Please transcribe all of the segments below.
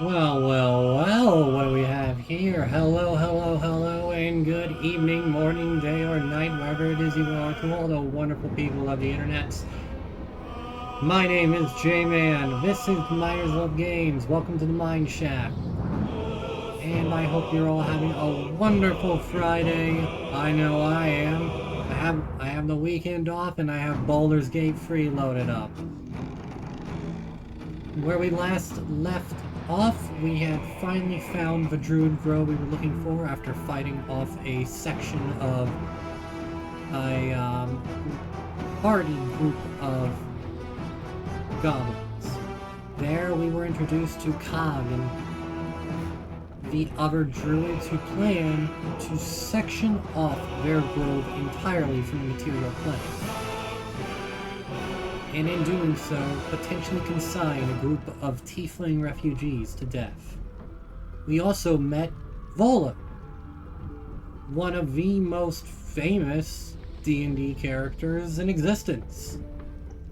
Well, what do we have here? Hello, and good evening, morning, day, or night, wherever it is you are, to all the wonderful people of the internet. My name is J-Man. This is Miners Love Games. Welcome to the Mine Shaft. And I hope you're all having a wonderful Friday. I know I am. I have the weekend off, and I have Baldur's Gate free loaded up. Where we last left off, we had finally found the Druid Grove we were looking for after fighting off a section of a party group of goblins. There we were introduced to Cog and the other druids who plan to section off their grove entirely from the material plane, and in doing so, potentially consign a group of Tiefling refugees to death. We also met Vola, one of the most famous D&D characters in existence,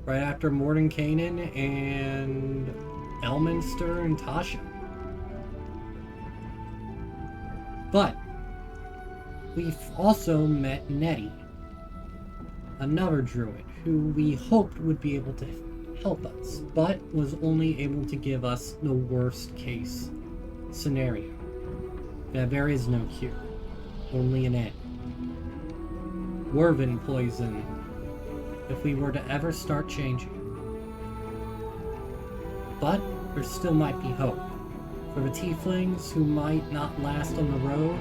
right after Mordenkainen and Elminster and Tasha. But we've also met Nettie, another druid who we hoped would be able to help us, but was only able to give us the worst case scenario. That there is no cure, only an end. Werven poison, if we were to ever start changing. But there still might be hope. For the Tieflings who might not last on the road,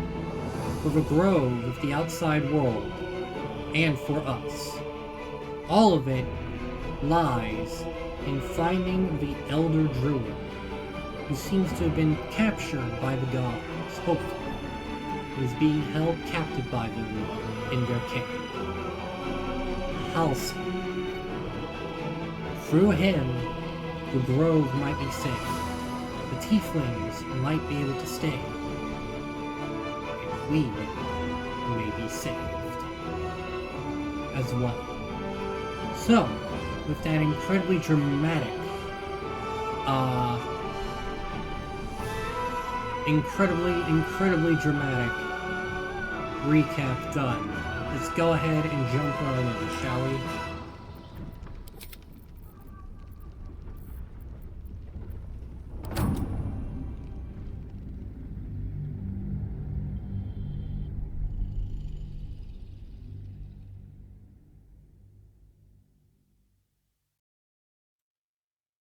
for the grove of the outside world, and for us. All of it lies in finding the Elder Druid, who seems to have been captured by the goblins, hopefully, and is being held captive by them in their camp. Halsey. Through him, the grove might be saved. The Tieflings might be able to stay, and we may be saved as well. So, with that incredibly dramatic, incredibly dramatic recap done, let's go ahead and jump right in, shall we?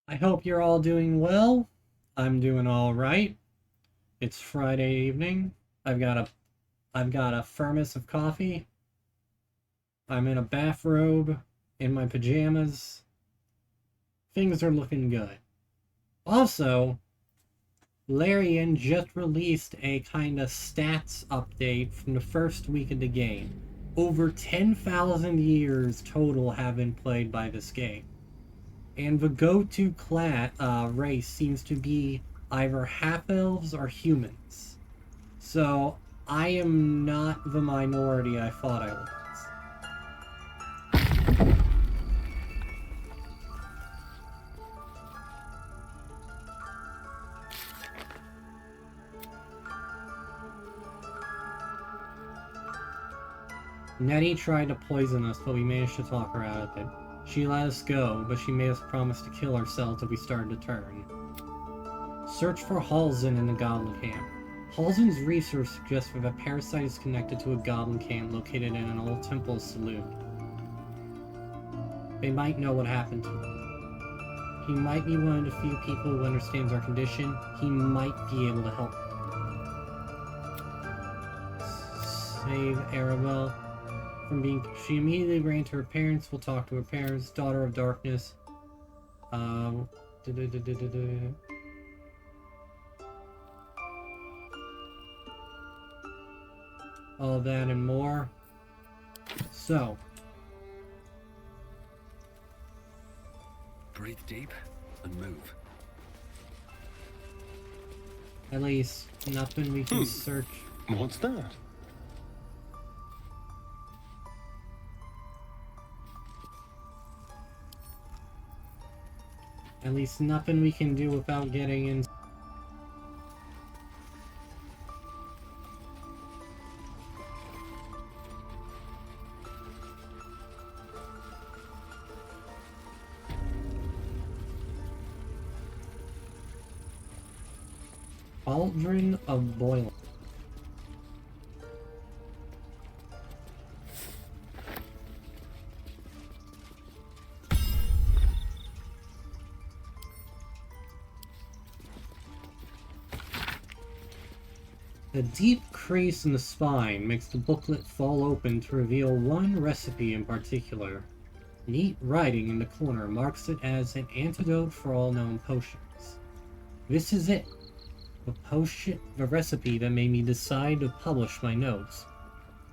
I hope you're all doing well. I'm doing all right. It's Friday evening. I've got a thermos of coffee. I'm in a bathrobe, in my pajamas. Things are looking good. Also, Larian just released a kind of stats update from the first week of the game. Over 10,000 years total have been played by this game. And the go-to race seems to be either half-elves or humans. So, I am not the minority I thought I was. Nettie tried to poison us, but we managed to talk her out of it. She let us go, but she made us promise to kill ourselves if we started to turn. Search for Halsin in the Goblin camp. Halsin's research suggests that a parasite is connected to a Goblin camp located in an old temple saloon. They might know what happened to him. He might be one of the few people who understands our condition. He might be able to help. Save Arabelle from being... She immediately ran to her parents. We'll talk to her parents. Daughter of Darkness. All that and more. So. Breathe deep and move. At least nothing we can search. What's that? At least nothing we can do without getting in. Cauldron of Boiling. A deep crease in the spine makes the booklet fall open to reveal one recipe in particular. Neat writing in the corner marks it as an antidote for all known potions. This is it. The recipe that made me decide to publish my notes.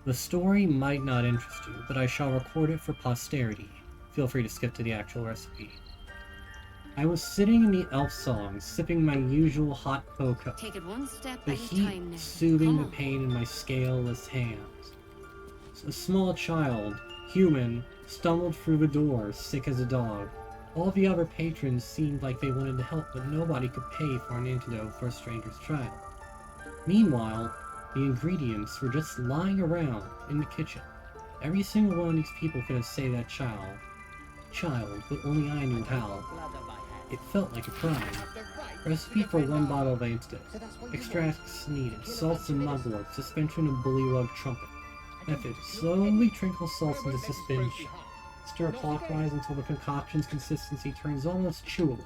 The story might not interest you, but I shall record it for posterity. Feel free to skip to the actual recipe. I was sitting in the elf song, sipping my usual hot cocoa, Take it one step the at a heat time now. soothing Come the on. pain in my scaleless hands. A small child, human, stumbled through the door, sick as a dog. All the other patrons seemed like they wanted to help, but nobody could pay for an antidote for a stranger's child. Meanwhile, the ingredients were just lying around in the kitchen. Every single one of these people could have saved that child, but only I knew how. It felt like a crime. Recipe for 1 bottle of antidote. Extracts needed. Salts and mugwort. Suspension of bullywug trumpet. Method. Slowly trickle salts into suspension. Stir clockwise until the concoction's consistency turns almost chewable.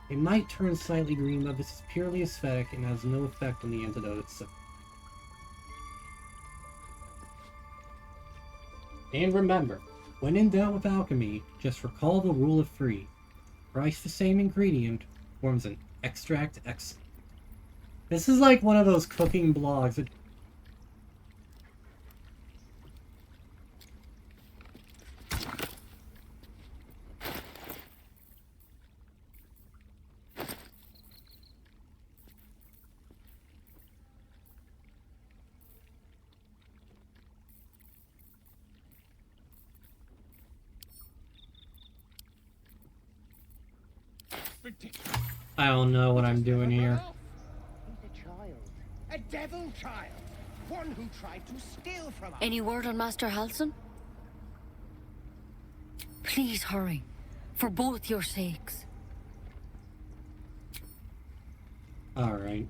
It might turn slightly green, but this is purely aesthetic and has no effect on the antidote itself. And remember, when in doubt with alchemy, just recall the rule of 3. Thrice the same ingredient forms an extract excellent. This is like one of those cooking blogs that... I don't know what I'm doing here. He's a child. A devil child. One who tried to steal from us. Any word on Master Halson? Please hurry, for both your sakes. Alright.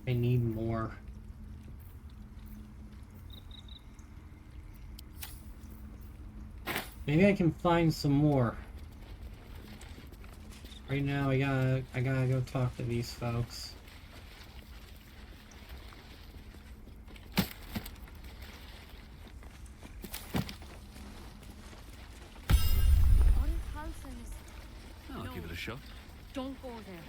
I need more. Maybe I can find some more. Right now, I gotta go talk to these folks. I'll give it a shot. Don't go there.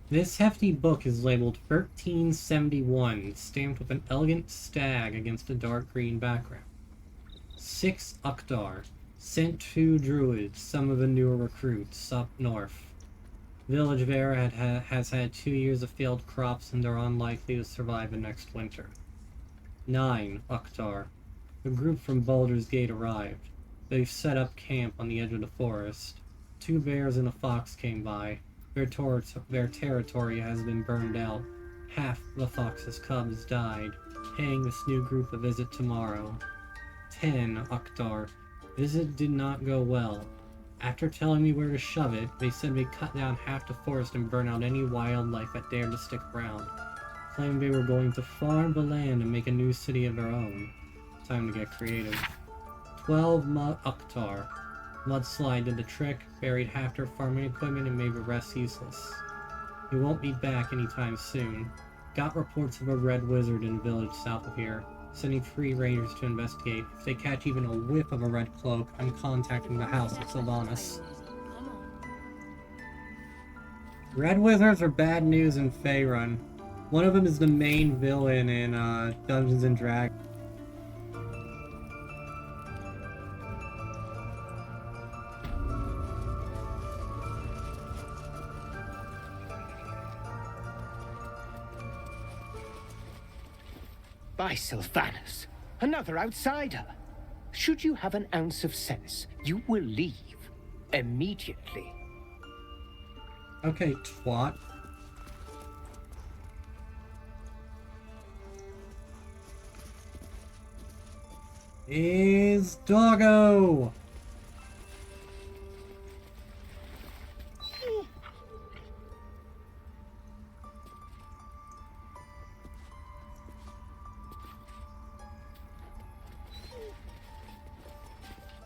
This hefty book is labeled 1371, stamped with an elegant stag against a dark green background. 6 Uktar, sent to Druids, some of the newer recruits up north. Village Vera has had 2 years of failed crops and are unlikely to survive the next winter. 9 Uktar, a group from Baldur's Gate arrived. They've set up camp on the edge of the forest. 2 bears and a fox came by. Their territory has been burned out. Half the fox's cubs died, paying this new group a visit tomorrow. 10 Uktar. Visit did not go well. After telling me where to shove it, they said they cut down half the forest and burn out any wildlife that dared to stick around. Claimed they were going to farm the land and make a new city of their own. Time to get creative. 12 Uktar. Mudslide did the trick, buried half their farming equipment, and made the rest useless. He won't be back anytime soon. Got reports of a red wizard in a village south of here, sending 3 rangers to investigate. If they catch even a whiff of a red cloak, I'm contacting the house of Sylvanas. Come on. Red wizards are bad news in Faerun. One of them is the main villain in Dungeons & Dragons. By Sylvanas. Another outsider. Should you have an ounce of sense, you will leave. Immediately. Okay, twat. Is doggo!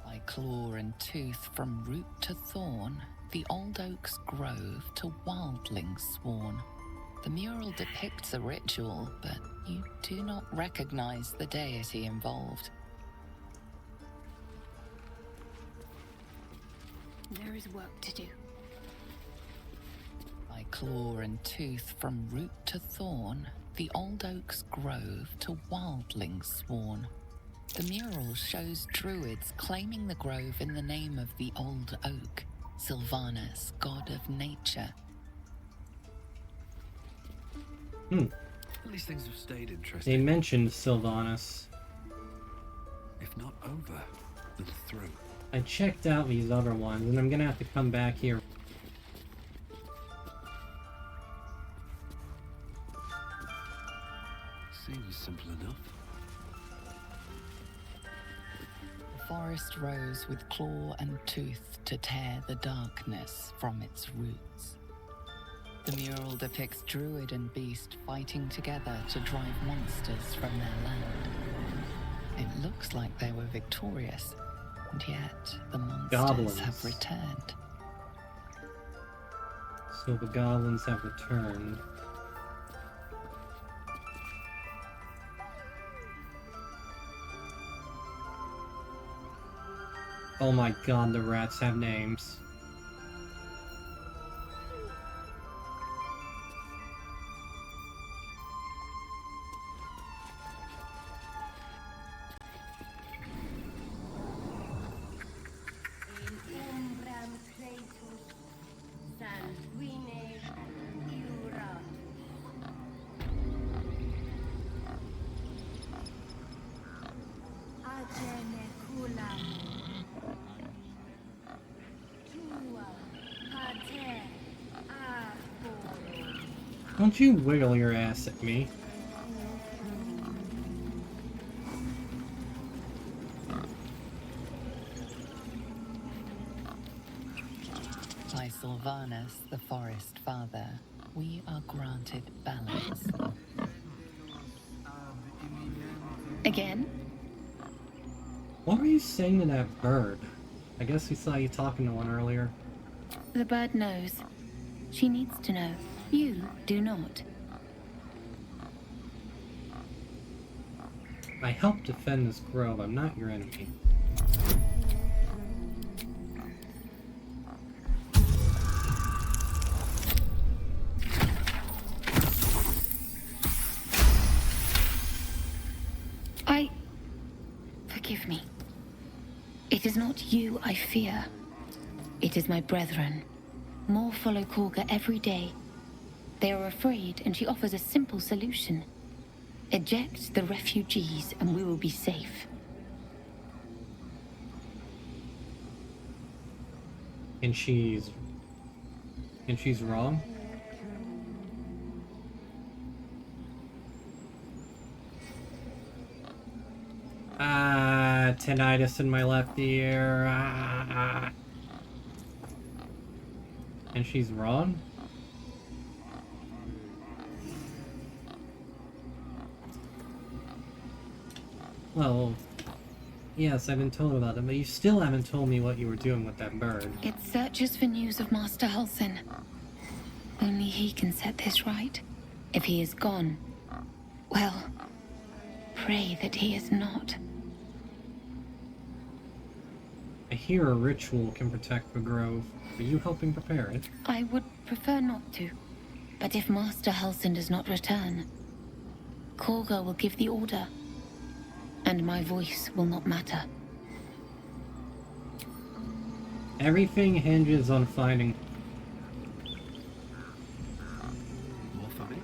By claw and tooth from root to thorn, the old oak's grove to wildlings sworn. The mural depicts a ritual, but you do not recognize the deity involved. There is work to do. By claw and tooth from root to thorn, the old oak's grove to wildlings sworn. The mural shows druids claiming the grove in the name of the old oak, Sylvanus, god of nature. At least things have stayed They interesting. mentioned Sylvanus. If not over, then through. I checked out these other ones, and I'm gonna have to come back here. Seems simple enough. The forest rose with claw and tooth to tear the darkness from its roots. The mural depicts druid and beast fighting together to drive monsters from their land. It looks like they were victorious, and yet the monsters Goblins. have returned. So the goblins have returned. Oh my god, the rats have names. Don't you wiggle your ass at me. By Sylvanus, the forest father, we are granted balance. Again? What were you saying to that bird? I guess we saw you talking to one earlier. The bird knows. She needs to know. You do not. I help defend this grove. I'm not your enemy. Forgive me. It is not you I fear. It is my brethren. More follow Korga every day. They are afraid, and she offers a simple solution. Eject the refugees, and we will be safe. And she's wrong? Tinnitus in my left ear. And she's wrong? Well, yes, I've been told about it, but you still haven't told me what you were doing with that bird. It searches for news of Master Halsin. Only he can set this right. If he is gone, well, pray that he is not. I hear a ritual can protect the grove. Are you helping prepare it? I would prefer not to. But if Master Halsin does not return, Korga will give the order. And my voice will not matter. Everything hinges on finding... More for me?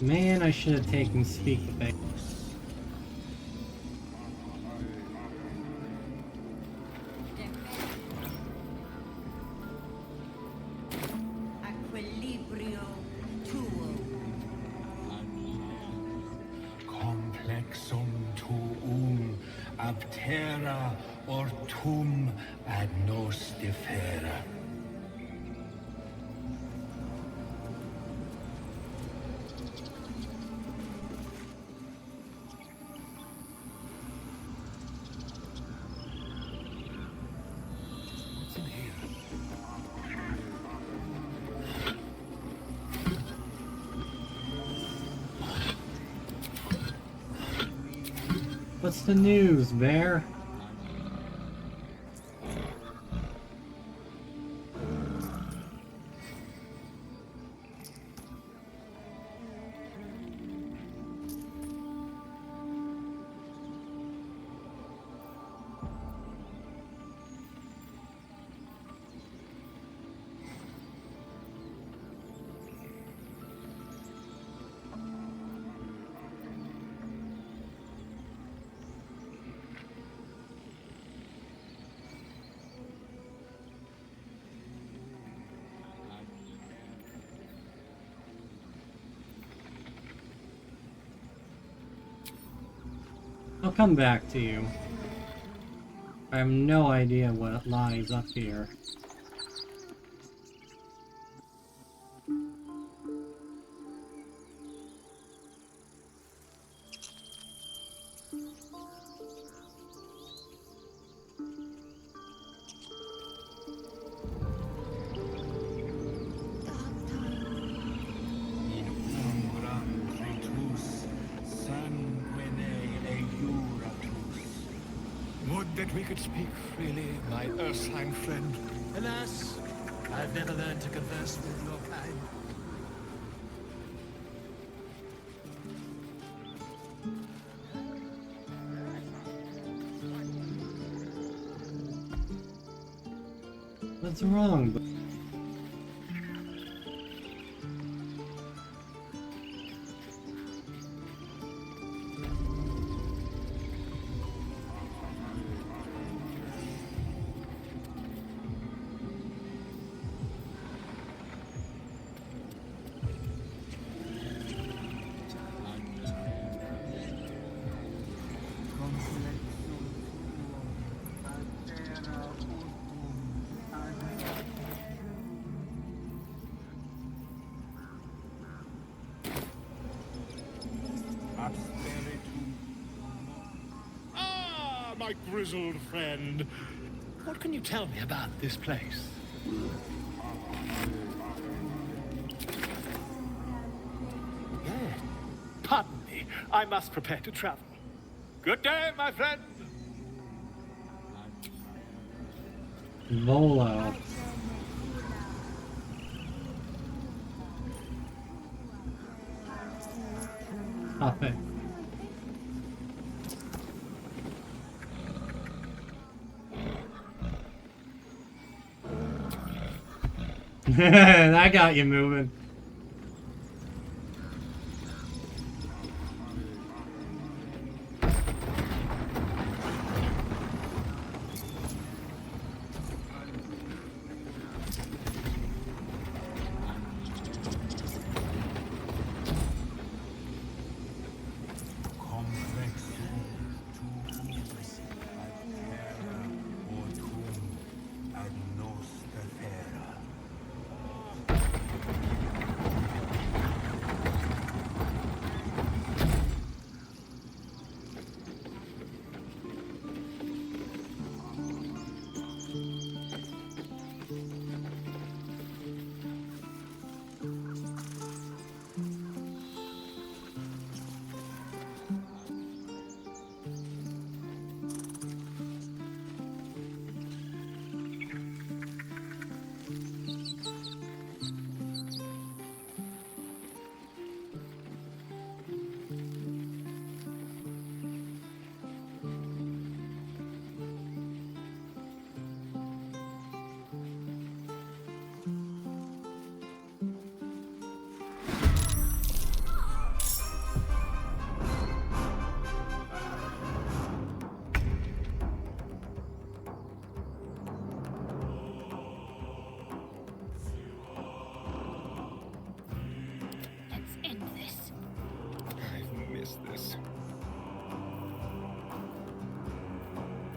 Man, I should have taken speak the thing. Equilibrio tuo. Complexum tuum abterra ortum ad nos defera. What's in here? What's the news, Bear? I'll come back to you. I have no idea what lies up here. Would that we could speak freely, my Ursine friend. Alas, I've never learned to converse with your kind. What's wrong? Ah, my grizzled friend. What can you tell me about this place? Pardon me, I must prepare to travel. Good day, my friend. Volo. Stop it. That got you moving.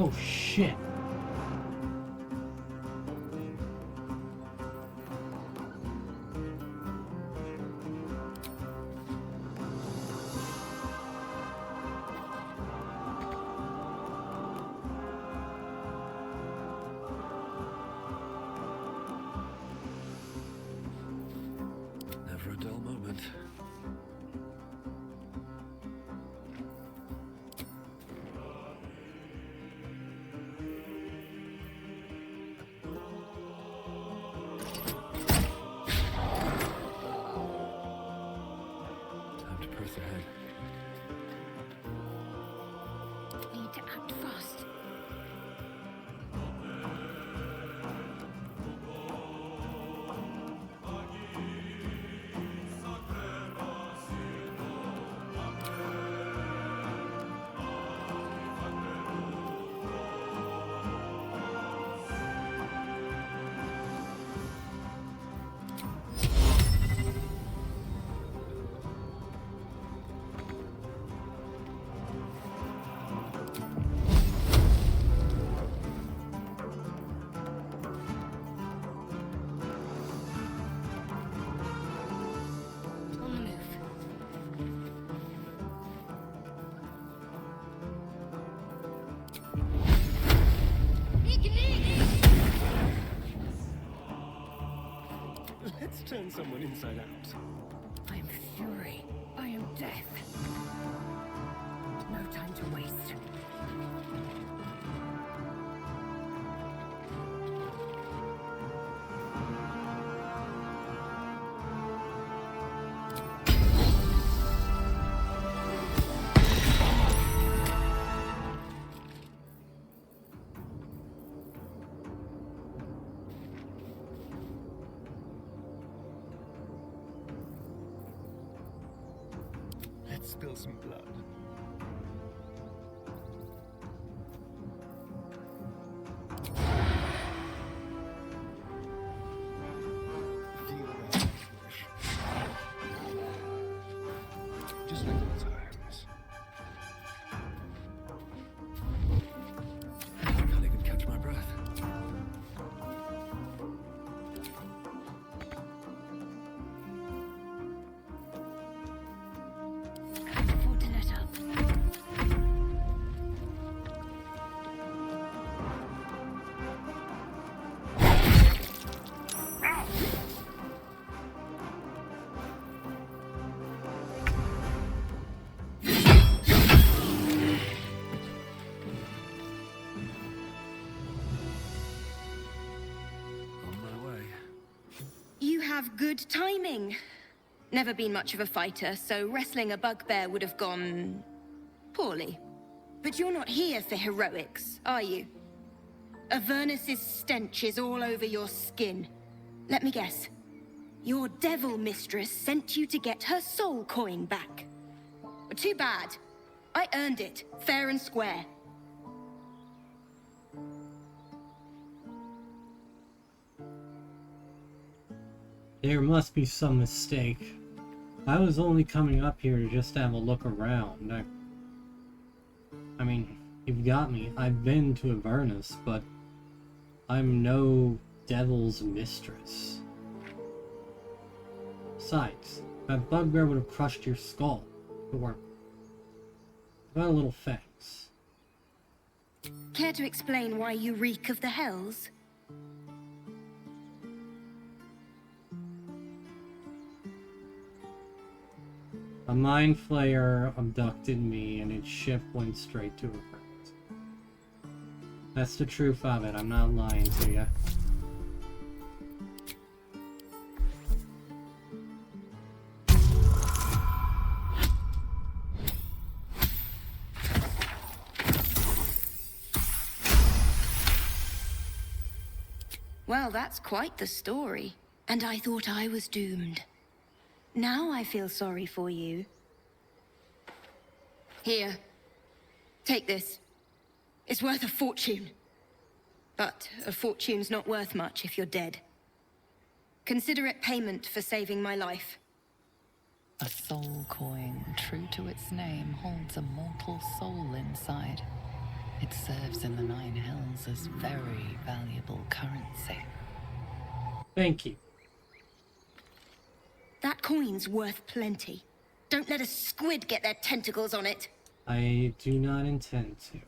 Oh shit. Never a dull moment. Time to press ahead. Need to act fast. On the move. Let's turn someone inside out. I am fury. I am death. No time to waste. Let's spill some blood. Feel the anguish. Just like old times. I can't even catch my breath. Fortinet up. On my way. You have good timing. Never been much of a fighter, so wrestling a bugbear would have gone poorly. But you're not here for heroics, are you? Avernus's stench is all over your skin. Let me guess. Your devil mistress sent you to get her soul coin back. Too bad. I earned it, fair and square. There must be some mistake. I was only coming up here to just have a look around. I mean, you've got me. I've been to Avernus, but I'm no devil's mistress. Besides, that bugbear would have crushed your skull. Or got a little fangs. Care to explain why you reek of the hells? A mind flayer abducted me and its ship went straight to Avernus. That's the truth of it. I'm not lying to you. Well, that's quite the story. And I thought I was doomed. Now I feel sorry for you. Here. Take this. It's worth a fortune. But a fortune's not worth much if you're dead. Consider it payment for saving my life. A soul coin, true to its name, holds a mortal soul inside. It serves in the Nine Hills as very valuable currency. Thank you. That coin's worth plenty. Don't let a squid get their tentacles on it. I do not intend to.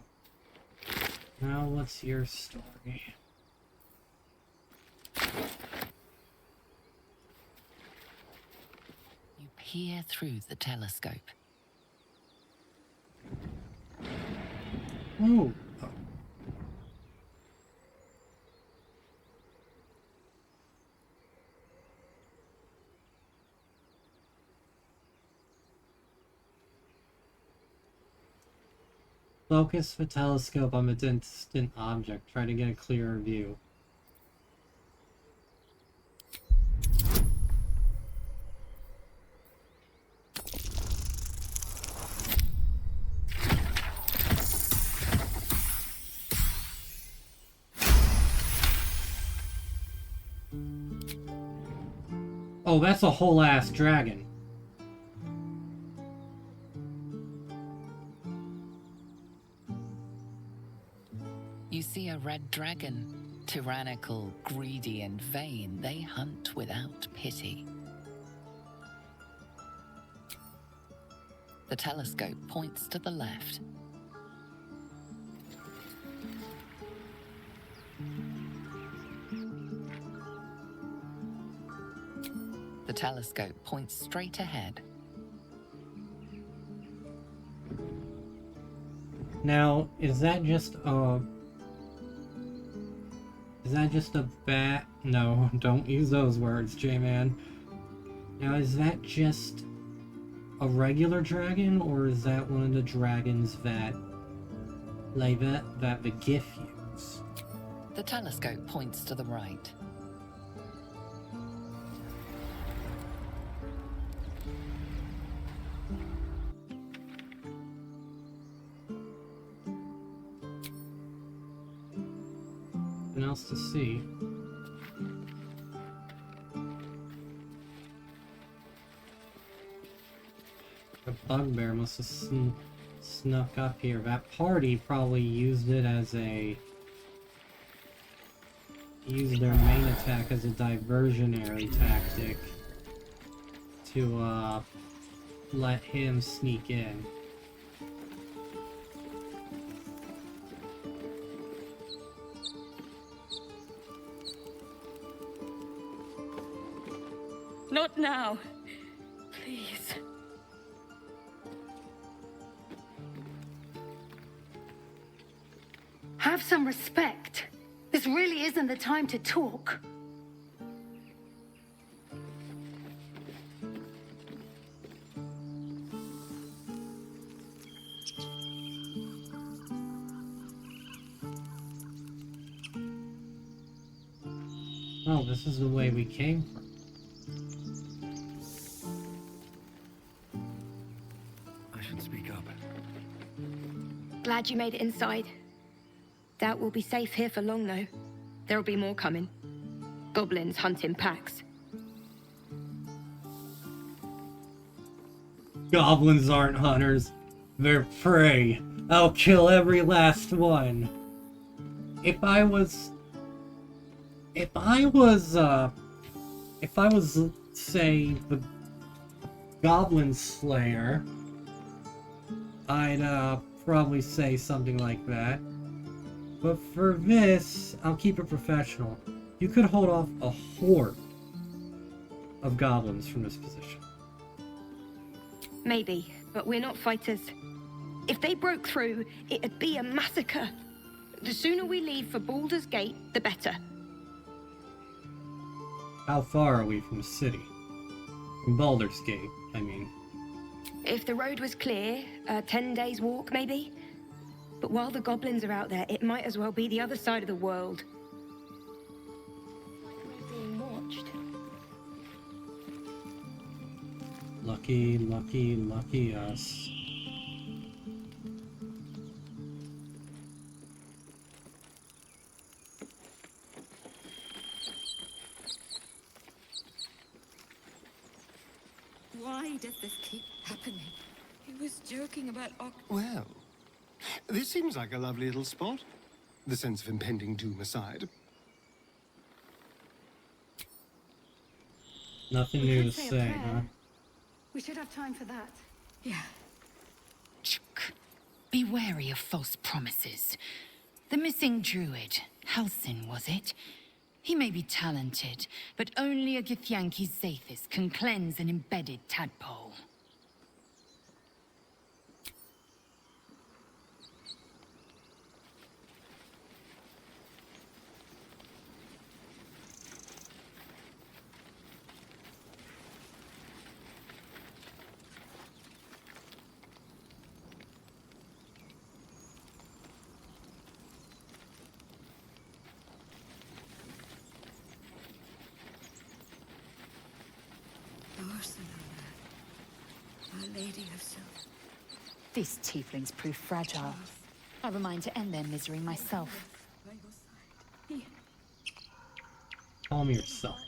Now, what's your story? You peer through the telescope. Oh. Focus the telescope on a distant object. Try to get a clearer view. Oh, that's a whole ass dragon. You see a red dragon. Tyrannical, greedy, and vain, they hunt without pity. The telescope points to the left. The telescope points straight ahead. Now, is that just a bat? No, don't use those words, J-Man. Now, is that just a regular dragon, or is that one of the dragons that the GIF use? The telescope points to the right. Nothing else to see. The bugbear must have snuck up here. That party probably used it as used their main attack as a diversionary tactic to let him sneak in. Not now. Please. Have some respect. This really isn't the time to talk. Oh, this is the way we came from. I should speak up. Glad you made it inside. Doubt we'll be safe here for long, though. There'll be more coming. Goblins hunt in packs. Goblins aren't hunters. They're prey. I'll kill every last one. If I was, say, the Goblin Slayer, I'd, probably say something like that. But for this, I'll keep it professional. You could hold off a horde of goblins from this position. Maybe, but we're not fighters. If they broke through, it'd be a massacre. The sooner we leave for Baldur's Gate, the better. How far are we from the city? From Baldur's Gate, I mean. If the road was clear, a 10 days walk, maybe? But while the goblins are out there, it might as well be the other side of the world. We're being watched. Lucky, lucky, lucky us. Why does this keep happening? He was joking about Well, This seems like a lovely little spot. The sense of impending doom aside. Nothing We new could to say a say, prayer. huh? We should have time for that. Yeah. Be wary of false promises. The missing druid, Halsin, was it? He may be talented, but only a Githyanki Zathis can cleanse an embedded tadpole. Our Lady of Silver. These tieflings prove fragile. I have a mind to end their misery myself. Calm yourself.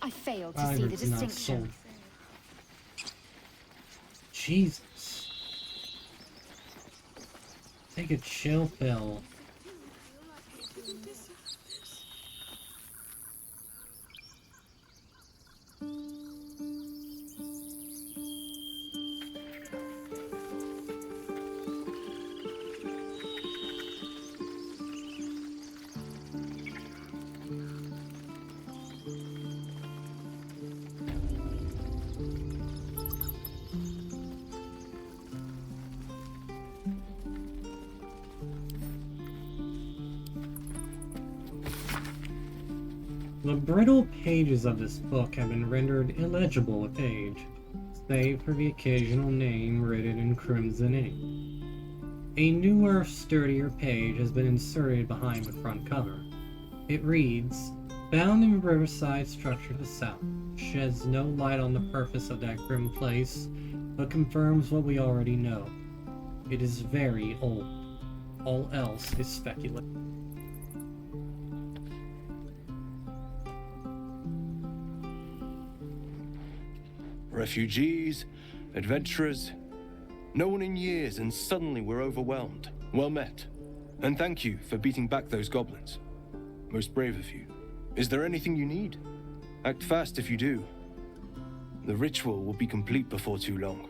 I failed to see the Ivor's not distinction. sold. Jesus. Take a chill pill. The brittle pages of this book have been rendered illegible with age, save for the occasional name written in crimson ink. A newer, sturdier page has been inserted behind the front cover. It reads, "Bound in Riverside structure to south, sheds no light on the purpose of that grim place, but confirms what we already know. It is very old. All else is speculation." Refugees, adventurers, no one in years, and suddenly we're overwhelmed. Well met. And thank you for beating back those goblins. Most brave of you. Is there anything you need? Act fast if you do. The ritual will be complete before too long.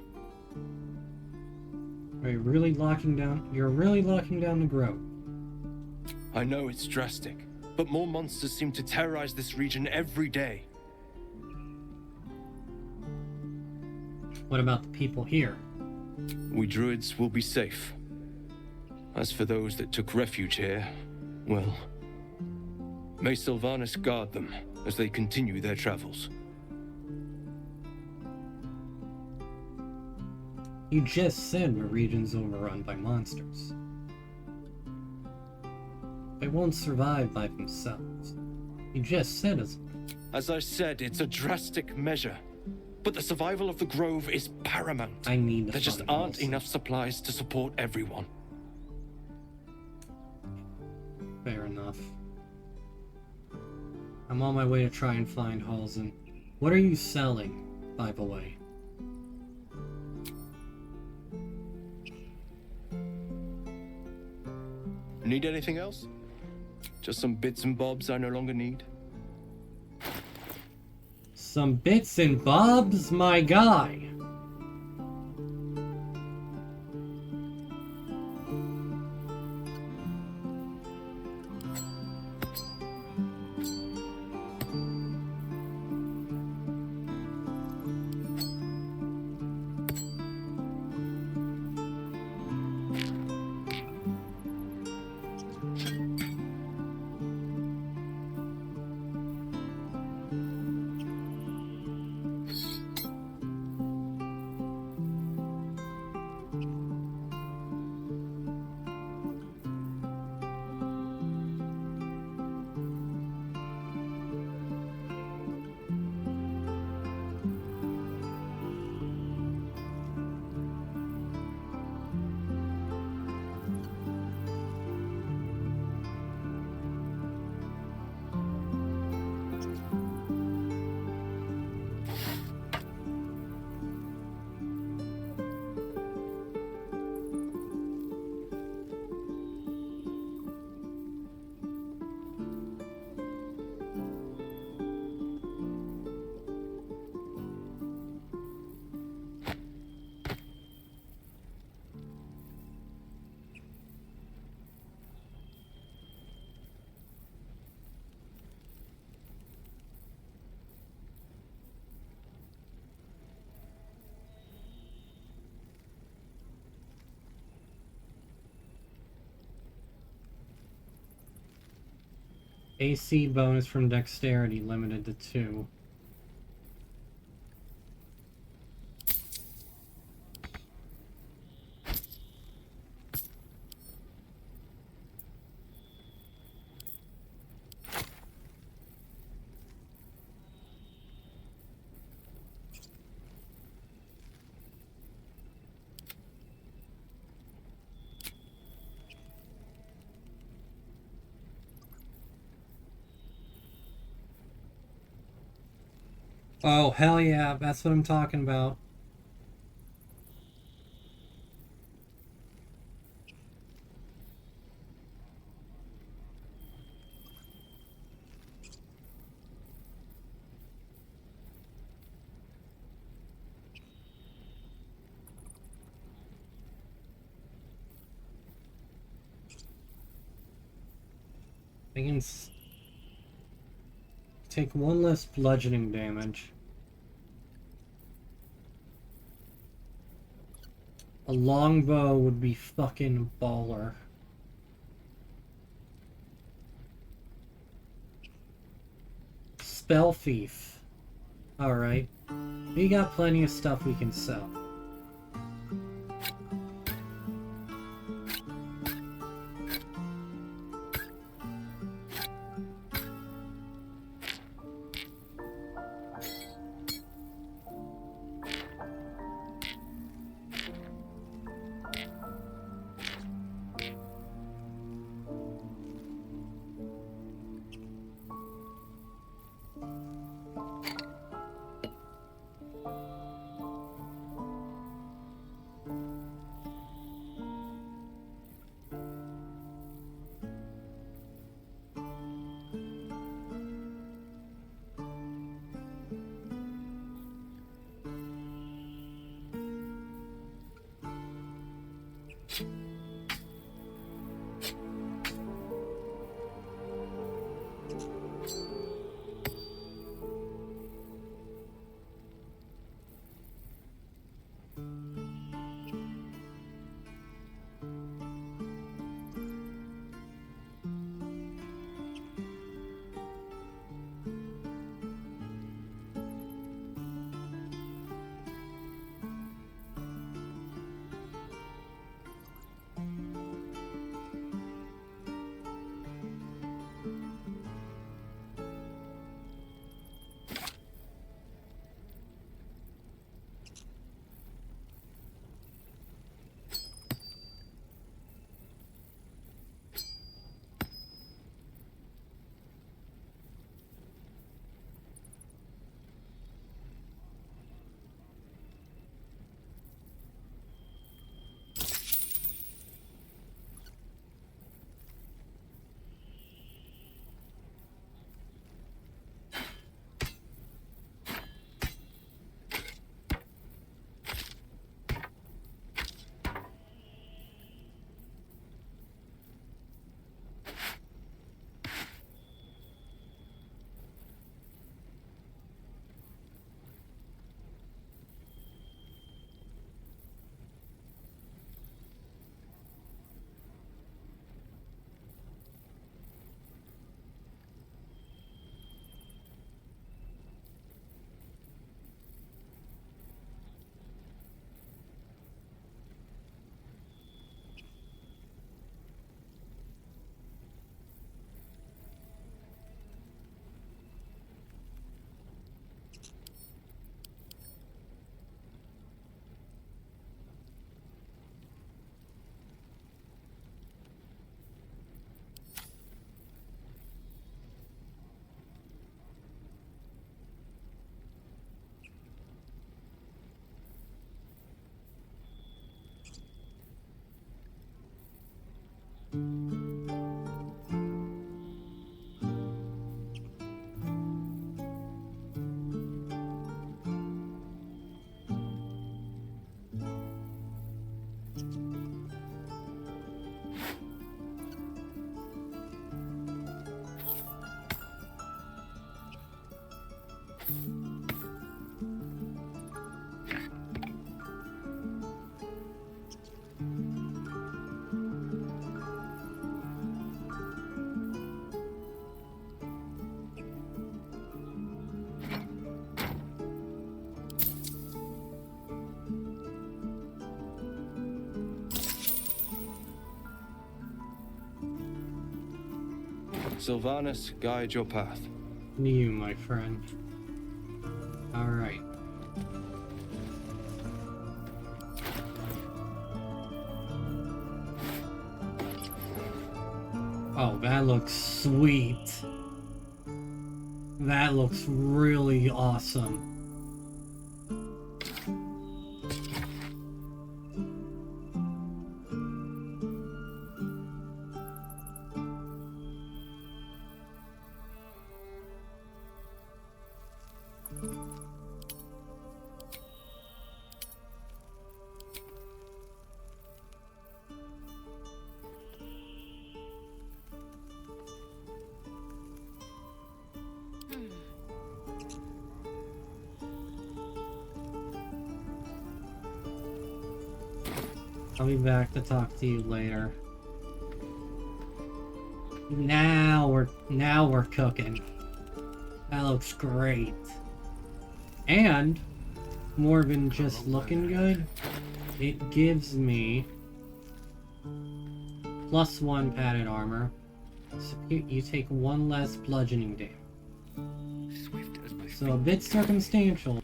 Are you really locking down? You're really locking down the grove. I know it's drastic, but more monsters seem to terrorize this region every day. What about the people here? We Druids will be safe. As for those that took refuge here, well, may Sylvanas guard them as they continue their travels. You just said the region's overrun by monsters. They won't survive by themselves. You just said as much. As I said, it's a drastic measure. But the survival of the Grove is paramount. I need the There just fun aren't also. enough supplies to support everyone. Fair enough. I'm on my way to try and find Halsin. What are you selling, by the way? Need anything else? Just some bits and bobs I no longer need? Some bits and bobs, my guy. AC bonus from dexterity limited to 2. Oh, hell yeah, that's what I'm talking about. I can take 1 less bludgeoning damage. A longbow would be fucking baller. Spell thief. Alright. We got plenty of stuff we can sell. Sylvanus, guide your path. You, my friend. Alright. Oh, that looks sweet. That looks really awesome. I'll be back to talk to you later. Now we're cooking. That looks great. And more than just looking good, it gives me +1 padded armor. So you take 1 less bludgeoning damage. So a bit circumstantial.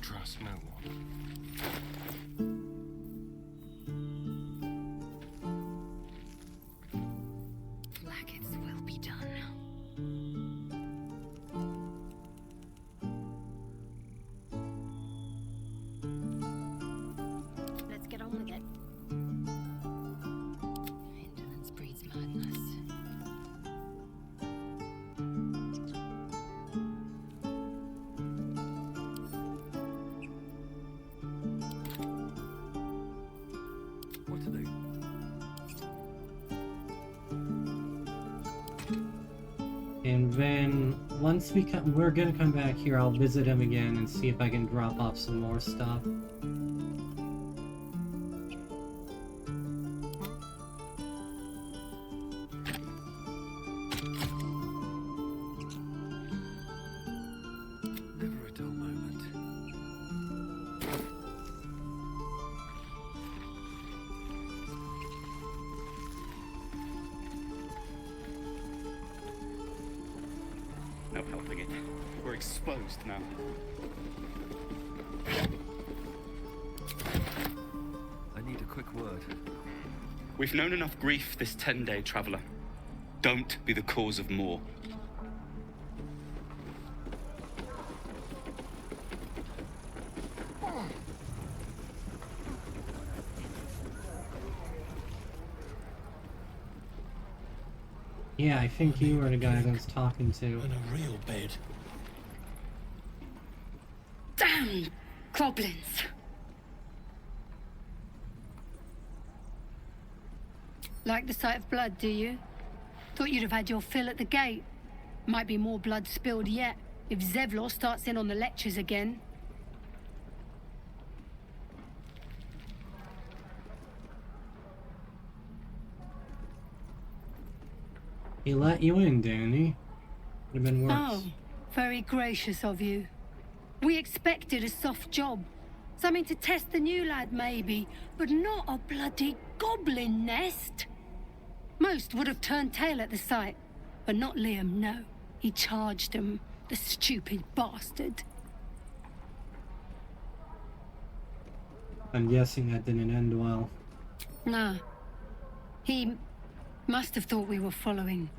Trust no one. Blackets will be done. Let's get on with it. Indolence breeds madness. What are they? And then once we're gonna come back here, I'll visit him again and see if I can drop off some more stuff. Never a dull moment. No helping it. We're exposed now. I need a quick word. We've known enough grief this 10-day traveler. Don't be the cause of more. Yeah, I think you were the guy I was talking to. And a real bed. Damn goblins! Like the sight of blood, do you? Thought you'd have had your fill at the gate. Might be more blood spilled yet, if Zevlor starts in on the lectures again. He let you in, didn't he? Would have been worse. Oh, very gracious of you. We expected a soft job. Something to test the new lad, maybe, but not a bloody goblin nest. Most would have turned tail at the sight, but not Liam, no. He charged him, the stupid bastard. I'm guessing that didn't end well. No. He must have thought we were following.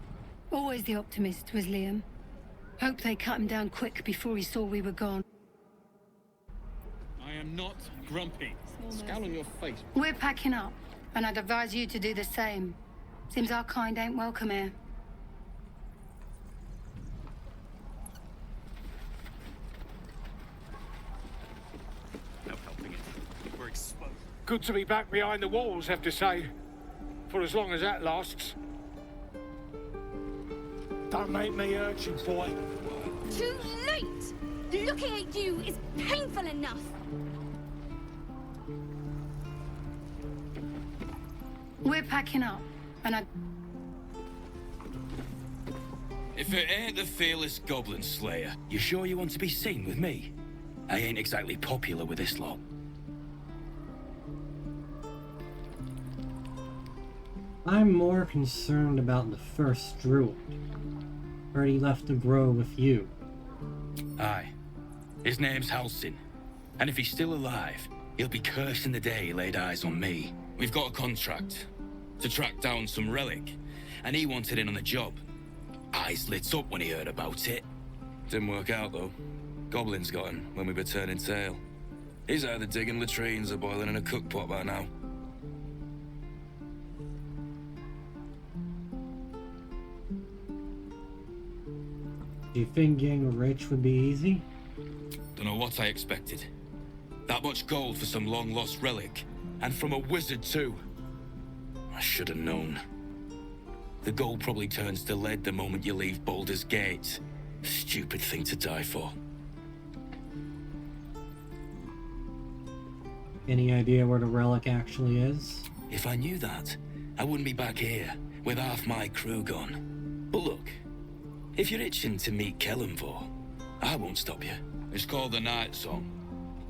Always the optimist was Liam. Hope they cut him down quick before he saw we were gone. I am not grumpy. Scowl on your face. We're packing up, and I'd advise you to do the same. Seems our kind ain't welcome here. No helping it. We're exposed. Good to be back behind the walls, have to say. For as long as that lasts. Don't make me urchin, boy. Too late! Looking at you is painful enough! We're packing up, and I... If it ain't the fearless Goblin Slayer, you sure you want to be seen with me? I ain't exactly popular with this lot. I'm more concerned about the first druid. Heard he left the grove with you. Aye. His name's Halsin. And if he's still alive, he'll be cursing the day he laid eyes on me. We've got a contract to track down some relic, and he wanted in on the job. Eyes lit up when he heard about it. Didn't work out, though. Goblins got him when we were turning tail. He's either digging latrines or boiling in a cookpot by now. Do you think getting rich would be easy? Don't know what I expected. That much gold for some long-lost relic, and from a wizard too. I should have known. The gold probably turns to lead the moment you leave Baldur's Gate. Stupid thing to die for. Any idea where the relic actually is? If I knew that, I wouldn't be back here with half my crew gone. But look, if you're itching to meet Kellenvor, I won't stop you. It's called the Night Song.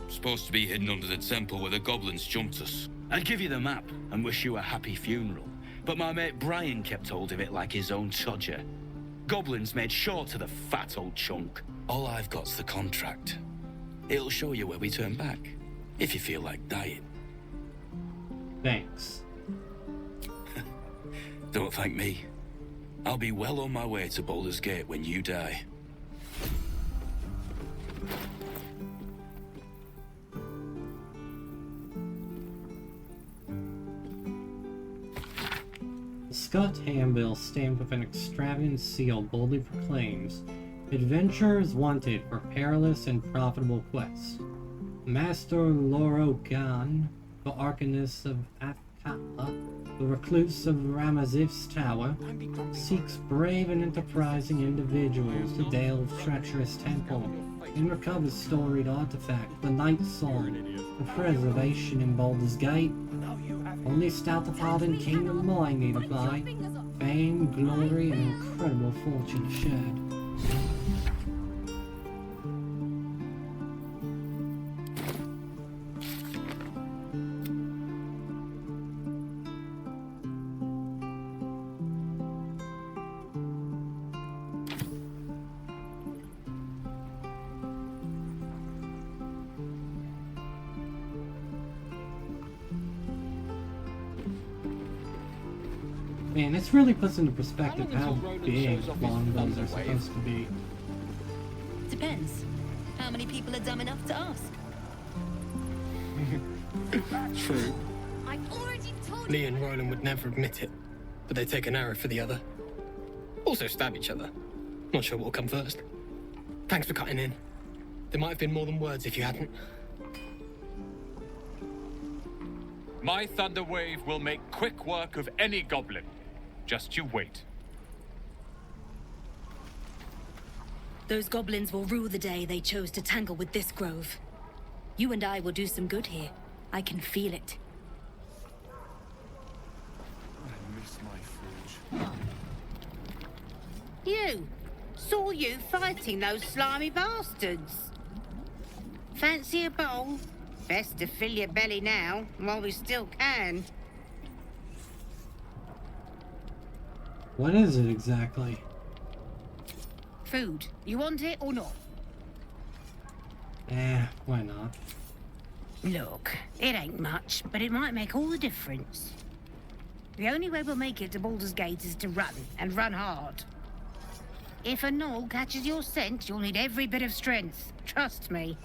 Supposed to be hidden under the temple where the goblins jumped us. I'd give you the map and wish you a happy funeral, but my mate Brian kept hold of it like his own Todger. Goblins made sure to the fat old chunk. All I've got's the contract. It'll show you where we turn back, if you feel like dying. Thanks. Don't thank me. I'll be well on my way to Baldur's Gate when you die. The Scott handbill stamped with an extravagant seal boldly proclaims, "Adventurers wanted for perilous and profitable quests. Master Lorogan, the Arcanist of Athkatla, the recluse of Ramazith's Tower, seeks brave and enterprising individuals to delve treacherous temple and recover storied artifact, the Night Song, for preservation in Baldur's Gate. Only stout of heart and kingdom mind need apply. Fame, glory, and incredible fortune shared." Man, this really puts into perspective how big longbows are supposed to be. Depends. How many people are dumb enough to ask? True. I already told Lee and Roland would never admit it, but they take an arrow for the other. Also stab each other. Not sure what will come first. Thanks for cutting in. There might have been more than words if you hadn't. My thunder wave will make quick work of any goblin. Just you wait. Those goblins will rue the day they chose to tangle with this grove. You and I will do some good here. I can feel it. I miss my forge. You! Saw you fighting those slimy bastards. Fancy a bowl? Best to fill your belly now, while we still can. What is it exactly? Food. You want it or not? Why not? Look, it ain't much, but it might make all the difference. The only way we'll make it to Baldur's Gate is to run, and run hard. If a gnoll catches your scent, you'll need every bit of strength. Trust me.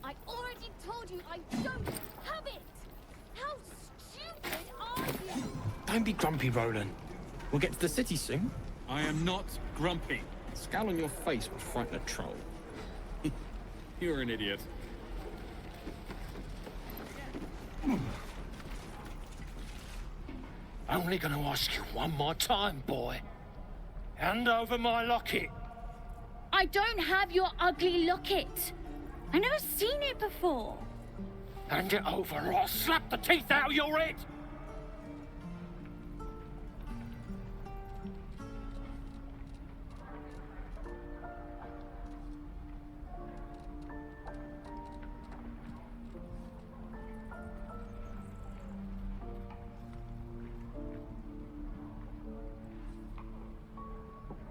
I already told you I don't have it! How stupid are you? Don't be grumpy, Roland. We'll get to the city soon. I am not grumpy. The scowl on your face would frighten a troll. You're an idiot. Only gonna ask you one more time, boy. Hand over my locket. I don't have your ugly locket. I've never seen it before. Hand it over or I'll slap the teeth out of your head!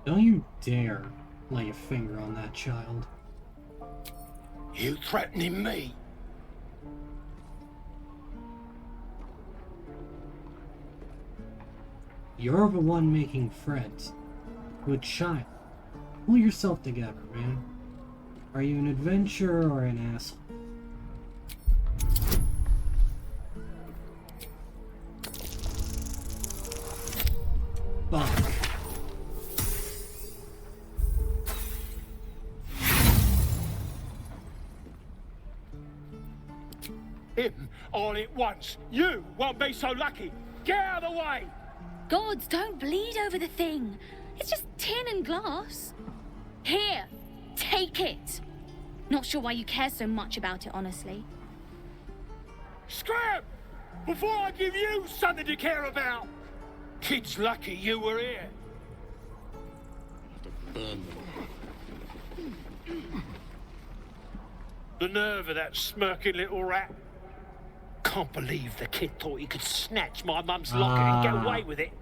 Don't you dare lay a finger on that child. You threatening me? You're the one making friends. Good child. Pull yourself together, man. Are you an adventurer or an asshole? Fuck. Him all at once. You won't be so lucky. Get out of the way! Gods, don't bleed over the thing. It's just tin and glass. Here, take it. Not sure why you care so much about it, honestly. Scram! Before I give you something to care about! Kid's lucky you were here. The nerve of that smirking little rat. Can't believe the kid thought he could snatch my mum's locket and get away with it.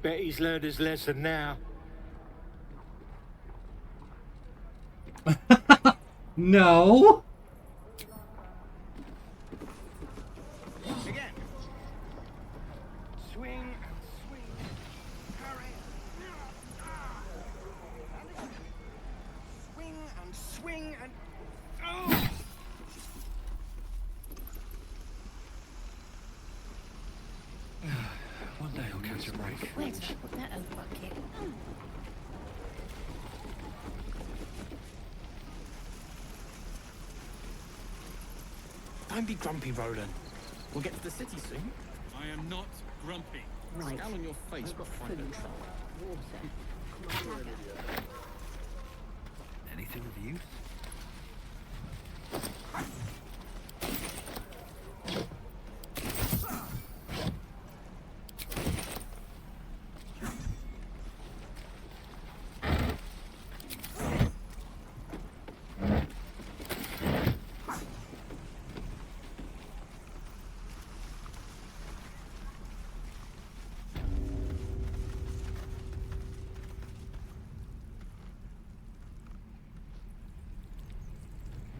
Bet he's learned his lesson now. No! Again. Swing and swing. Hurry. Swing and swing and... Oh! One day I'll catch a break. Where did I put that old bucket? Don't be grumpy, Roland. We'll get to the city soon. I am not grumpy. Right. Scowl on your face will find a trouble. Anything of use?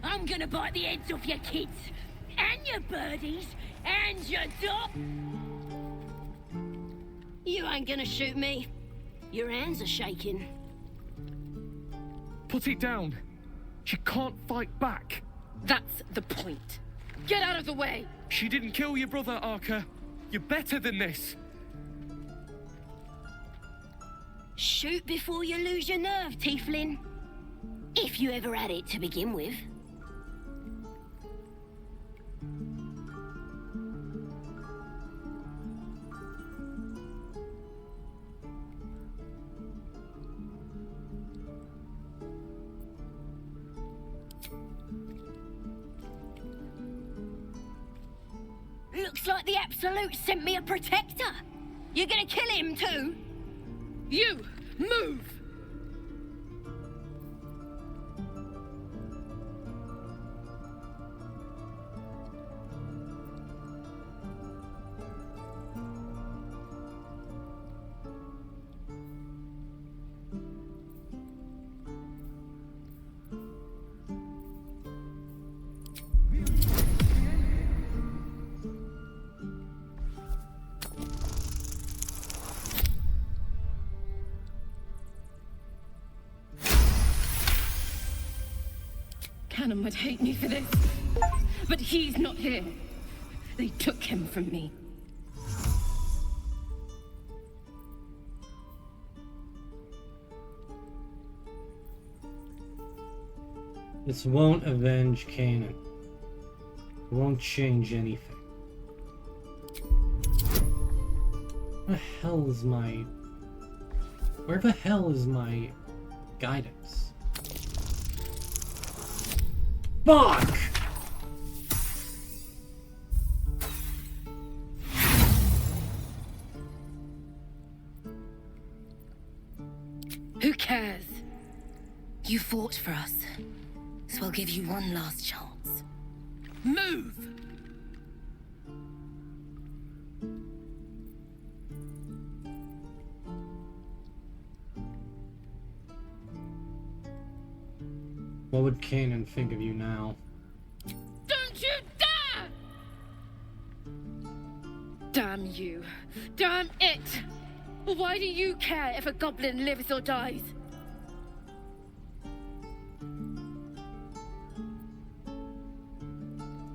I'm gonna bite the heads off your kids, and your birdies, and your dog. You ain't gonna shoot me. Your hands are shaking. Put it down. She can't fight back. That's the point. Get out of the way. She didn't kill your brother, Archer. You're better than this. Shoot before you lose your nerve, Tiefling. If you ever had it to begin with. Looks like the Absolute sent me a protector. You're gonna kill him too? You, move! Cannon would hate me for this, but he's not here. They took him from me. This won't avenge Canaan. It won't change anything. Where the hell is my... Where the hell is my guidance? Fuck! Who cares? You fought for us, so I'll give you one last chance. Move! What would Kanan think of you now? Don't you dare! Damn you. Damn it! Why do you care if a goblin lives or dies?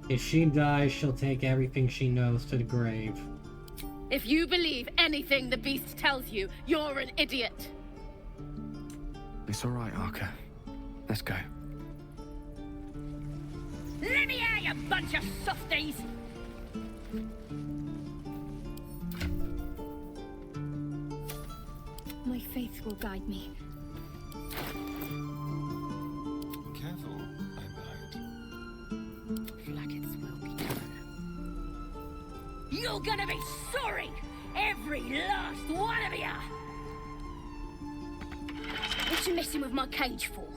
If she dies, she'll take everything she knows to the grave. If you believe anything the beast tells you, you're an idiot. It's all right, Arca. Let's go. Let me out, you bunch of softies! My faith will guide me. Careful, I might. Flackets will be done. You're gonna be sorry! Every last one of you! What you messing with my cage for?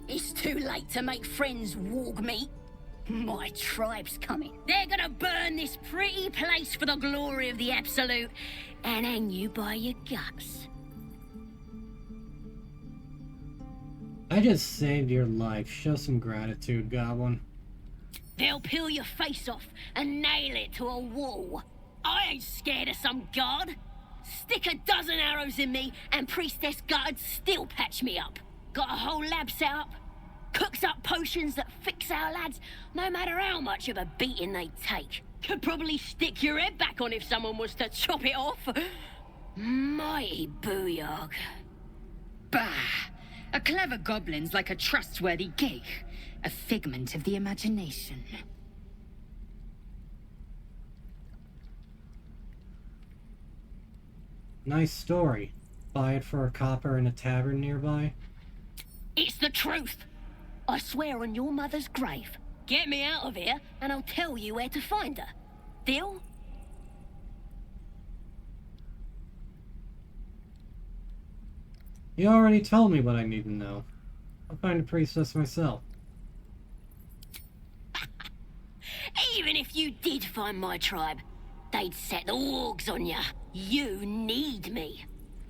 It's too late to make friends, warg meat. My tribe's coming. They're gonna burn this pretty place for the glory of the Absolute and hang you by your guts. I just saved your life. Show some gratitude, Goblin. They'll peel your face off and nail it to a wall. I ain't scared of some god. Stick a dozen arrows in me and Priestess Guards still patch me up. Got a whole lab set up. Cooks up potions that fix our lads, no matter how much of a beating they take. Could probably stick your head back on if someone was to chop it off. Mighty booyog. Bah! A clever goblin's like a trustworthy gig. A figment of the imagination. Nice story. Buy it for a copper in a tavern nearby? It's the truth. I swear on your mother's grave. Get me out of here, and I'll tell you where to find her. Deal? You already told me what I need to know. I'll find a priestess myself. Even if you did find my tribe, they'd set the wargs on you. You need me.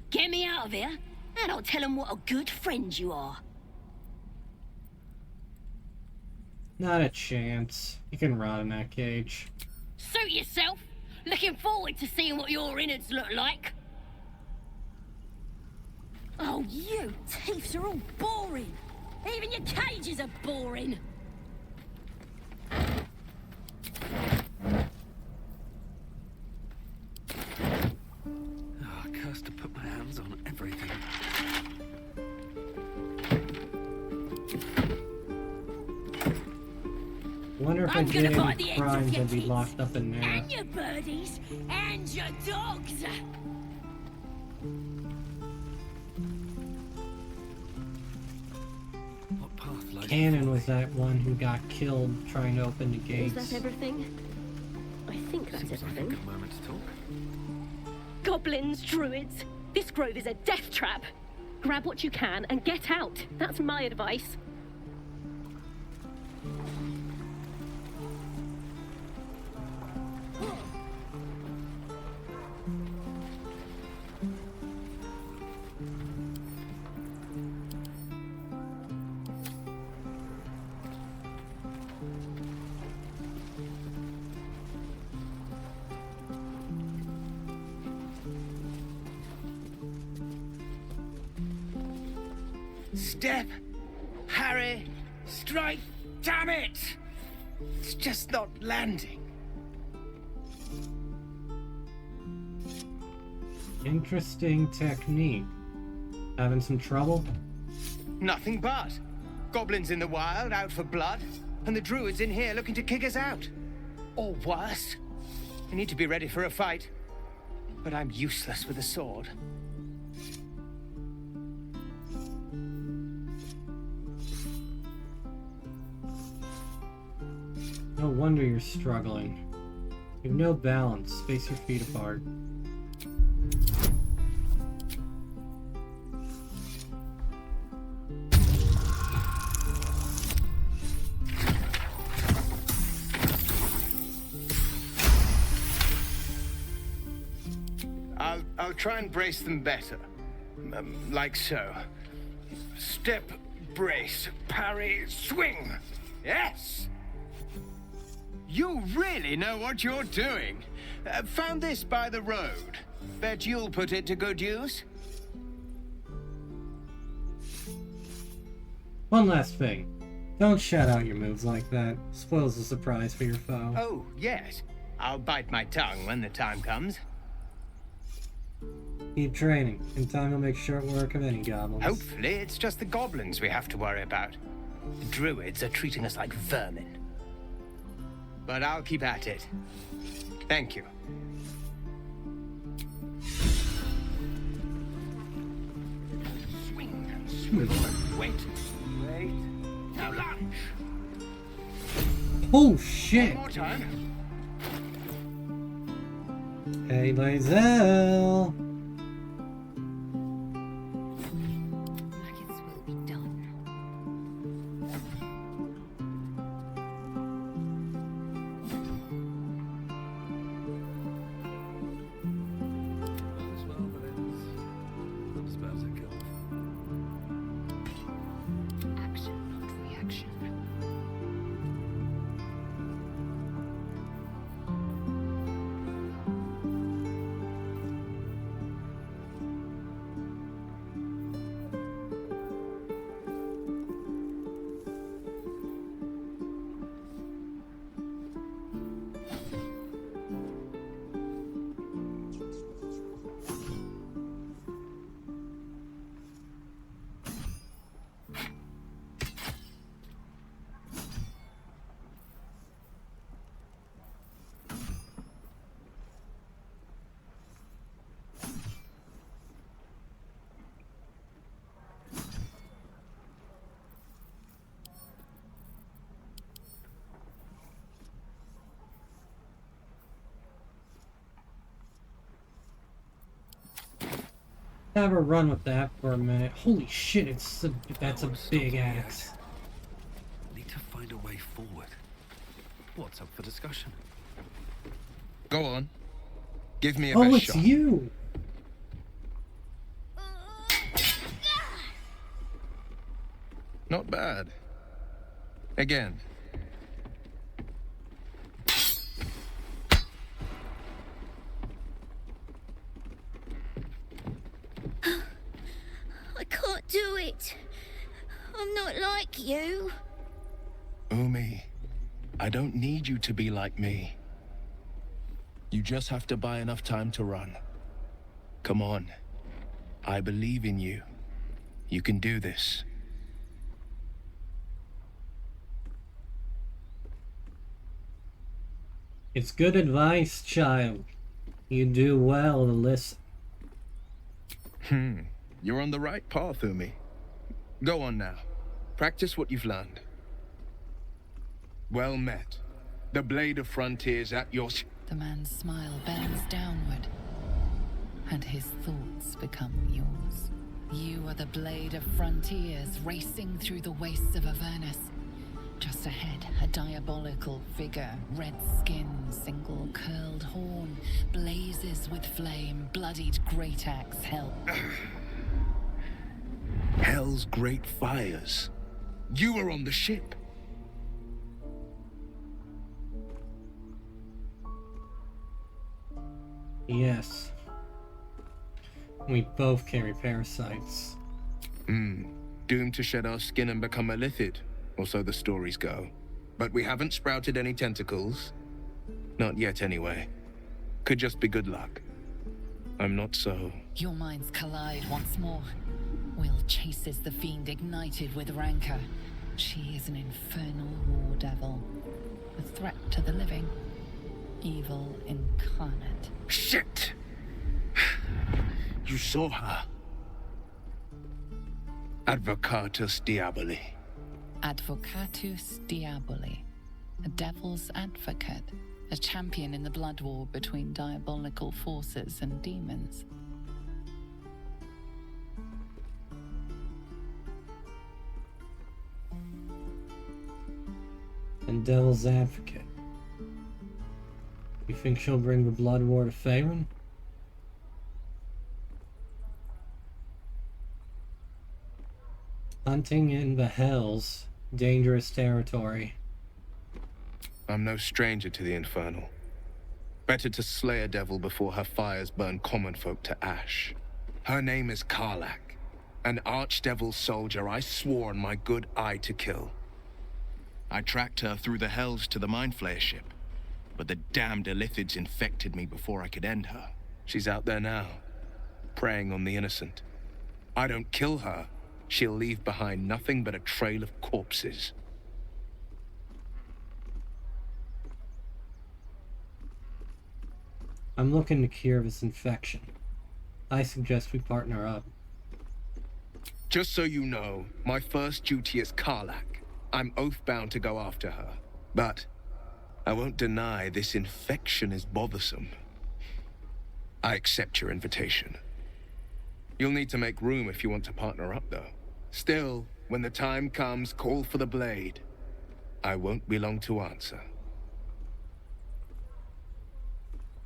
Get me out of here, and I'll tell them what a good friend you are. Not a chance. You can rot in that cage. Suit yourself. Looking forward to seeing what your innards look like. Oh, you thieves are all boring. Even your cages are boring. Oh, cursed to put my hands on everything. Wonder if I did any crimes I'd be locked up in there. And your birdies, and your dogs. Kanan was that one who got killed trying to open the gates. Is that everything? I think that's Seems like a everything. good moment to talk. Goblins, druids. This grove is a death trap. Grab what you can and get out. That's my advice. Step, Harry, strike, damn it! It's just not landing. Interesting technique. Having some trouble? Nothing but. Goblins in the wild, out for blood, and the druids in here looking to kick us out. Or worse. I need to be ready for a fight, but I'm useless with a sword. No wonder you're struggling. You have no balance. Space your feet apart. I'll try and brace them better. Like so. Step, brace, parry, swing. Yes! You really know what you're doing. Found this by the road. Bet you'll put it to good use. One last thing. Don't shout out your moves like that. Spoils the surprise for your foe. Oh, yes. I'll bite my tongue when the time comes. Keep training. In time you'll make short work of any goblins. Hopefully it's just the goblins we have to worry about. The druids are treating us like vermin. But I'll keep at it. Thank you. Swing and swivel and wait. Wait. Now lunge. Oh shit! One more time. Hey, Lae'zel! Have a run with that for a minute. Holy shit, that's a big axe. Need to find a way forward. What's up for discussion? Go on. Give me a Oh, best it's shot. you! Not bad. Again. I can't do it. I'm not like you. Umi, I don't need you to be like me. You just have to buy enough time to run. Come on. I believe in you. You can do this. It's good advice, child. You do well to listen. You're on the right path, Umi. Go on now. Practice what you've learned. Well met. The blade of frontiers at your... The man's smile bends downward, and his thoughts become yours. You are the blade of frontiers racing through the wastes of Avernus. Just ahead, a diabolical figure, red skin, single curled horn, blazes with flame, bloodied great axe held. Hell's great fires. You were on the ship. Yes. We both carry parasites. Doomed to shed our skin and become a lithid, or so the stories go. But we haven't sprouted any tentacles. Not yet, anyway. Could just be good luck. I'm not so... Your minds collide once more. Will chases the fiend ignited with rancor. She is an infernal war devil. A threat to the living. Evil incarnate. Shit! You saw her. Advocatus Diaboli. Advocatus Diaboli. a devil's advocate, a champion in the blood war between diabolical forces and demons. And devil's advocate. You think she'll bring the blood war to Faerun? Hunting in the Hells, dangerous territory. I'm no stranger to the Infernal. Better to slay a devil before her fires burn common folk to ash. Her name is Karlach, an archdevil soldier I swore on my good eye to kill. I tracked her through the Hells to the Mindflayer ship, but the damned Illithids infected me before I could end her. She's out there now, preying on the innocent. I don't kill her, she'll leave behind nothing but a trail of corpses. I'm looking to cure this infection. I suggest we partner up. Just so you know, my first duty is Karlach. I'm oath-bound to go after her. But I won't deny this infection is bothersome. I accept your invitation. You'll need to make room if you want to partner up, though. Still, when the time comes, call for the blade. I won't be long to answer.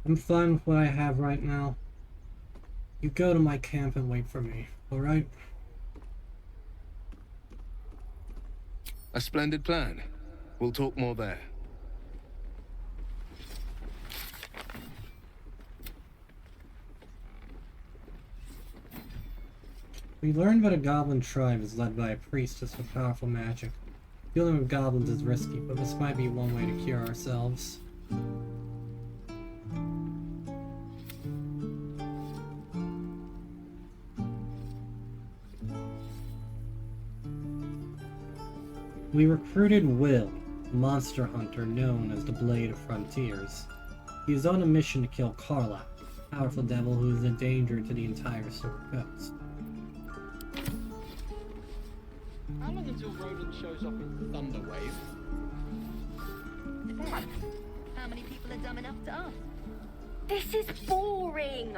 I'm fine with what I have right now. You go to my camp and wait for me, alright? A splendid plan. We'll talk more there. We learned that a goblin tribe is led by a priestess with powerful magic. Dealing with goblins is risky, but this might be one way to cure ourselves. We recruited Will, a monster hunter known as the Blade of Frontiers. He is on a mission to kill Karlach, a powerful devil who is a danger to the entire Sword Coast. How long until Roland shows up in Thunderwave? How many people are dumb enough to ask? This is boring.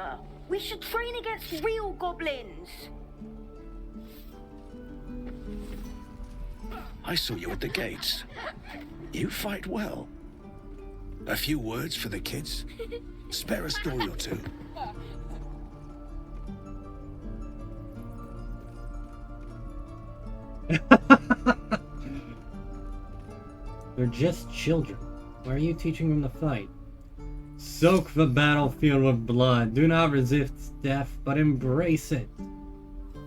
We should train against real goblins. I saw you at the gates. You fight well. A few words for the kids? Spare a story or two. They're just children. Why are you teaching them to fight? Soak the battlefield with blood. Do not resist death, but embrace it.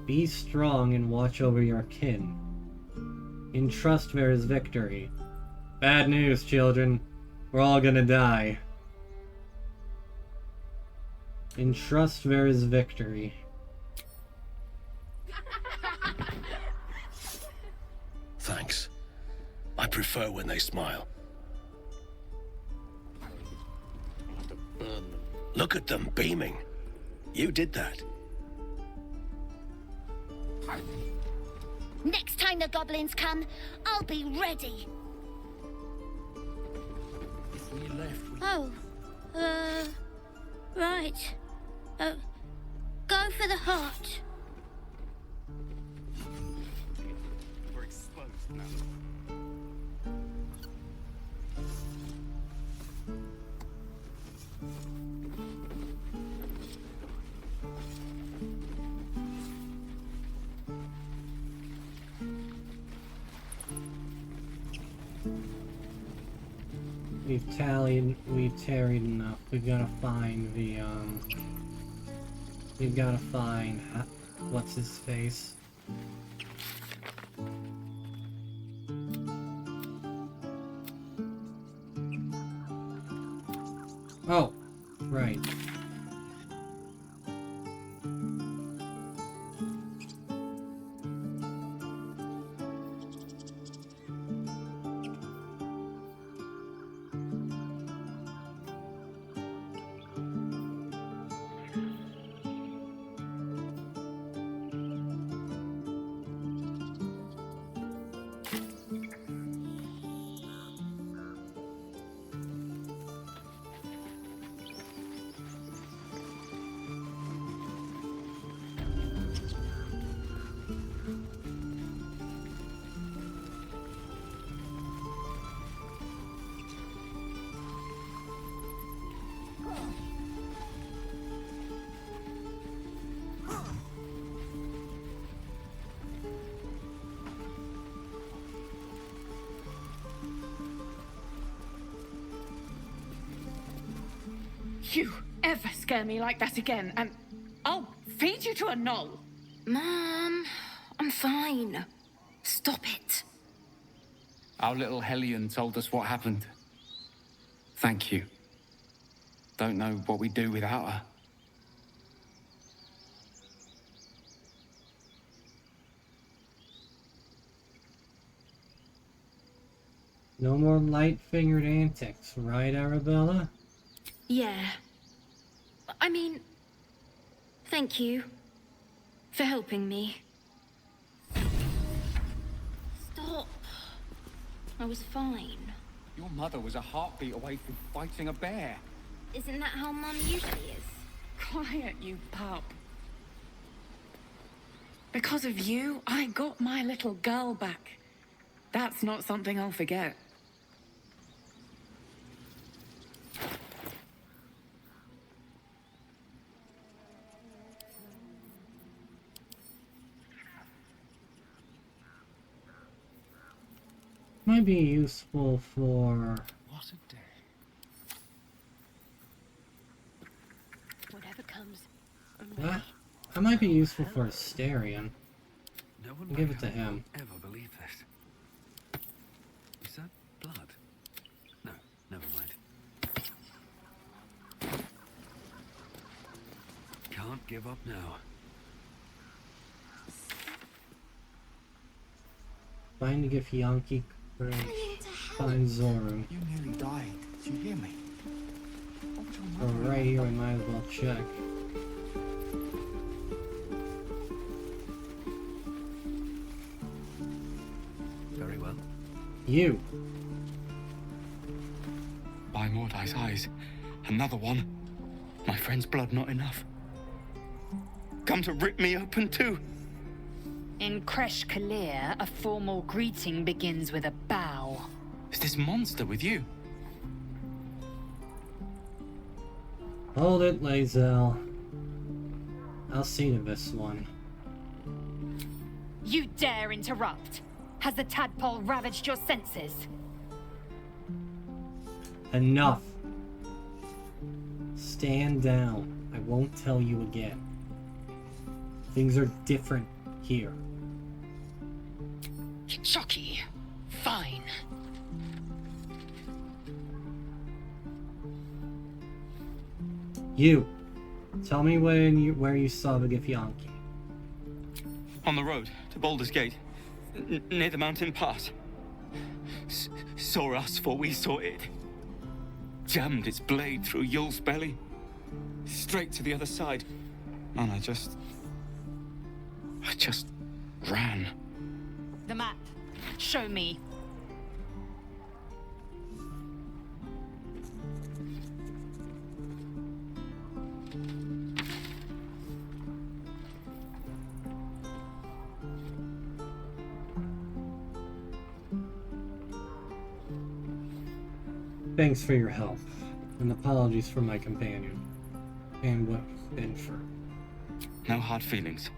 Be strong and watch over your kin. In trust there is victory. Bad news, children. We're all gonna die. In trust there is victory. Thanks. I prefer when they smile. Look at them beaming. You did that. Next time the goblins come, I'll be ready. Oh, right. Go for the heart. We're exposed now. We've tarried enough. We've gotta find the, we've gotta find, what's his face? Oh, right. you ever scare me like that again, and I'll feed you to a gnoll. Mom, I'm fine. Stop it. Our little Hellion told us what happened. Thank you. Don't know what we'd do without her. No more light-fingered antics, right, Arabella? Yeah. I mean, thank you for helping me. Stop. I was fine. Your mother was a heartbeat away from fighting a bear. Isn't that how Mum usually is? Quiet, you pup. Because of you, I got my little girl back. That's not something I'll forget. Might be useful for... What a day. Whatever comes. That might be useful for Asterion. No one Give it to him. will ever believe this. Is that blood? No, never mind. Can't give up now. Find Githyanki, find Zoru. You nearly died. Did you hear me? So right here we might as well check. Very well. You. By Mordai's eyes, another one. My friend's blood not enough. Come to rip me open too. In Kresh Kalir, a formal greeting begins with a bow. Is this monster with you? Hold it, Lae'zel. I'll see to this one. You dare interrupt? Has the tadpole ravaged your senses? Enough. Stand down. I won't tell you again. Things are different here. Chucky, fine. You. Tell me where you saw the Githyanki. On the road to Baldur's Gate, near the mountain pass. Saw us for we saw it. Jammed its blade through Yul's belly, straight to the other side, and I just ran. The map. Show me. Thanks for your help, and apologies for my companion, and what he's been through. No hard feelings.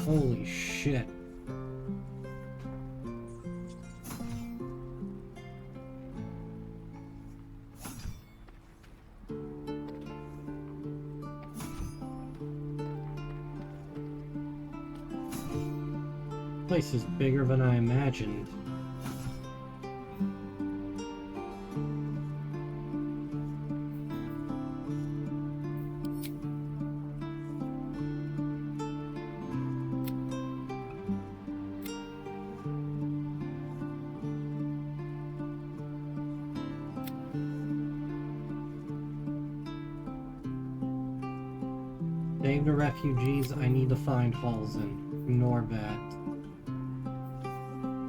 Holy shit. Place is bigger than I imagined. Save the refugees, I need to find Halsin. Ignore that.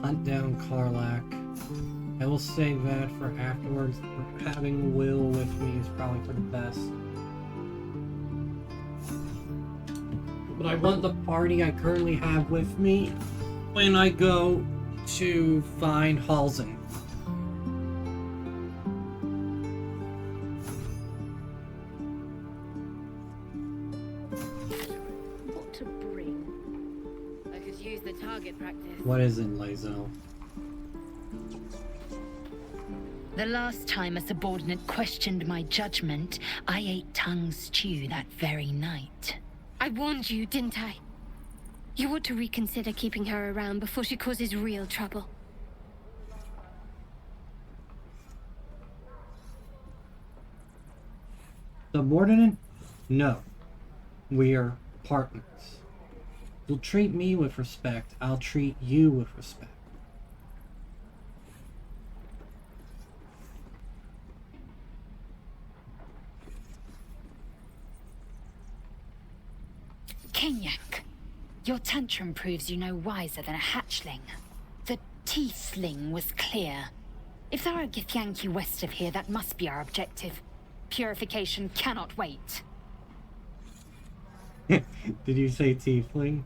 Hunt down Karlach. I will save that for afterwards. Having Will with me is probably for the best. But I want the party I currently have with me when I go to find Halsin. What to bring? I could use the target practice. What is it, Lazo? The last time a subordinate questioned my judgment, I ate tongue stew that very night. I warned you, didn't I? You ought to reconsider keeping her around before she causes real trouble. Subordinate? No. We're partners. You'll treat me with respect, I'll treat you with respect. Kenyak, your tantrum proves you no wiser than a hatchling. The Tiefling was clear. If there are Githyanki west of here, that must be our objective. Purification cannot wait. Did you say tiefling?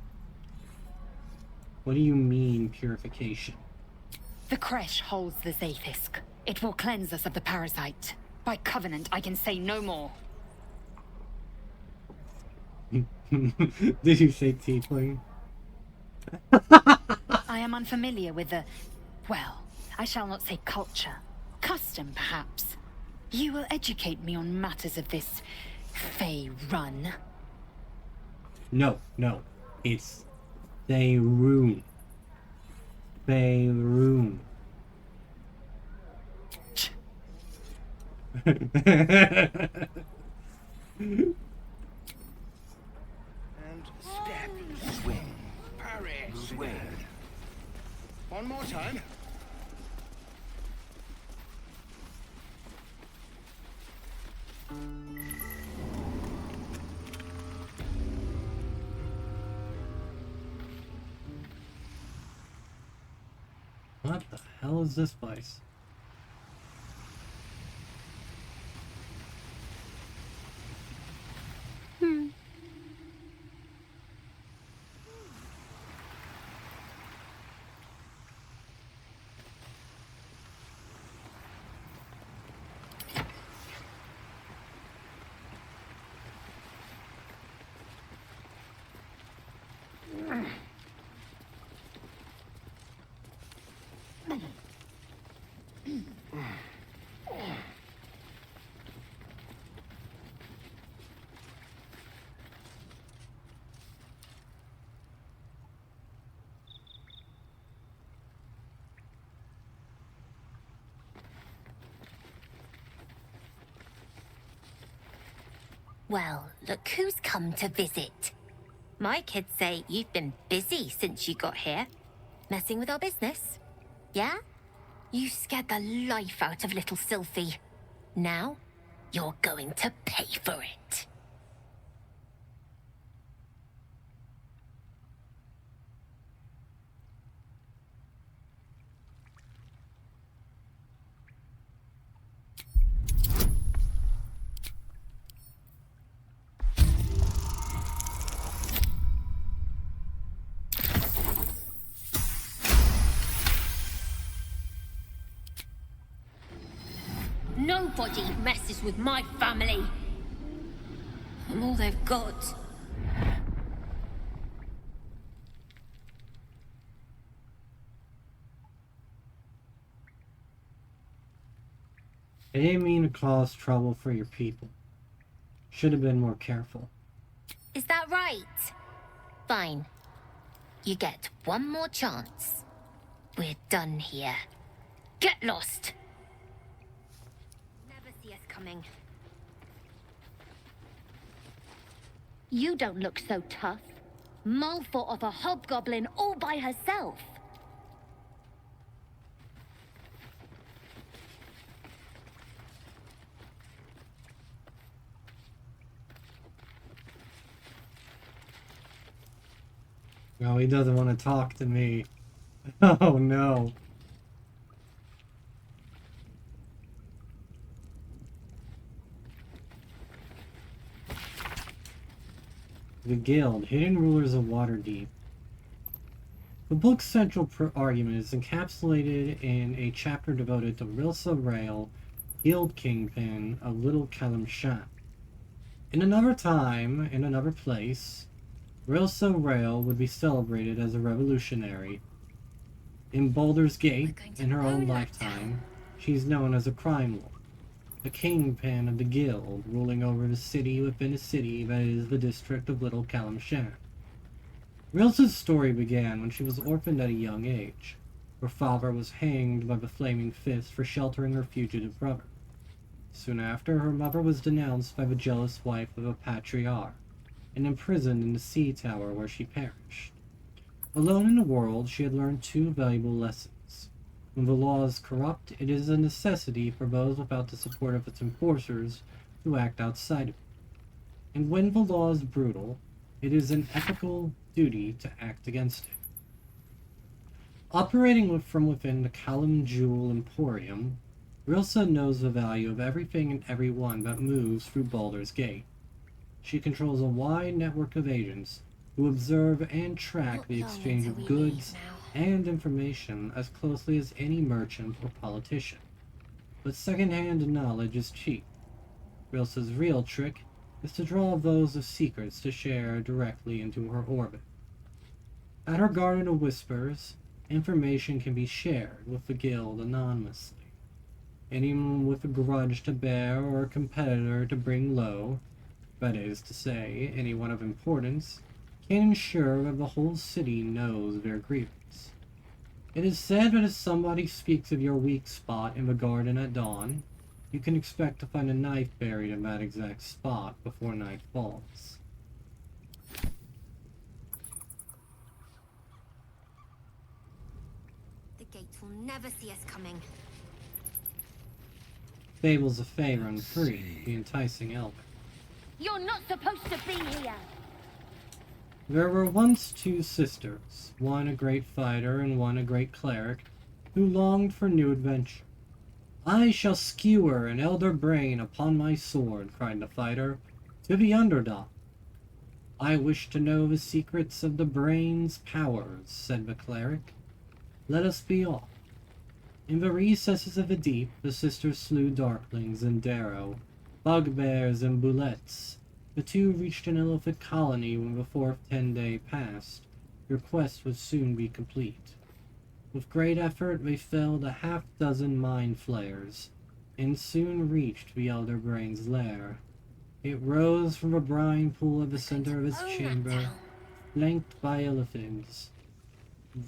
What do you mean, purification? The Kresh holds the Zafisk. It will cleanse us of the parasite. By covenant, I can say no more. Did you say tiefling? I am unfamiliar with the... well, I shall not say culture. Custom, perhaps. You will educate me on matters of this... Fey run. No. It's Faerun. Faerun. And step, swing, parry, swing. One more time. What the hell is this place? Well, look who's come to visit. My kids say you've been busy since you got here. Messing with our business. Yeah? You scared the life out of little Sylphie. Now, you're going to pay for it. Nobody messes with my family. I'm all they've got. I didn't mean to cause trouble for your people. Should have been more careful. Is that right? Fine. You get one more chance. We're done here. Get lost. Never see us coming. You don't look so tough. Mull fought off a hobgoblin all by herself. No, he doesn't want to talk to me. Oh no. The Guild, Hidden Rulers of Waterdeep. The book's central argument is encapsulated in a chapter devoted to Rilsa Rael, Guild Kingpin of Little Calimshan. In another time, in another place, Rilsa Rael would be celebrated as a revolutionary. In Baldur's Gate, in her own lifetime, she's known as a crime lord, the kingpin of the guild, ruling over the city within a city that is the district of Little Calimshan. Rilsa's story began when she was orphaned at a young age. Her father was hanged by the Flaming Fist for sheltering her fugitive brother. Soon after, her mother was denounced by the jealous wife of a patriarch, and imprisoned in the sea tower where she perished. Alone in the world, she had learned two valuable lessons. When the law is corrupt, it is a necessity for those without the support of its enforcers to act outside of it. And when the law is brutal, it is an ethical duty to act against it. Operating from within the Callum Jewel Emporium, Rilsa knows the value of everything and everyone that moves through Baldur's Gate. She controls a wide network of agents who observe and track the exchange of goods and information as closely as any merchant or politician. But second-hand knowledge is cheap. Rilsa's real trick is to draw those with secrets to share directly into her orbit. At her Garden of Whispers, information can be shared with the guild anonymously. Anyone with a grudge to bear or a competitor to bring low, that is to say, anyone of importance, can ensure that the whole city knows their grievance. It is said that if somebody speaks of your weak spot in the garden at dawn, you can expect to find a knife buried in that exact spot before night falls. The gates will never see us coming. Fables of Favor and Free, the enticing elder. You're not supposed to be here! There were once two sisters, one a great fighter and one a great cleric, who longed for new adventure. I shall skewer an elder brain upon my sword, cried the fighter, to the underdog. I wish to know the secrets of the brain's powers, said the cleric. Let us be off. In the recesses of the deep, the sisters slew darklings and darrow, bugbears and bullets. The two reached an elephant colony when the fourth 10-day passed. Your quest would soon be complete. With great effort, they felled a half-dozen mind flayers, and soon reached the Elder Brain's lair. It rose from a brine pool at the center of its chamber, flanked by elephants.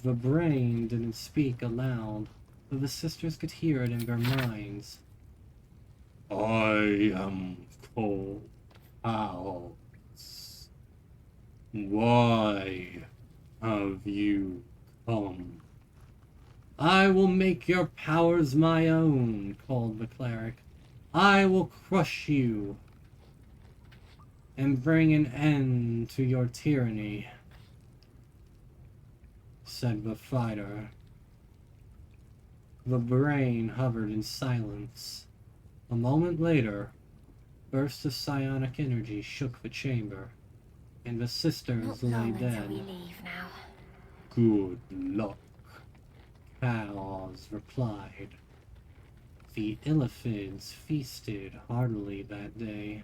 The brain didn't speak aloud, but the sisters could hear it in their minds. I am cold house. Why have you come? I will make your powers my own, called the cleric. I will crush you and bring an end to your tyranny, said the fighter. The brain hovered in silence. A moment later, bursts of psionic energy shook the chamber, and the sisters lay dead. We leave now. Good luck, Kaz replied. The Illithids feasted heartily that day.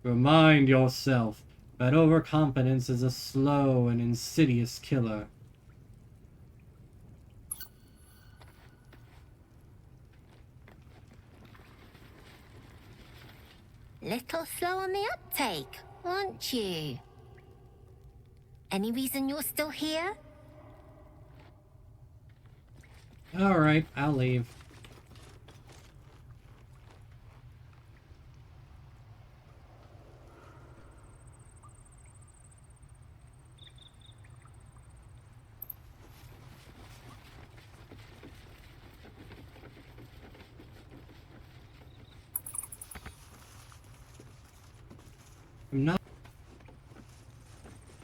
Remind yourself that overconfidence is a slow and insidious killer. Little slow on the uptake, aren't you? Any reason you're still here? Alright, I'll leave. I'm not.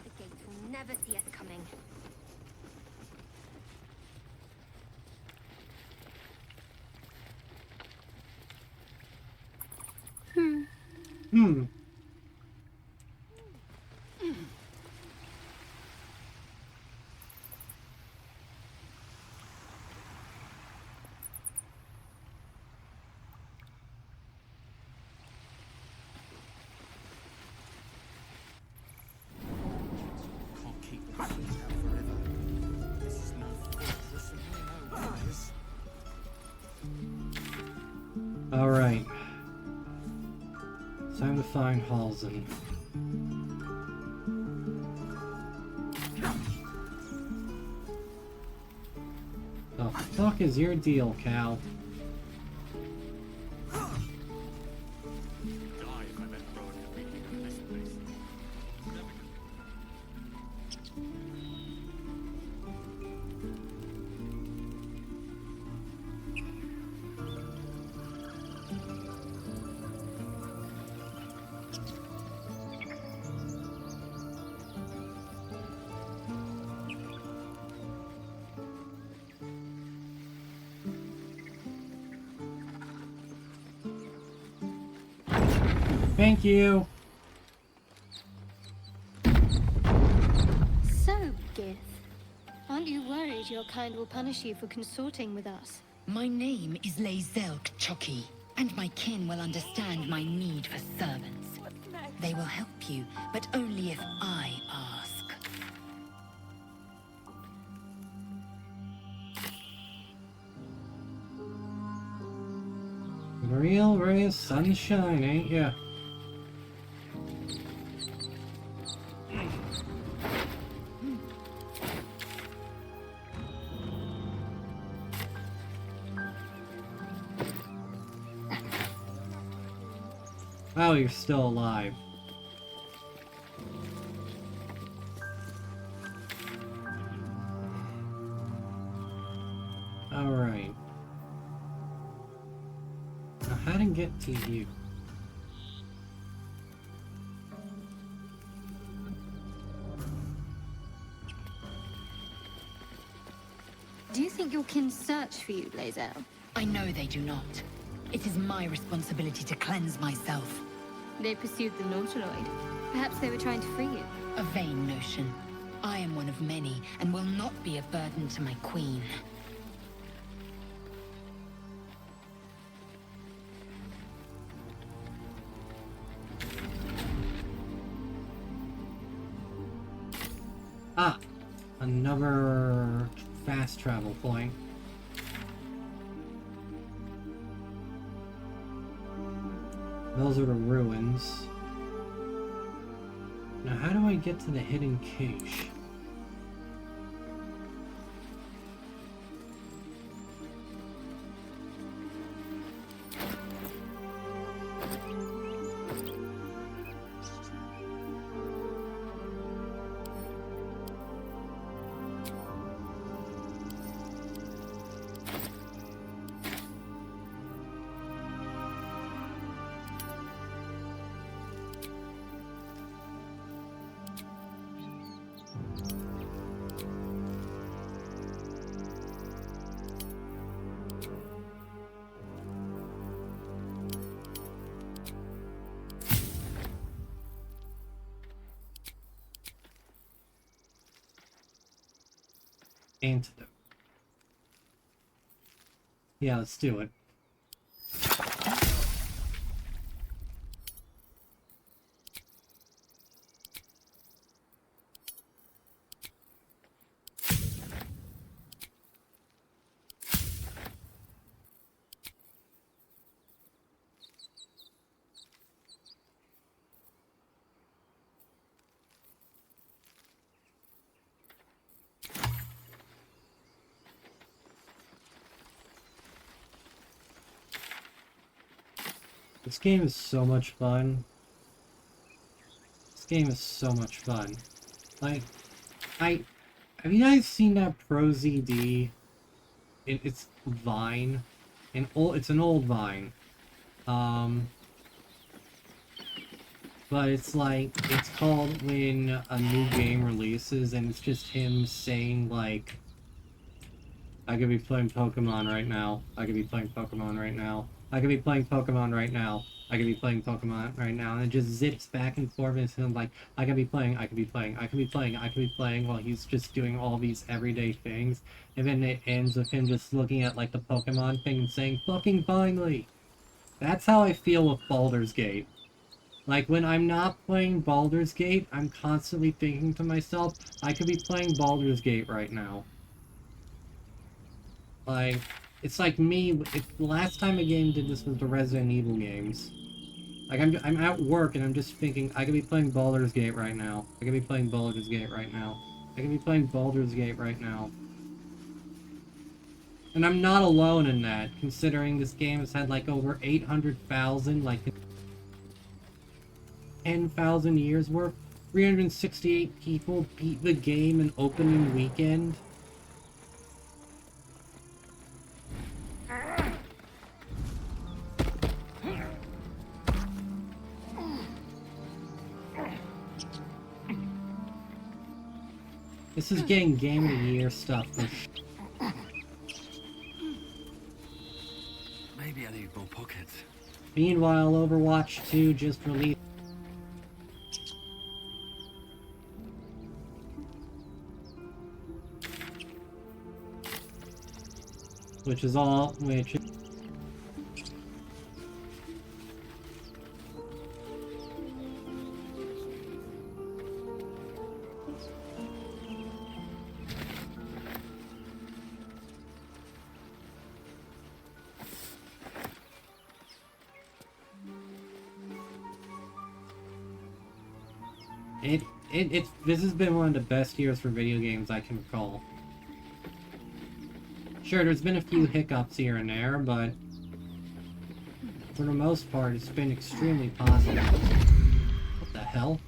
The gates will never see us coming. Time to find Halsin. The fuck is your deal, Cal? Thank you. So, Gith, aren't you worried your kind will punish you for consorting with us? My name is Lae'zel K'Choki, and my kin will understand my need for servants. They will help you, but only if I ask. Real ray of sunshine, ain't ya? Oh, you're still alive. Alright. Now how to get to you? Do you think your kin search for you, Lae'zel? I know they do not. It is my responsibility to cleanse myself. They pursued the Nautiloid. Perhaps they were trying to free you. A vain notion. I am one of many, and will not be a burden to my queen. Ah! Another fast travel point. Those are the ruins. Now how do I get to the hidden cache? Antidote. Yeah, let's do it. This game is so much fun. This game is so much fun. Like, have you guys seen that Pro ZD? It's Vine. It's an old Vine. But it's like, it's called when a new game releases and it's just him saying like, I could be playing Pokemon right now. I could be playing Pokemon right now. I could be playing Pokemon right now. I could be playing Pokemon right now. And it just zips back and forth and it's like, I could be playing, I could be playing, I could be playing, I could be playing while he's just doing all these everyday things. And then it ends with him just looking at like the Pokemon thing and saying, fucking finally! That's how I feel with Baldur's Gate. Like, when I'm not playing Baldur's Gate, I'm constantly thinking to myself, I could be playing Baldur's Gate right now. Like, it's like me, the last time a game did this was the Resident Evil games. Like, I'm at work and I'm just thinking, I could be playing Baldur's Gate right now. I could be playing Baldur's Gate right now. I could be playing Baldur's Gate right now. And I'm not alone in that, considering this game has had like over 800,000, like 10,000 years worth. 368 people beat the game in opening weekend. This is getting Game of the Year stuff for Maybe I need more pockets. Meanwhile, Overwatch 2 just released. Which is this has been one of the best years for video games I can recall. Sure, there's been a few hiccups here and there, but for the most part, it's been extremely positive. What the hell?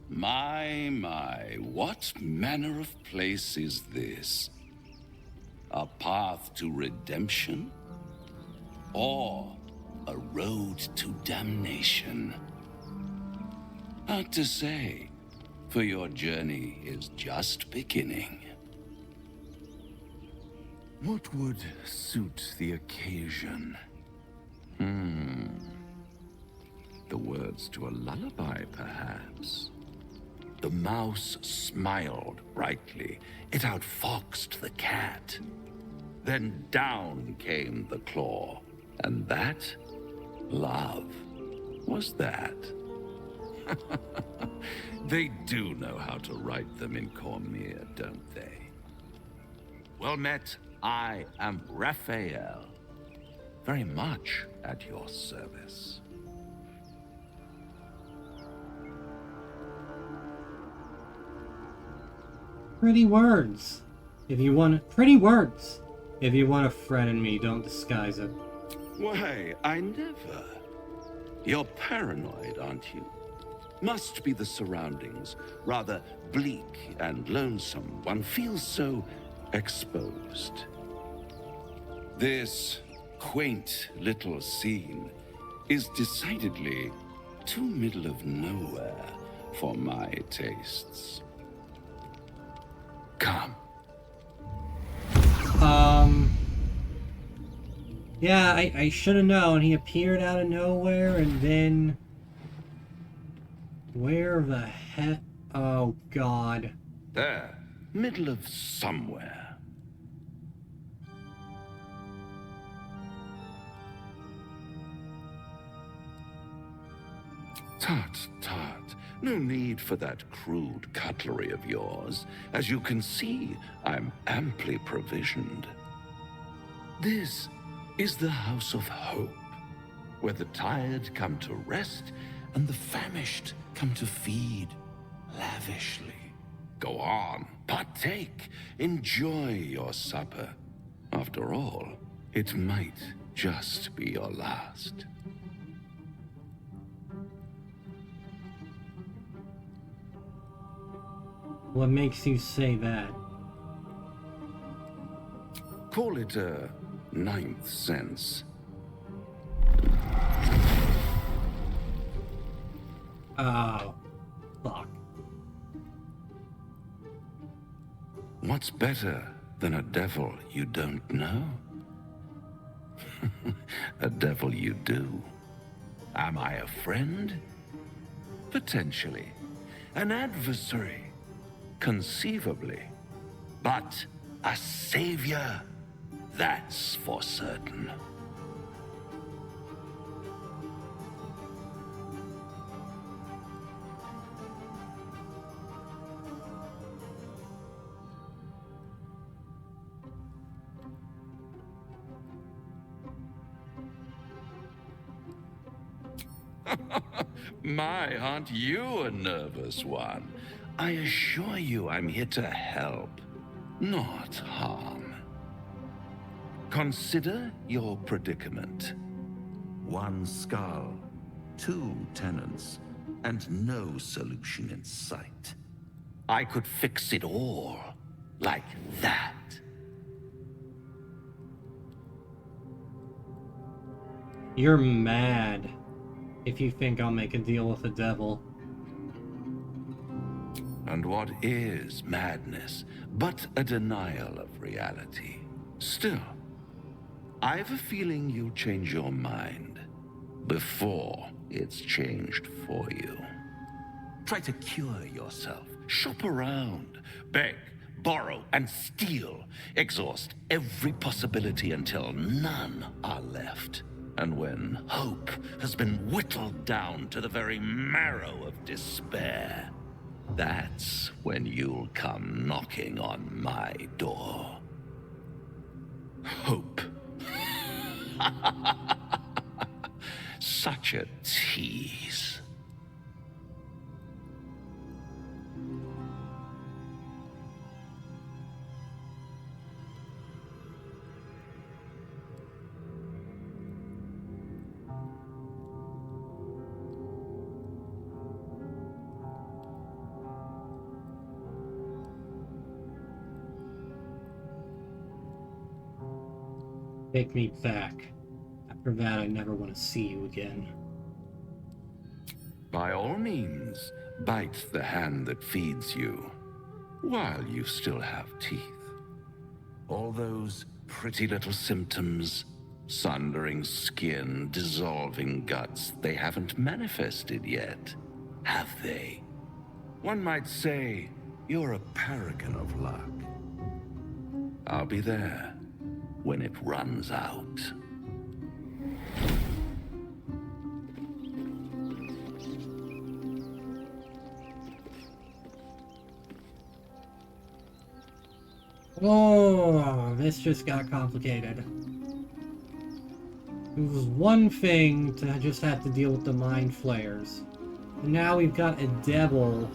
My, what manner of place is this? A path to redemption? Or a road to damnation? Hard to say, for your journey is just beginning. What would suit the occasion? The words to a lullaby, perhaps? The mouse smiled brightly. It outfoxed the cat. Then down came the claw. And that? Love. Was that? They do know how to write them in Cormier, don't they? Well met, I am Raphael. Very much at your service. Pretty words. If you want pretty words. If you want to threaten me, don't disguise it. Why, I never. You're paranoid, aren't you? Must be the surroundings. Rather bleak and lonesome. One feels so exposed. This quaint little scene is decidedly too middle of nowhere for my tastes. Come. Yeah, I should have known. He appeared out of nowhere and then... Where the heck? Oh, God. There. Middle of somewhere. Tut, tut. No need for that crude cutlery of yours. As you can see, I'm amply provisioned. This is the House of Hope, where the tired come to rest and the famished come to feed lavishly. Go on, partake, enjoy your supper. After all, it might just be your last. What makes you say that? Call it a ninth sense. Oh, fuck. What's better than a devil you don't know? A devil you do. Am I a friend? Potentially. An adversary? Conceivably. But a savior? That's for certain. My, aren't you a nervous one? I assure you I'm here to help, not harm. Consider your predicament. One skull, 2 tenants, and no solution in sight. I could fix it all, like that. You're mad if you think I'll make a deal with the devil. And what is madness but a denial of reality? Still, I've a feeling you'll change your mind before it's changed for you. Try to cure yourself. Shop around. Beg, borrow, and steal. Exhaust every possibility until none are left. And when hope has been whittled down to the very marrow of despair, that's when you'll come knocking on my door. Hope. Such a tease. Take me back. After that, I never want to see you again. By all means, bite the hand that feeds you, while you still have teeth. All those pretty little symptoms, sundering skin, dissolving guts, they haven't manifested yet, have they? One might say you're a paragon of luck. I'll be there when it runs out. Oh, this just got complicated. It was one thing to just have to deal with the mind flayers. And now we've got a devil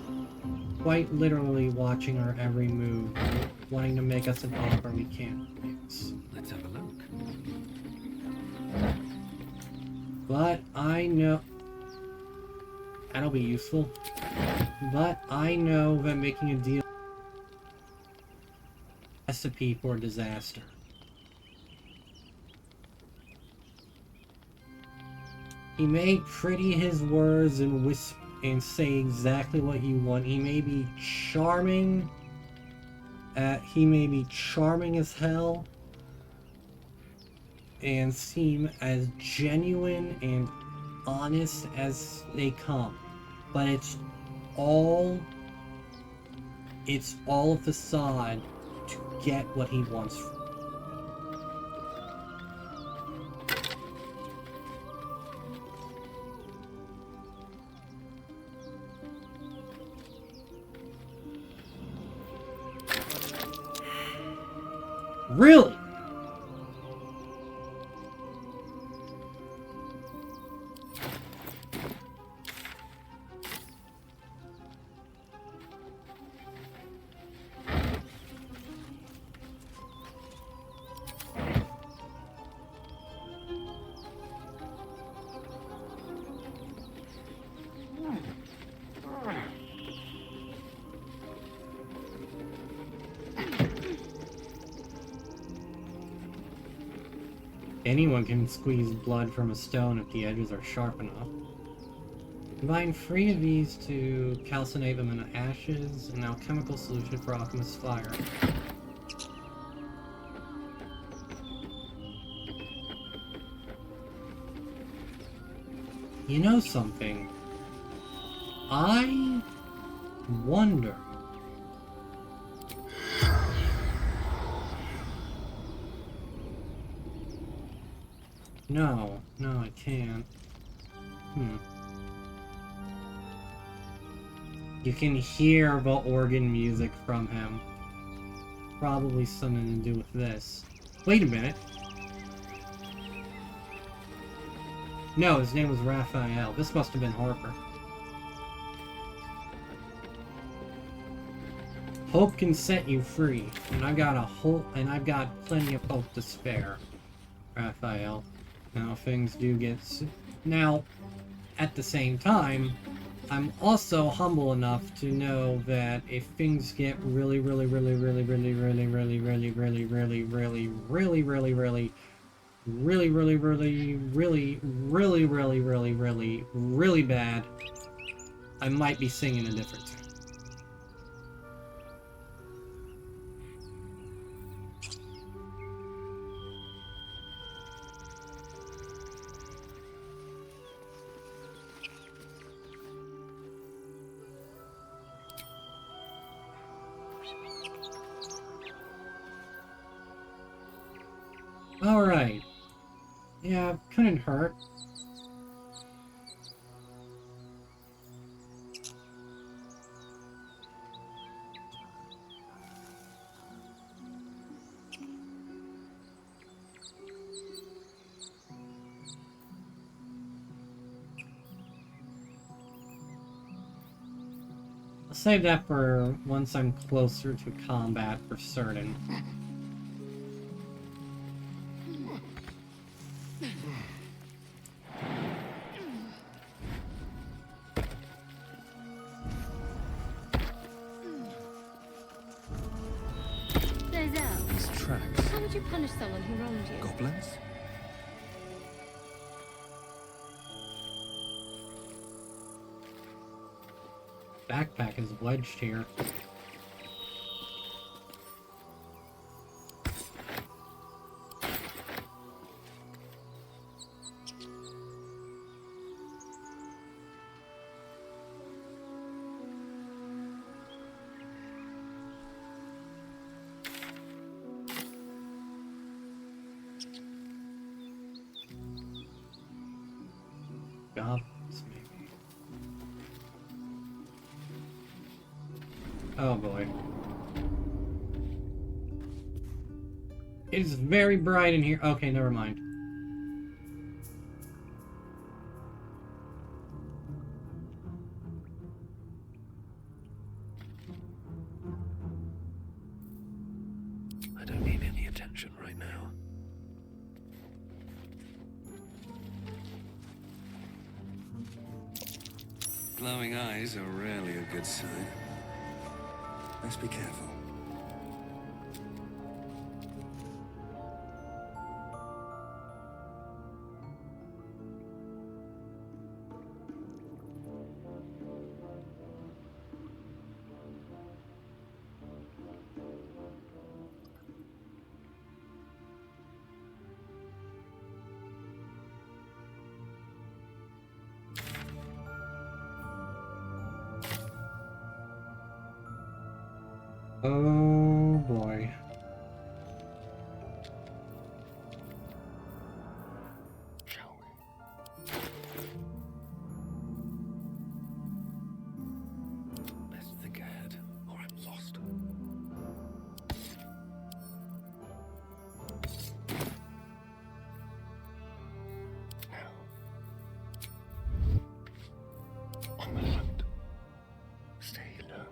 quite literally watching our every move, wanting to make us an offer we can't fix. Let's have a look. But I know... That'll be useful. But I know that making a deal... recipe for disaster. He may pretty his words and whisper and say exactly what you want. He may be charming. He may be charming as hell and seem as genuine and honest as they come. But it's all a facade to get what he wants. Really? Anyone can squeeze blood from a stone if the edges are sharp enough. Combine 3 of these to calcinate them into ashes, an alchemical solution for alchemist's fire. You know something? I wonder... No, I can't. You can hear the organ music from him. Probably something to do with this. Wait a minute. No, his name was Raphael. This must have been Harper. Hope can set you free, and I've got plenty of hope to spare, Raphael. Now things do get now. At the same time, I'm also humble enough to know that if things get really bad, I might be singing a different tune. Alright. Yeah, couldn't hurt. I'll save that for once I'm closer to combat for certain. There's Al. These tracks. How would you punish someone who wronged you? Goblins? Backpack is wedged here. Goblins, maybe. Oh boy. It is very bright in here. Okay, never mind. I don't need any attention right now. Glowing eyes are rarely a good sign. Let's be careful. Oh boy. Shall we? Best think ahead, or I'm lost. Now. On the hunt. Stay low.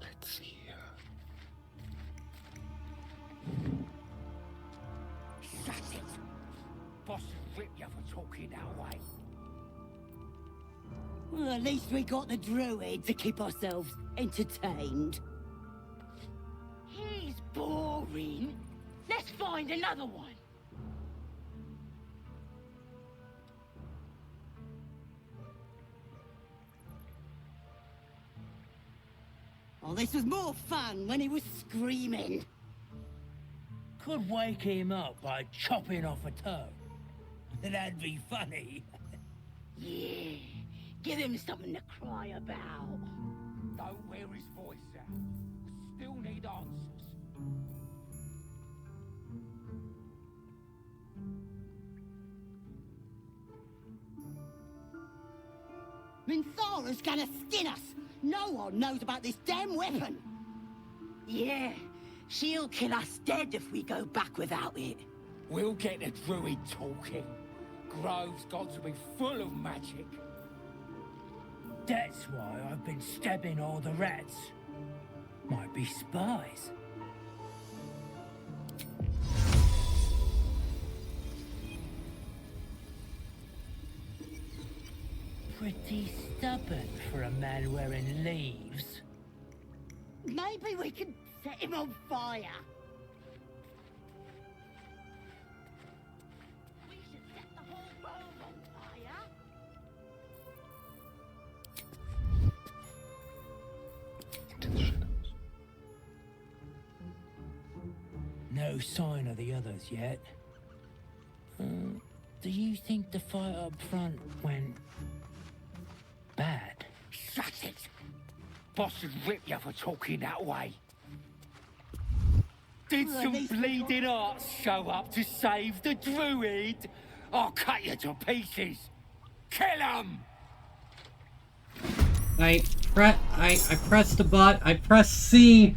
Let's see here. Shut it! Boss will rip you for talking that way. Well, at least we got the Druid to keep ourselves entertained. He's boring. Let's find another one. Oh, this was more fun when he was screaming. Could wake him up by chopping off a toe. That'd be funny. Yeah, give him something to cry about. Don't wear his voice out. We still need answers. Minthara's gonna skin us. No one knows about this damn weapon. Yeah, she'll kill us dead if we go back without it. We'll get the druid talking. Grove's got to be full of magic. That's why I've been stabbing all the rats. Might be spies. Pretty stubborn for a man wearing leaves. Maybe we can set him on fire. We should set the whole world on fire. No sign of the others yet. Do you think the fight up front went bad? Shut it! Boss would rip you for talking that way. Did some bleeding arts show up to save the druid? I'll cut you to pieces. Kill him! I pressed the button. I pressed C.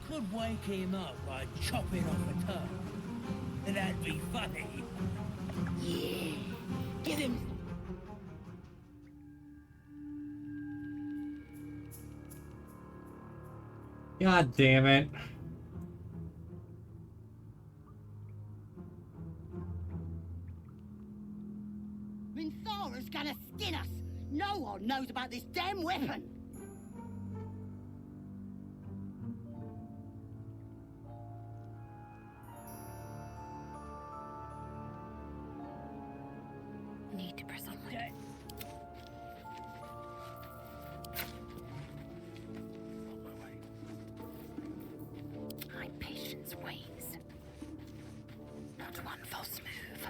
Could wake him up by chopping off a toe. That'd be funny. Yeah, get him. God damn it. Minthara's gonna skin us. No one knows about this damn weapon. Need to press on my High patience ways. Not one false move.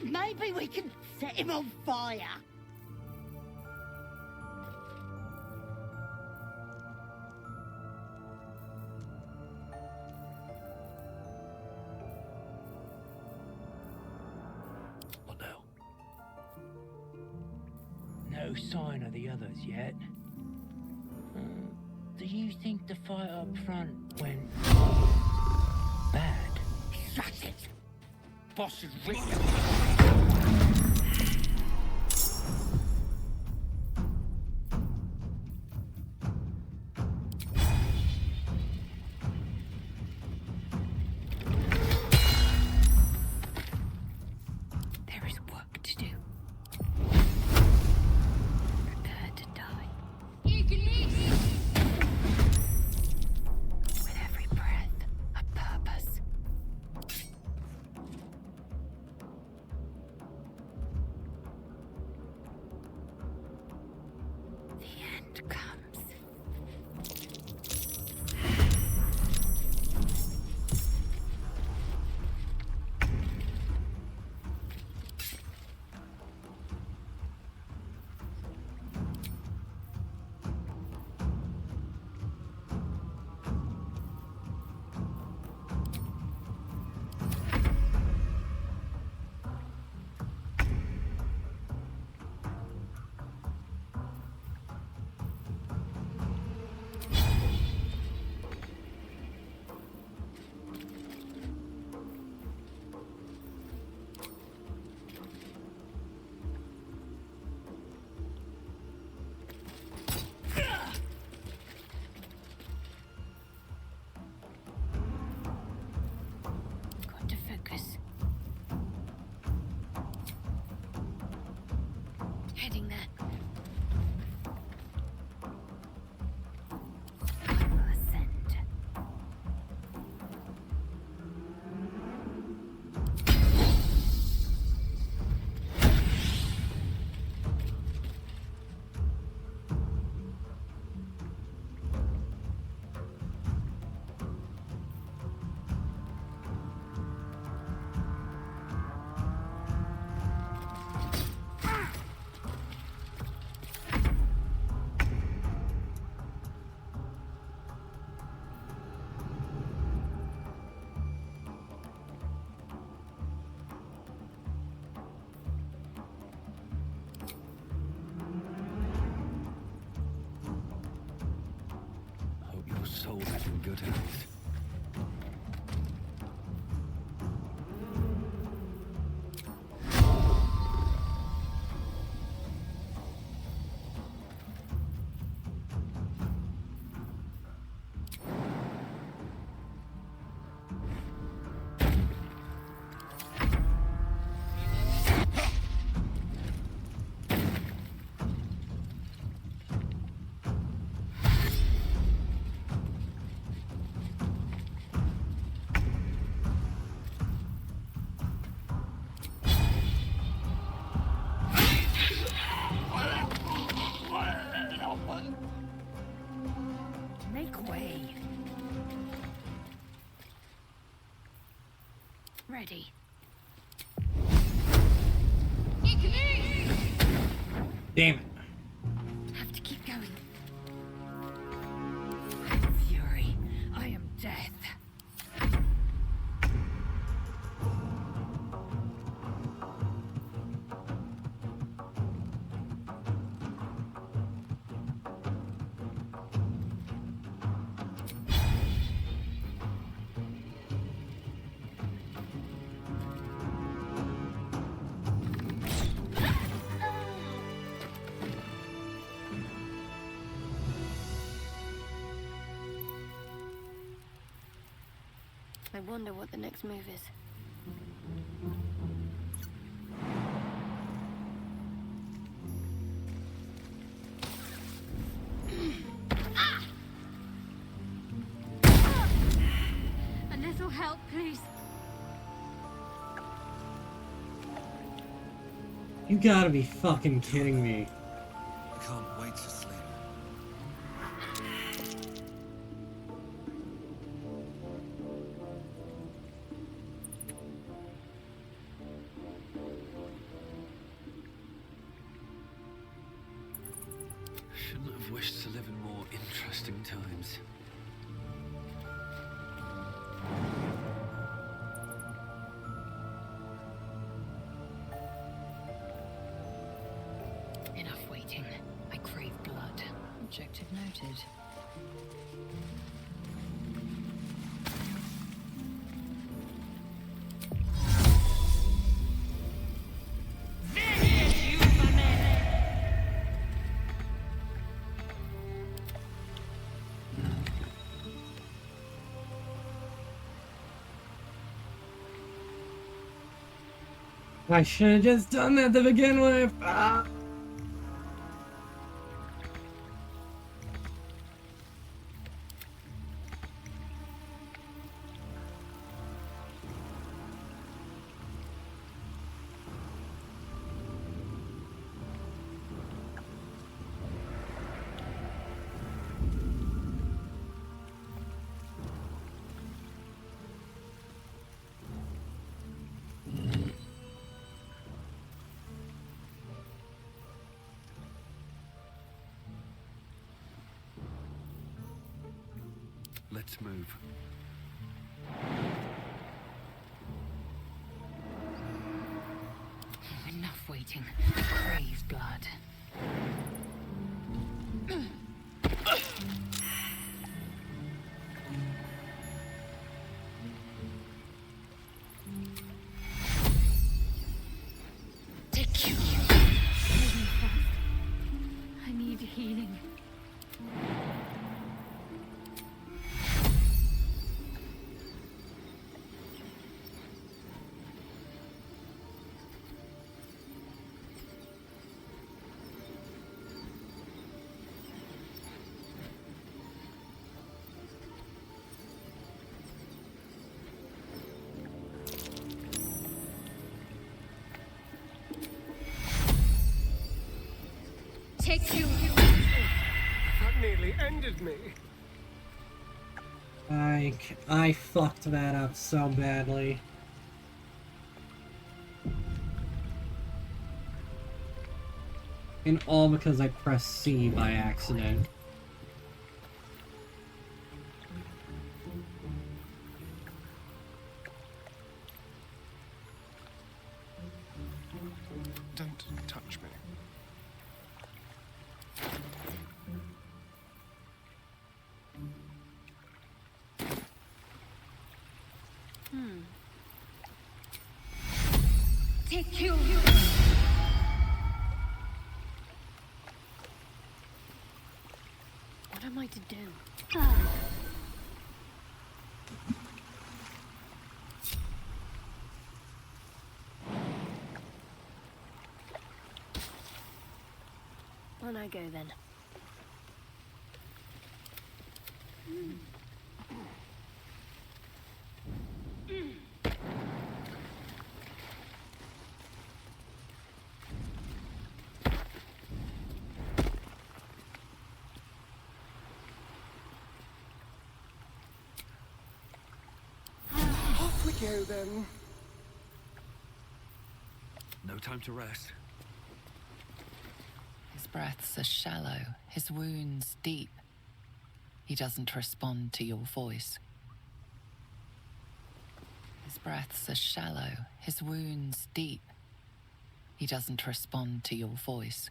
Maybe we can set him on fire. What now? No sign of the others yet. Do you think the fight up front went bad? Shut it! Boss would rip you. There is work to do. Prepare to die. With every breath, a purpose. soul is in good hands. Make way. Ready. Damn it. Have to keep going. Fury. I am death. I wonder what the next move is. A little help, please. You gotta be fucking kidding me. I can't wait to sleep. Shouldn't have wished to live in more interesting times. Enough waiting. I crave blood. Objective noted. I should have just done that to begin with. Ah. Let's move. Enough waiting. I crave blood. Take you. I need healing. Take you. That nearly ended me. I fucked that up so badly. And all because I pressed C by accident. Don't touch me. Take you. What am I to do? On I go then. Off we go then. No time to rest. His breaths are shallow, his wounds deep. He doesn't respond to your voice. His breaths are shallow, his wounds deep. He doesn't respond to your voice.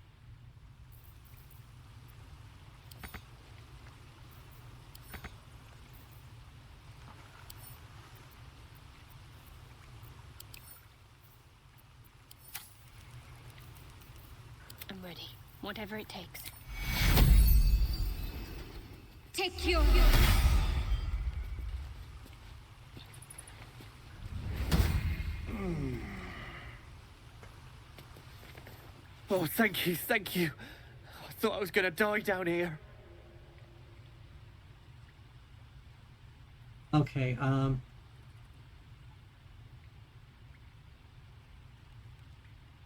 I'm ready. Whatever it takes. Take you. Oh, thank you, thank you. I thought I was gonna die down here. Okay,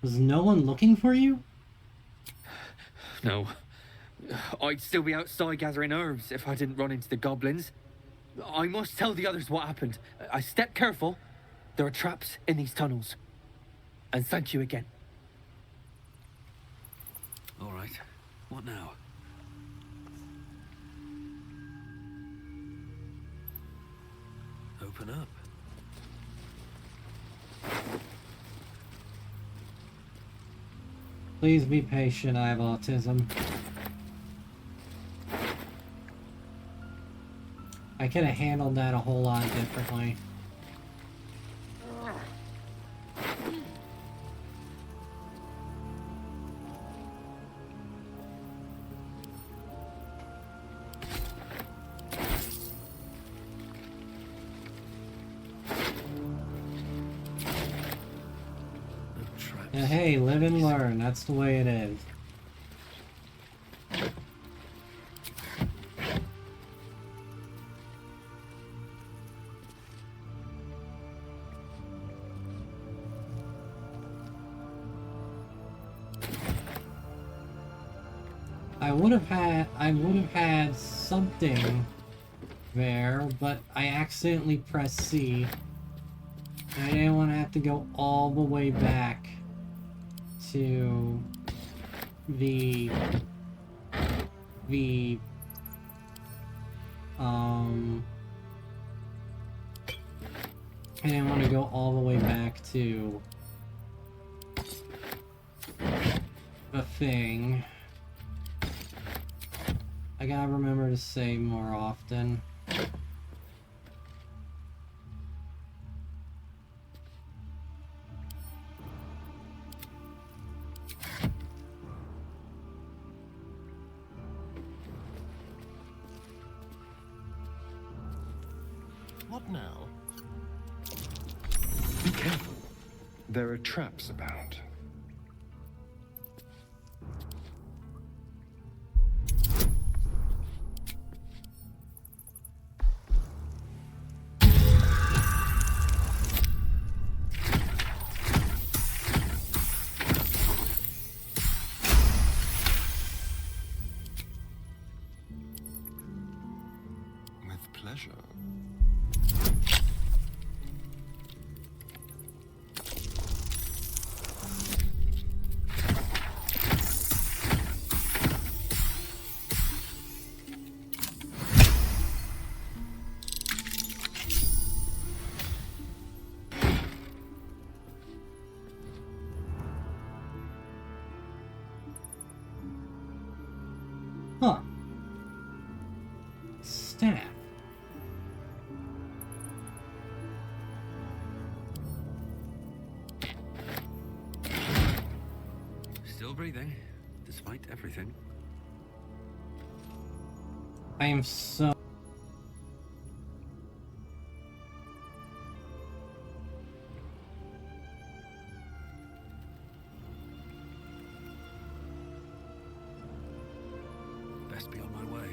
was no one looking for you? No. I'd still be outside gathering herbs if I didn't run into the goblins. I must tell the others what happened. I stepped careful. There are traps in these tunnels. And thank you again. All right. What now? Open up. Please be patient, I have autism. I could have handled that a whole lot differently. Yeah, hey, live and learn. That's the way it is. I would have had something there, but I accidentally pressed C. I didn't want to have to go all the way back to the I didn't want to go all the way back to the thing. I gotta remember to save more often. What now? Be careful. There are traps about. With pleasure. Huh. Staff. light everything. I am so... Best be on my way.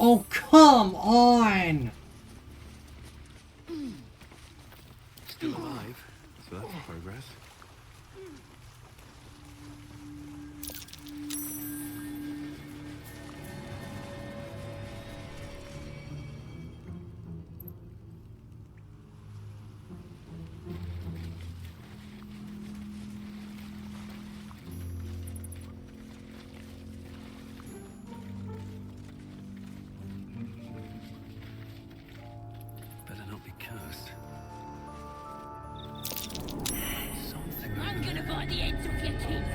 Oh, come on! Still alive, so that's progress. Better not be cursed. Something. I'm gonna bite the ends off your kids,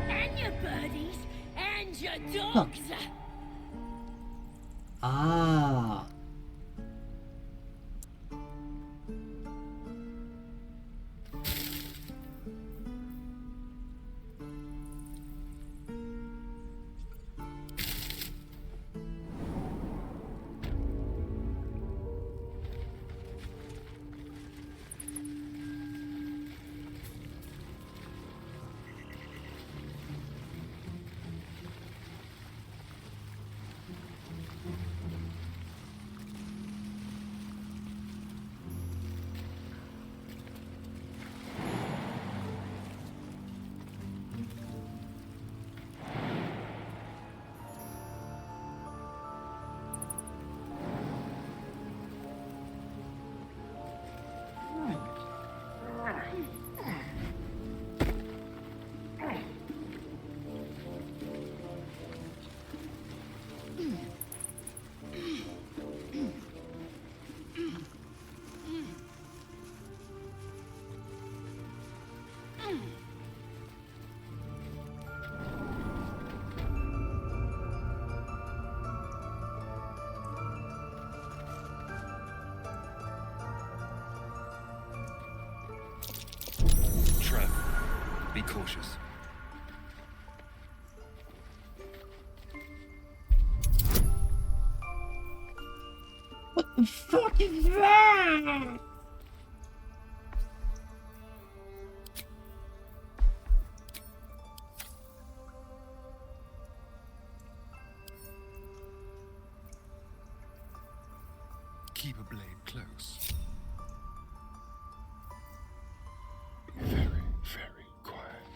and your birdies, and your dogs. Ah. Trap. Be cautious. What the fuck is that? Keep a blade close. Be very, very quiet.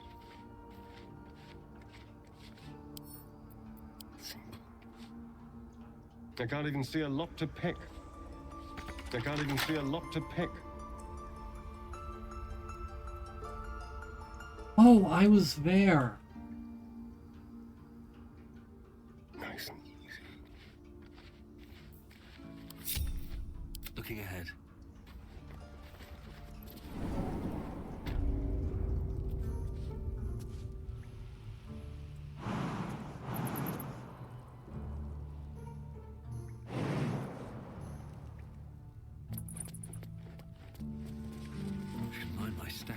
Simple. I can't even see a lock to pick. I can't even see a lock to pick. Oh, I was there. Nice and easy. Looking ahead. Should mind my step.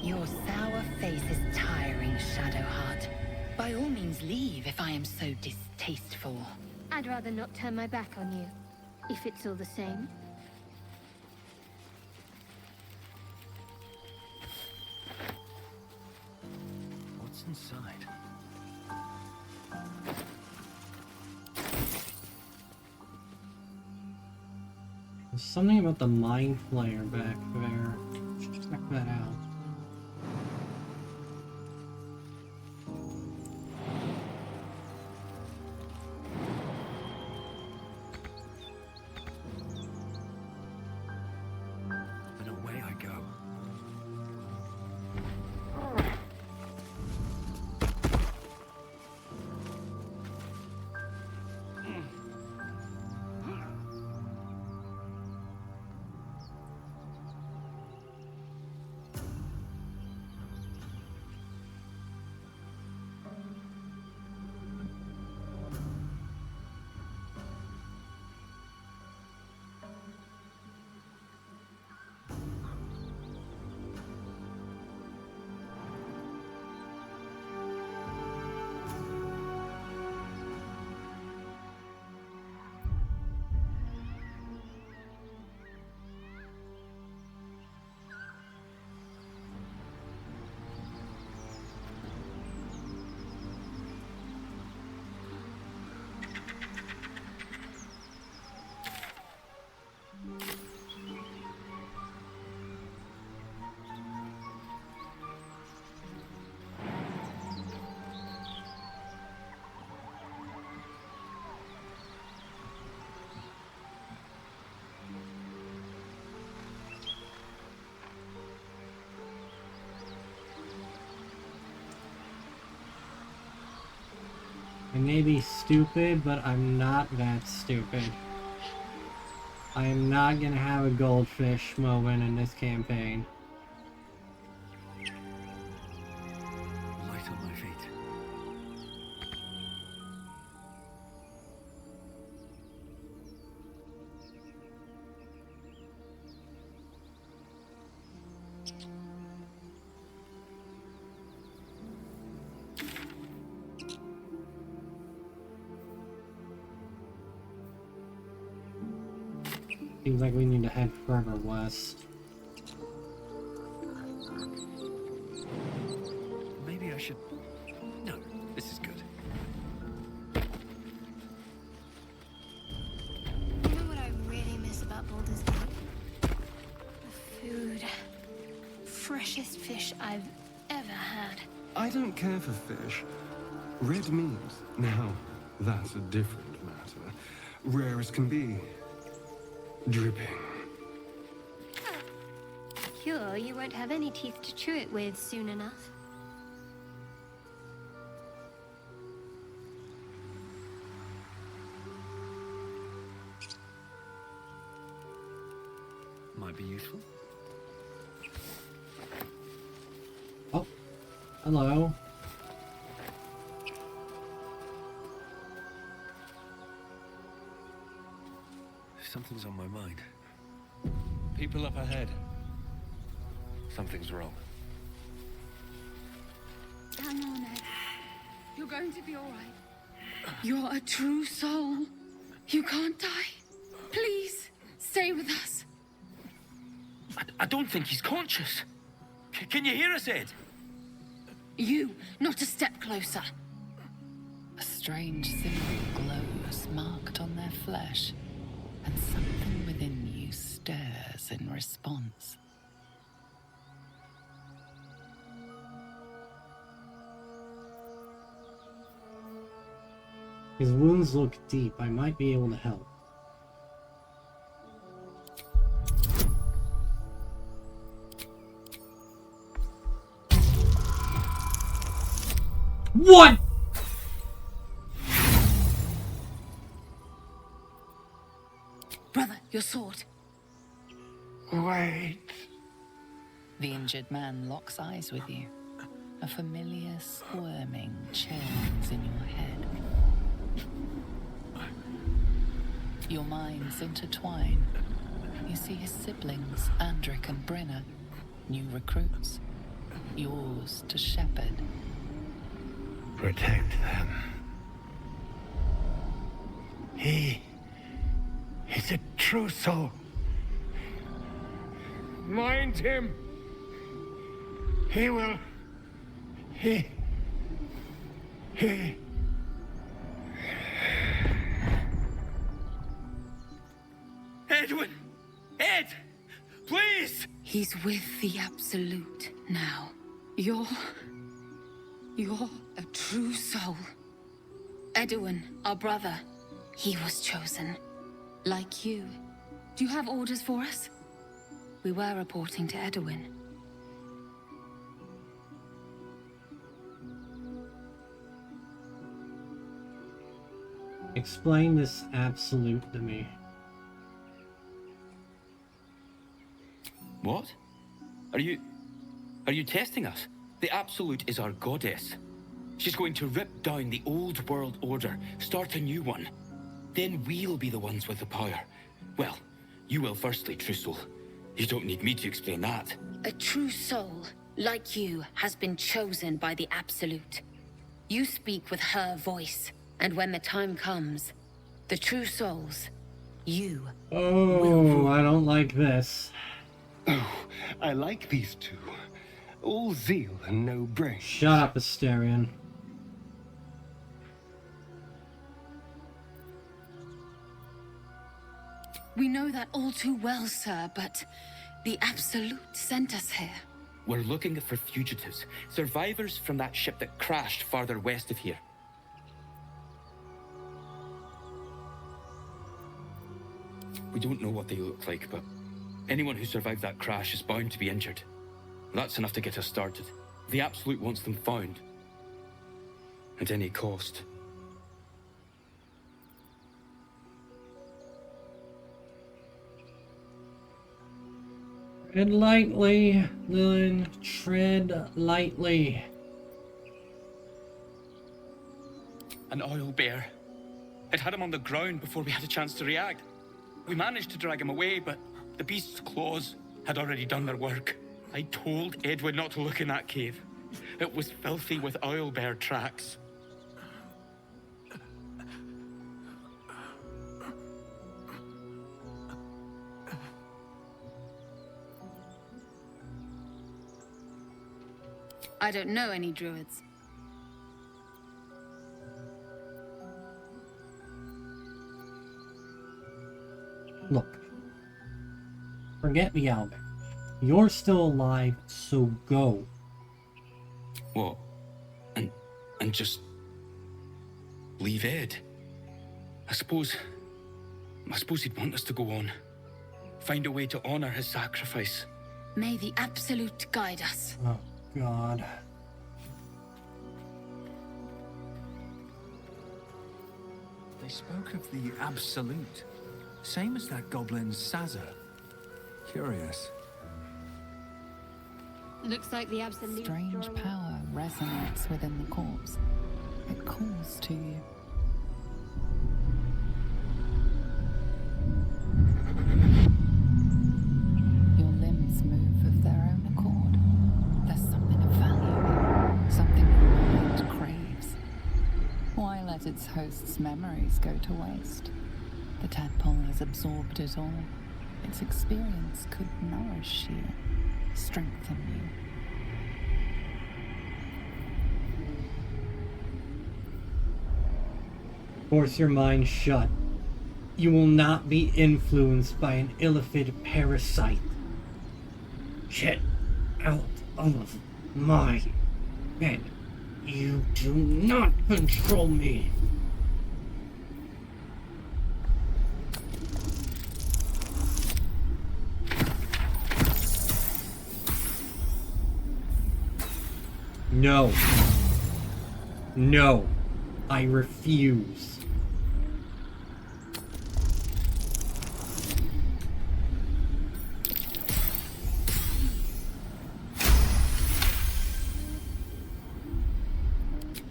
Your sour face is tiring, Shadowheart. By all means leave if I am so distasteful. I'd rather not turn my back on you, if it's all the same. What's inside? There's something about the mind flayer back there. Check that out. I may be stupid, but I'm not that stupid. I am not gonna have a goldfish moment in this campaign. Light on my feet. Seems like we need to head further west. Maybe I should... No, this is good. You know what I really miss about Baldur's Gate? The food. Freshest fish I've ever had. I don't care for fish. Red meat, now, that's a different matter. Rare as can be. Dripping. Sure, you won't have any teeth to chew it with soon enough. Might be useful. Oh, hello. Something's on my mind. People up ahead. Something's wrong. Hang on, Ed. You're going to be all right. You're a true soul. You can't die. Please, stay with us. I don't think he's conscious. Can you hear us, Ed? You, not a step closer. A strange symbol glows marked on their flesh, and something within you stirs in response. His wounds look deep. I might be able to help. What? Brother, your sword. Wait. The injured man locks eyes with you. A familiar squirming churns in your head. Your minds intertwine. You see his siblings, Andric and Brenna, new recruits, yours to shepherd. Protect them. He's a true soul. Mind him. He will. He. Edwin! Ed! Please! He's with the Absolute now. You're a true soul. Edwin, our brother, he was chosen. Like you. Do you have orders for us? We were reporting to Edwin. Explain this Absolute to me. What? Are you testing us? The Absolute is our goddess. She's going to rip down the old world order, start a new one. Then we'll be the ones with the power. Well, you will firstly, true soul. You don't need me to explain that. A true soul, like you, has been chosen by the Absolute. You speak with her voice, and when the time comes, the true souls, you. Oh, I don't like this. Oh, I like these two. All zeal and no brains. Shut up, Asterion. We know that all too well, sir, but the Absolute sent us here. We're looking for fugitives, survivors from that ship that crashed farther west of here. We don't know what they look like, but anyone who survived that crash is bound to be injured. That's enough to get us started. The Absolute wants them found. At any cost. Tread lightly, Lillian. Tread lightly. An oil bear. It had him on the ground before we had a chance to react. We managed to drag him away, but the beast's claws had already done their work. I told Edwin not to look in that cave. It was filthy with oil bear tracks. I don't know any druids. Look. Forget me, Albert. You're still alive, so go. What? And just leave Ed? I suppose he'd want us to go on. Find a way to honor his sacrifice. May the Absolute guide us. Oh, God. They spoke of the Absolute. Same as that goblin's Sazza. Curious. Looks like the Absolute. Strange power resonates within the corpse. It calls to you. Your limbs move of their own accord. There's something of value, something your mind craves. Why let its host's memories go to waste? The tadpole has absorbed it all. Its experience could nourish you, strengthen you. Force your mind shut. You will not be influenced by an illithid parasite. Get out of my head. You do not control me. No. No. I refuse.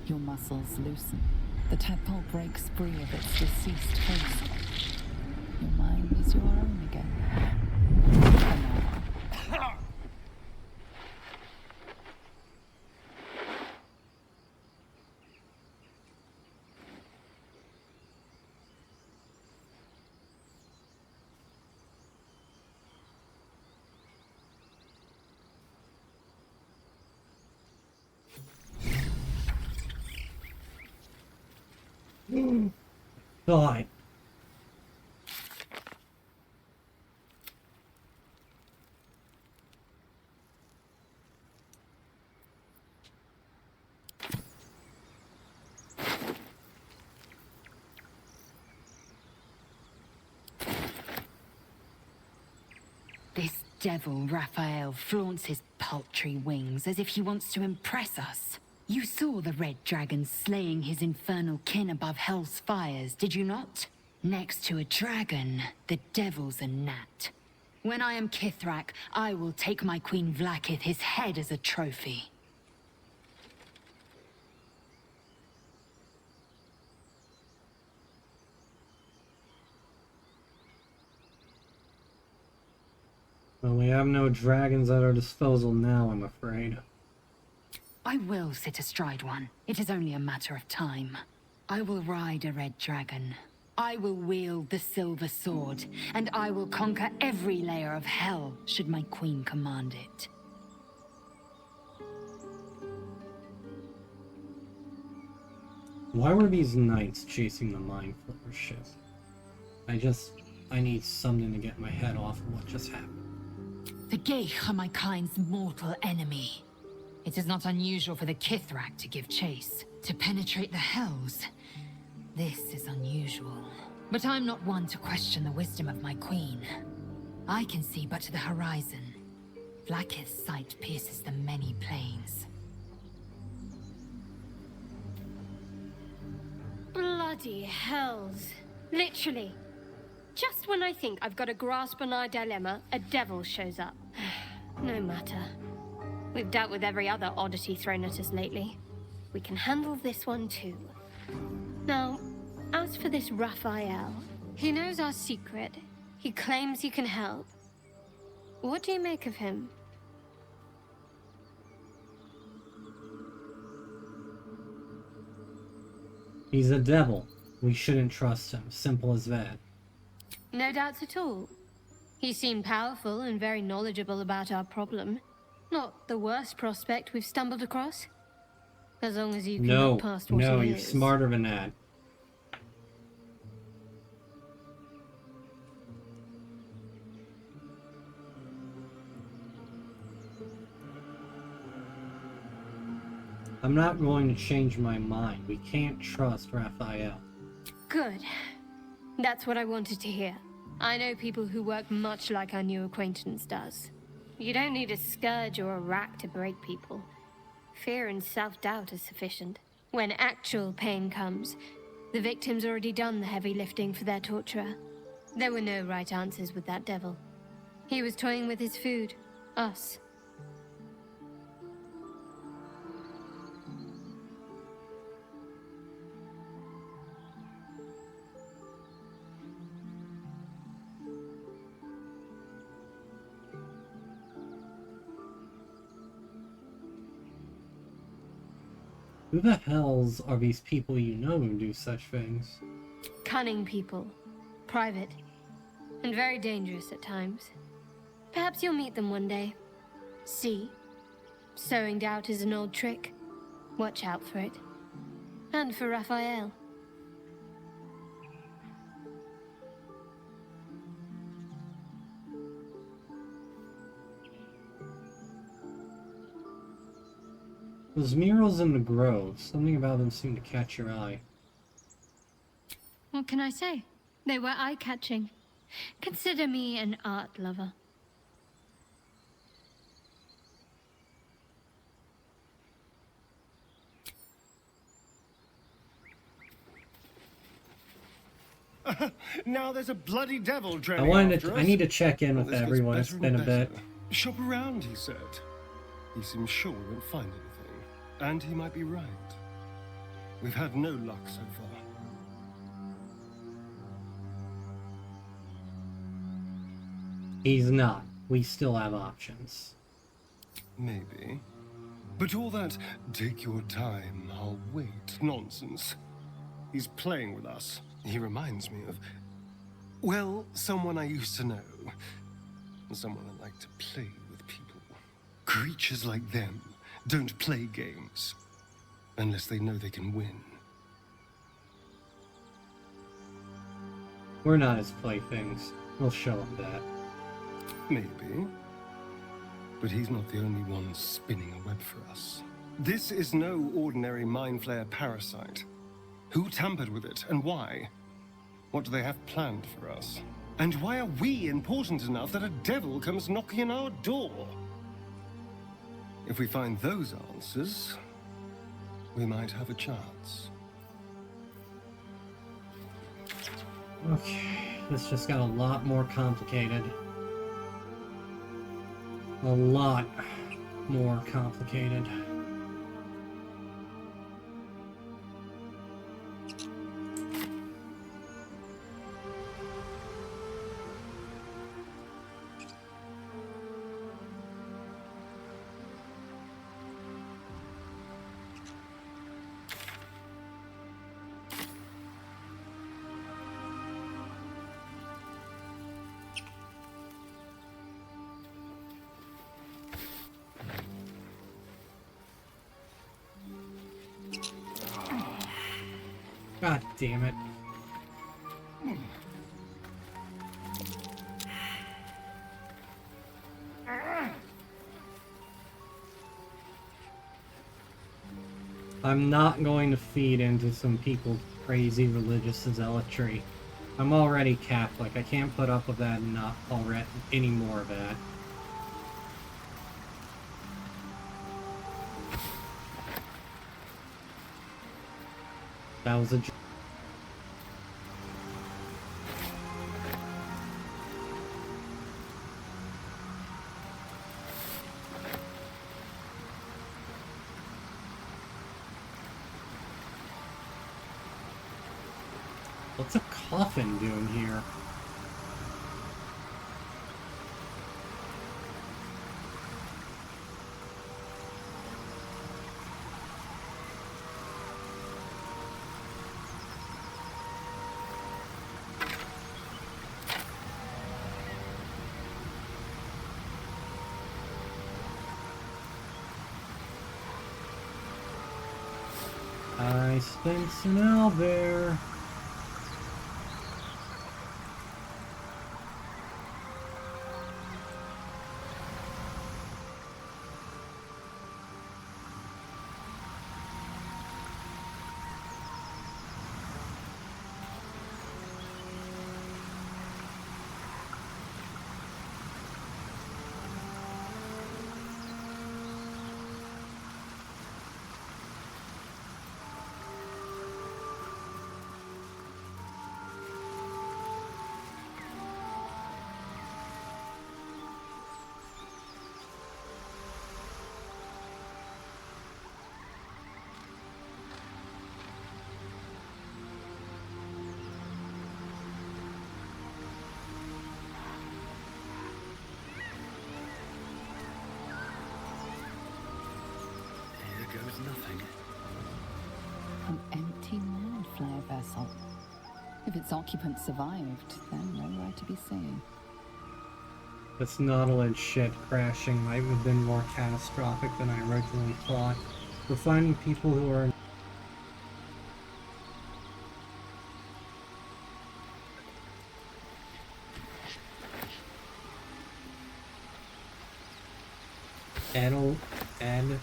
Your muscles loosen. The tadpole breaks free of its deceased host. Your mind is your own again. For now. God. This devil, Raphael, flaunts his paltry wings as if he wants to impress us. You saw the red dragon slaying his infernal kin above hell's fires, did you not? Next to a dragon, the devil's a gnat. When I am Kithrak, I will take my Queen Vlaakith his head as a trophy. Well, we have no dragons at our disposal now, I'm afraid. I will sit astride one. It is only a matter of time. I will ride a red dragon. I will wield the silver sword, and I will conquer every layer of hell, should my queen command it. Why were these knights chasing the Mind Flipper ship? I need something to get my head off of what just happened. The Geich are my kind's mortal enemy. It is not unusual for the Kithrak to give chase, to penetrate the hells. This is unusual. But I'm not one to question the wisdom of my queen. I can see but to the horizon. Vlaakith's sight pierces the many planes. Bloody hells. Literally. Just when I think I've got a grasp on our dilemma, a devil shows up. No matter. We've dealt with every other oddity thrown at us lately. We can handle this one too. Now, as for this Raphael, he knows our secret. He claims he can help. What do you make of him? He's a devil. We shouldn't trust him. Simple as that. No doubts at all. He seemed powerful and very knowledgeable about our problem. Not the worst prospect we've stumbled across. As long as you can look past what he you're is. smarter than that. I'm not going to change my mind. We can't trust Raphael. Good. That's what I wanted to hear. I know people who work much like our new acquaintance does. You don't need a scourge or a rack to break people. Fear and self-doubt are sufficient. When actual pain comes, the victim's already done the heavy lifting for their torturer. There were no right answers with that devil. He was toying with his food. Us. Who the hells are these people you know who do such things? Cunning people. Private. And very dangerous at times. Perhaps you'll meet them one day. See? Sowing doubt is an old trick. Watch out for it. And for Raphael. Those murals in the grove, something about them seemed to catch your eye. What can I say? They were eye-catching. Consider me an art lover. Now there's a bloody devil I trailing after us. I need to check in Well, with this gets everyone. It's better been a and bit. better. Shop around, he said. He seems sure we won't find anything. And he might be right. We've had no luck so far. He's not. We still have options. Maybe. But all that, take your time, I'll wait nonsense. He's playing with us. He reminds me of, well, someone I used to know. Someone that liked to play with people. Creatures like them don't play games unless they know they can win. We're not his playthings. We'll show him that. Maybe. But he's not the only one spinning a web for us. This is no ordinary mind flayer parasite. Who tampered with it, and why? What do they have planned for us? And why are we important enough that a devil comes knocking on our door? If we find those answers, we might have a chance. Okay, this just got a lot more complicated. A lot more complicated. God damn it. I'm not going to feed into some people's crazy religious zealotry. I'm already Catholic. I can't put up with that and not already any more of that. That was a What's a coffin doing here? I sense an owlbear. Goes nothing. An empty land flare vessel. If its occupant survived, then nowhere to be seen. This Nautilus ship crashing might have been more catastrophic than I originally thought. We're finding people who are and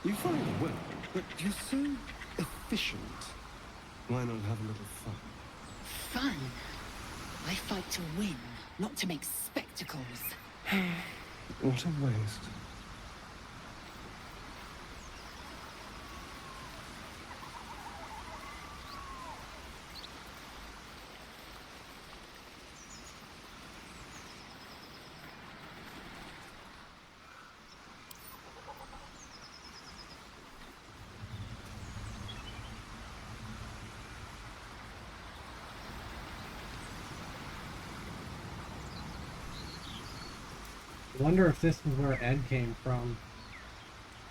You fight well, but you're so efficient. Why not have a little fun? Fun? I fight to win, not to make spectacles. What a waste. I wonder if this is where Ed came from,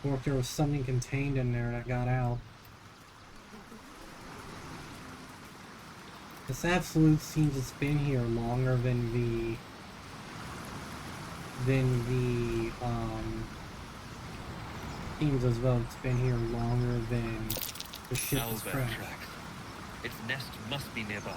or if there was something contained in there that got out. This absolute seems it's been here longer than the seems as though it's been here longer than the ship was crashed. Tracks. Its nest must be nearby.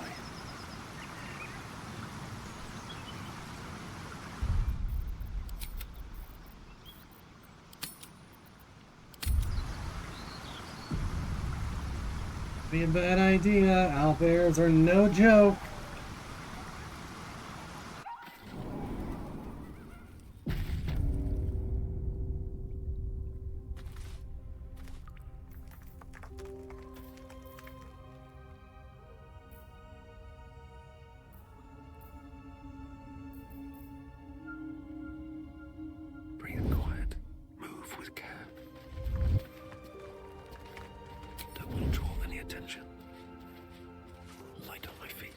Be a bad idea. Owlbears are no joke. Breathe quiet. Move with care. Don't want to draw any attention. Light on my feet.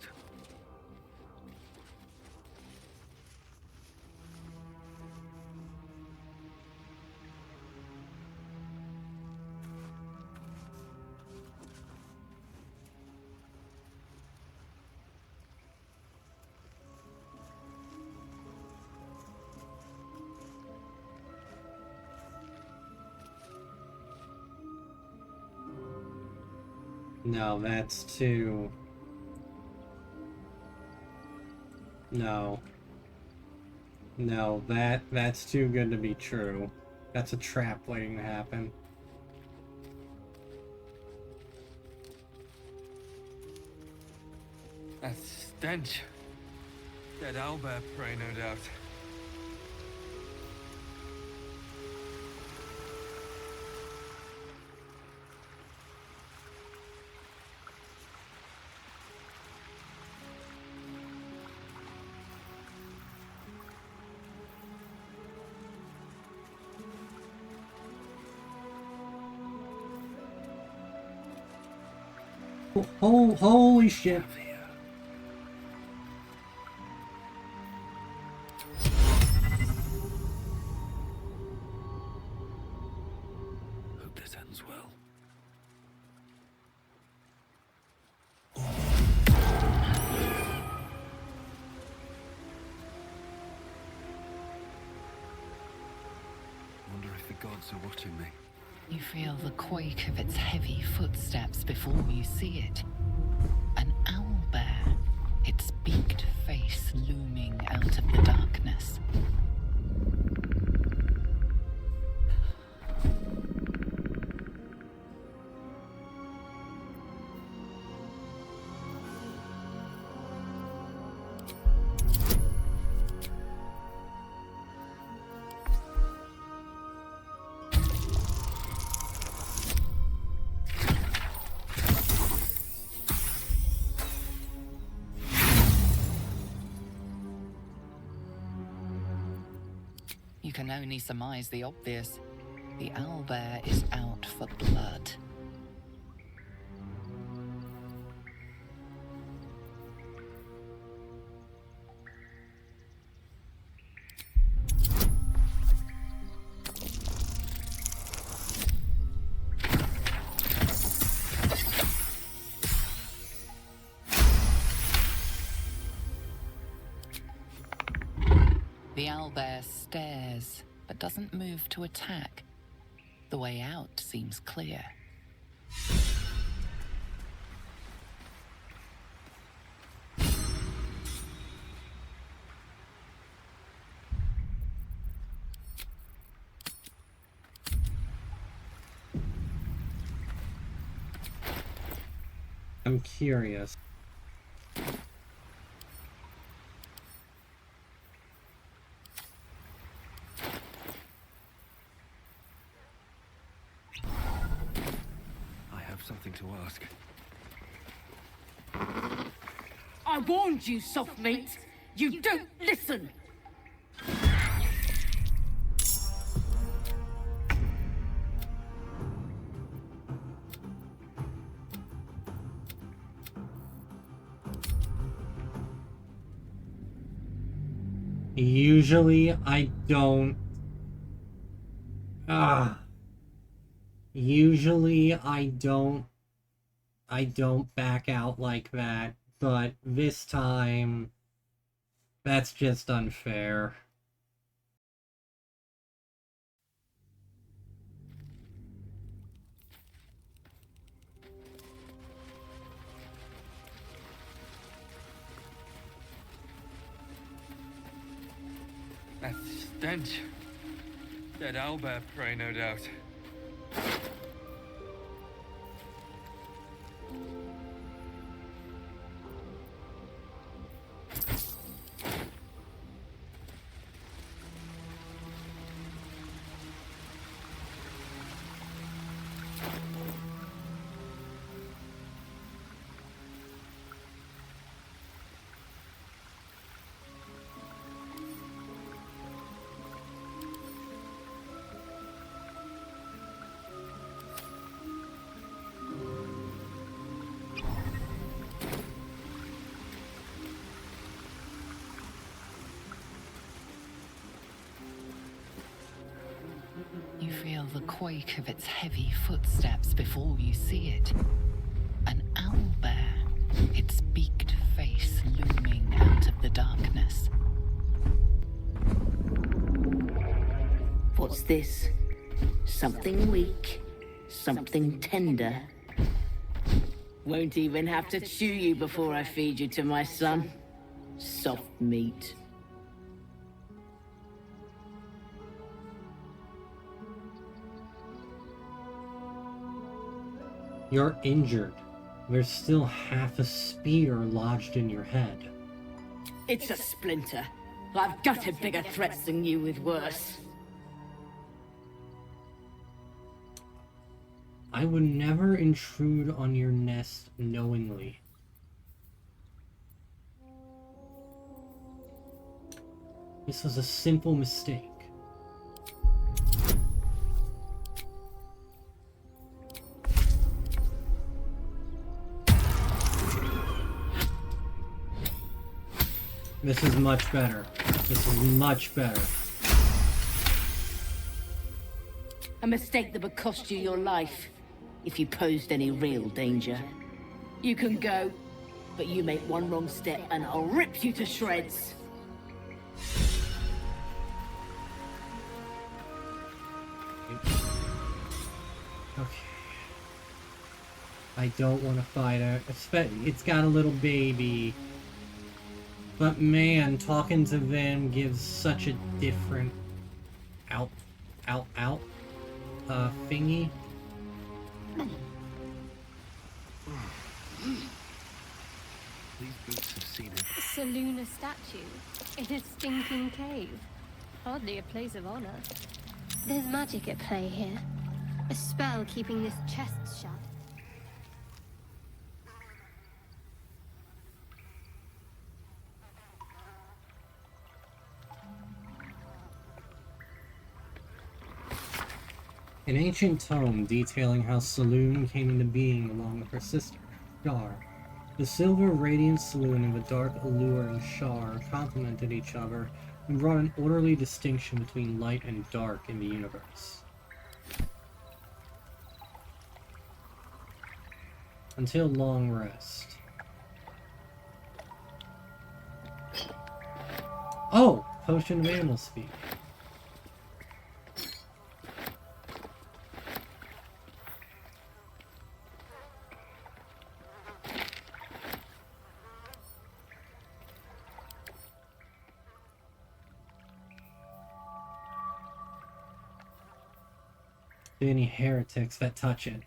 No, that's too... No. No, that's too good to be true. That's a trap waiting to happen. That stench. Dead owlbear prey, no doubt. Oh, holy shit. Hope this ends well. Wonder if the gods are watching me. You feel the quake of its heavy footsteps before you see it. An owlbear, its beaked face looming out of the darkness. You can only surmise the obvious. The owlbear is out for blood. The owlbear stares, but doesn't move to attack. The way out seems clear. I'm curious. Something to ask. I warned you, soft meat. You don't listen. Usually I don't... Usually I don't back out like that, but this time that's just unfair. That stench. Dead owlbear prey, no doubt. You feel the quake of its heavy footsteps before you see it. An owlbear, its beaked face looming out of the darkness. What's this? Something weak, something tender. Won't even have to chew you before I feed you to my son. Soft meat. You're injured. There's still half a spear lodged in your head. It's a splinter. I've gutted bigger threats than you with worse. I would never intrude on your nest knowingly. This was a simple mistake. This is much better. This is much better. A mistake that would cost you your life if you posed any real danger. You can go, but you make one wrong step and I'll rip you to shreds. Okay. I don't want to fight her. It's got a little baby. But man, talking to them gives such a different thingy. These boots have seen it. Saloon statue in a stinking cave. Hardly a place of honor. There's magic at play here. A spell keeping this chest shut. An ancient tome detailing how Saloon came into being along with her sister, Shar. The silver radiant Saloon and the dark allure and Shar complemented each other and brought an orderly distinction between light and dark in the universe. Until long rest. Oh! Potion of animal speak. Any heretics that touch it.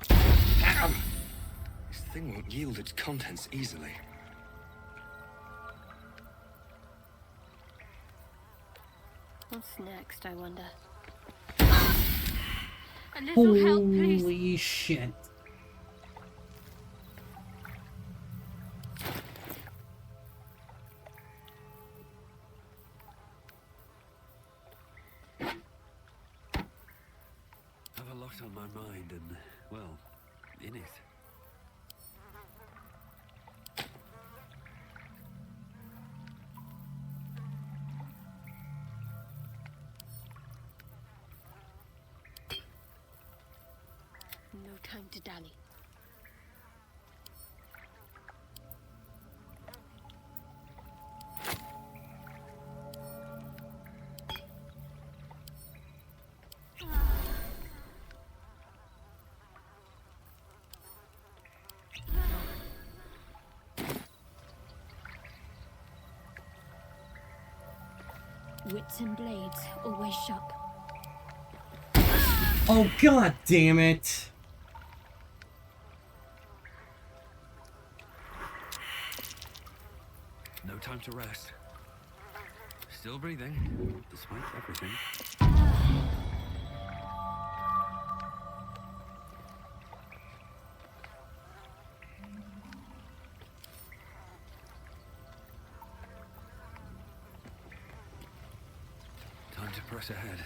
This thing won't yield its contents easily. What's next, I wonder? A little help, please. Holy shit. On my mind and, well, in it. No time to dally. Wits and blades, always sharp. Oh, god damn it! No time to rest. Still breathing, despite everything. Time to press ahead.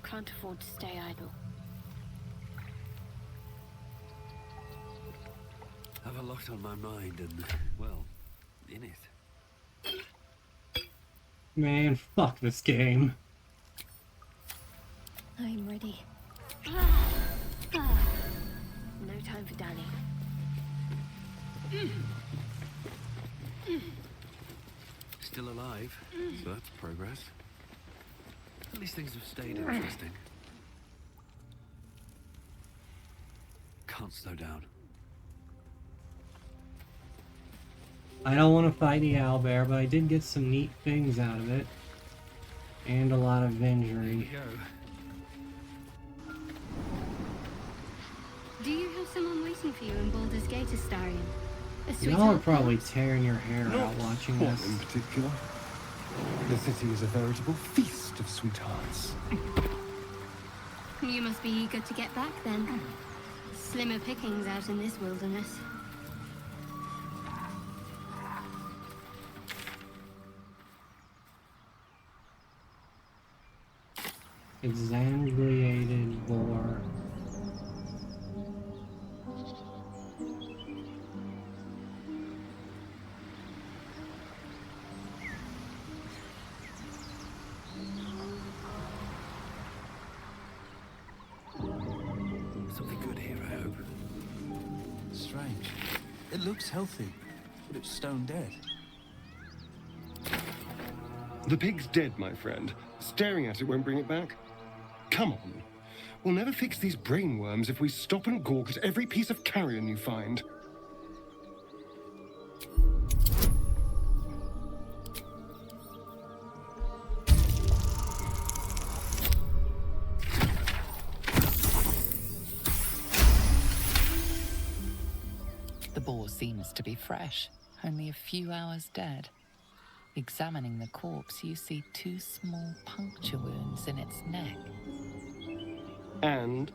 Can't afford to stay idle. Have a lot on my mind and, well, in it. Man, fuck this game. I'm ready. No time for dallying. Still alive, so that's progress. At least things have stayed interesting. Can't slow down. I don't want to fight the owlbear, but I did get some neat things out of it. And a lot of injury. Do you have someone waiting for you in Baldur's Gate, Astarion? A sweetheart? Y'all are probably tearing your hair out Not watching one this. in particular. The city is a veritable feast of sweethearts. You must be eager to get back then. Slimmer pickings out in this wilderness. Exsanguinated lore. Something good here, I hope. Strange. It looks healthy, but it's stone dead. The pig's dead, my friend. Staring at it won't bring it back. Come on. We'll never fix these brainworms if we stop and gawk at every piece of carrion you find. The boar seems to be fresh, only a few hours dead. Examining the corpse, you see 2 small puncture wounds in its neck. And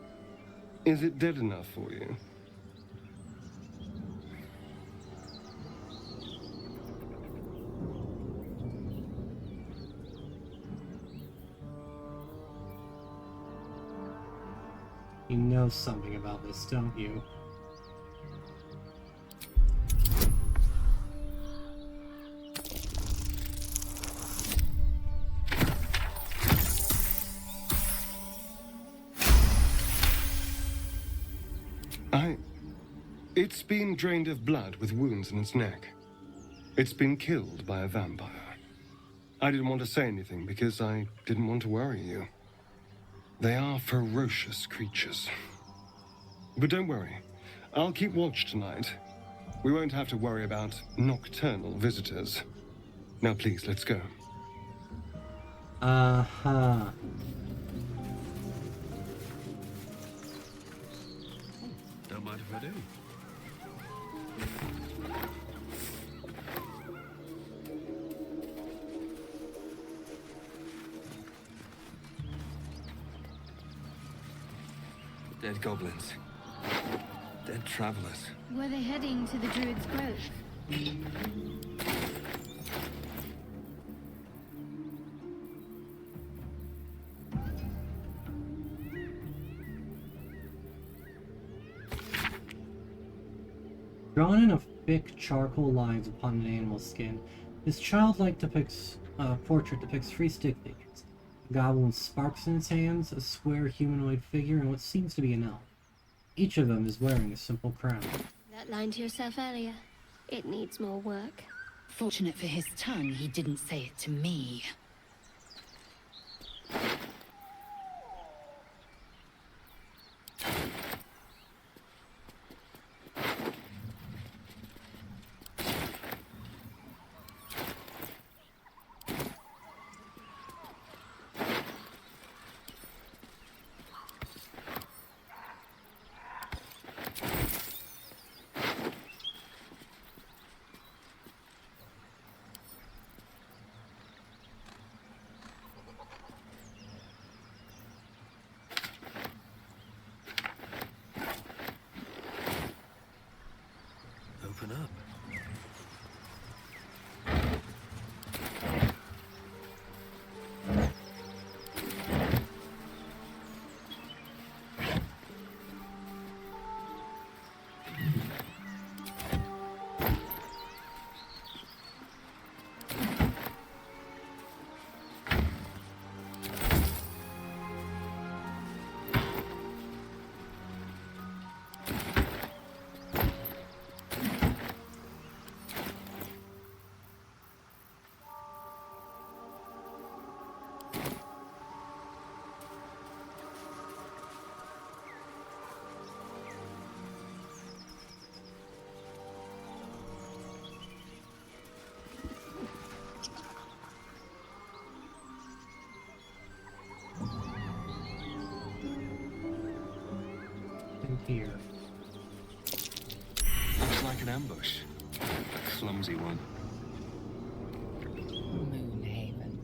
is it dead enough for you? You know something about this, don't you? It's been drained of blood with wounds in its neck. It's been killed by a vampire. I didn't want to say anything because I didn't want to worry you. They are ferocious creatures. But don't worry. I'll keep watch tonight. We won't have to worry about nocturnal visitors. Now please, let's go. Uh-huh. Don't mind if I do. Dead goblins. Dead travelers. Were they heading to the Druids' Grove? Drawn in a thick charcoal lines upon an animal's skin, this childlike portrait depicts 3 stick figures. A goblin with sparks in its hands, a square humanoid figure, and what seems to be an elf. Each of them is wearing a simple crown. That line to yourself earlier. It needs more work. Fortunate for his tongue, he didn't say it to me. Open up. Here. Looks like an ambush. A clumsy one. Moonhaven.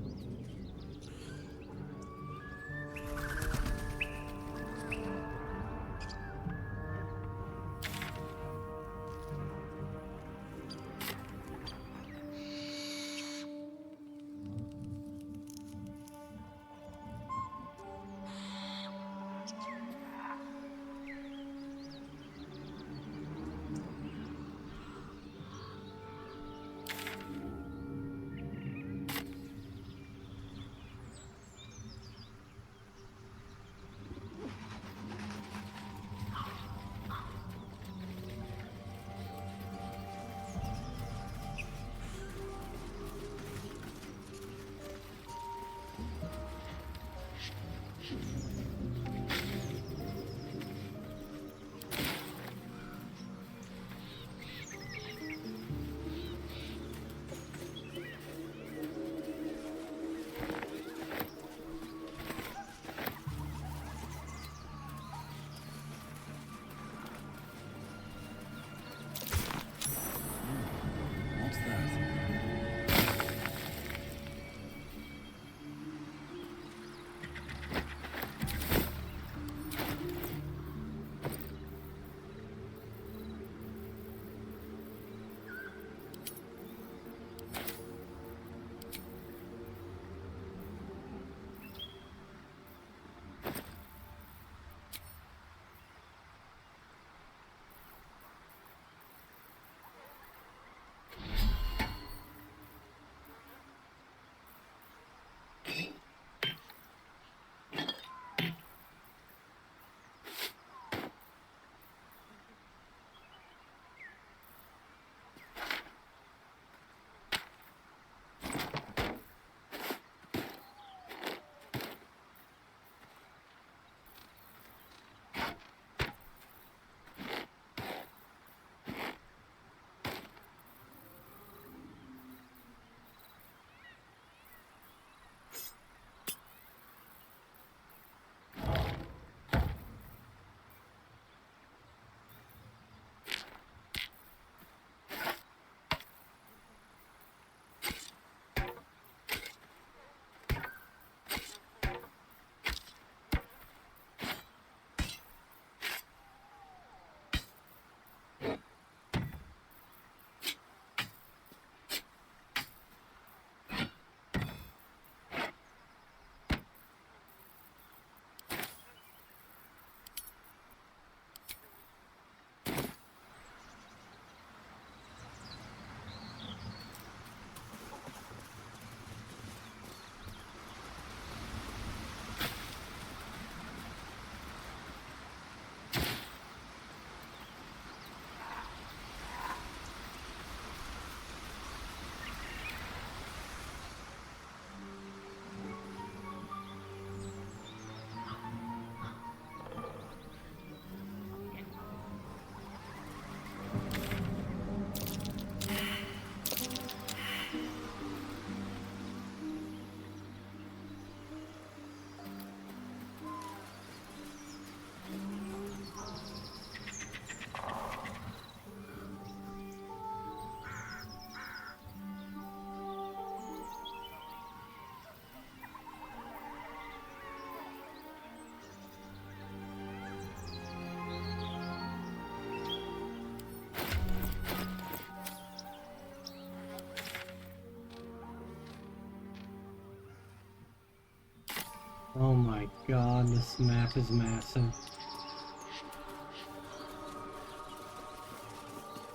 Oh my god, this map is massive.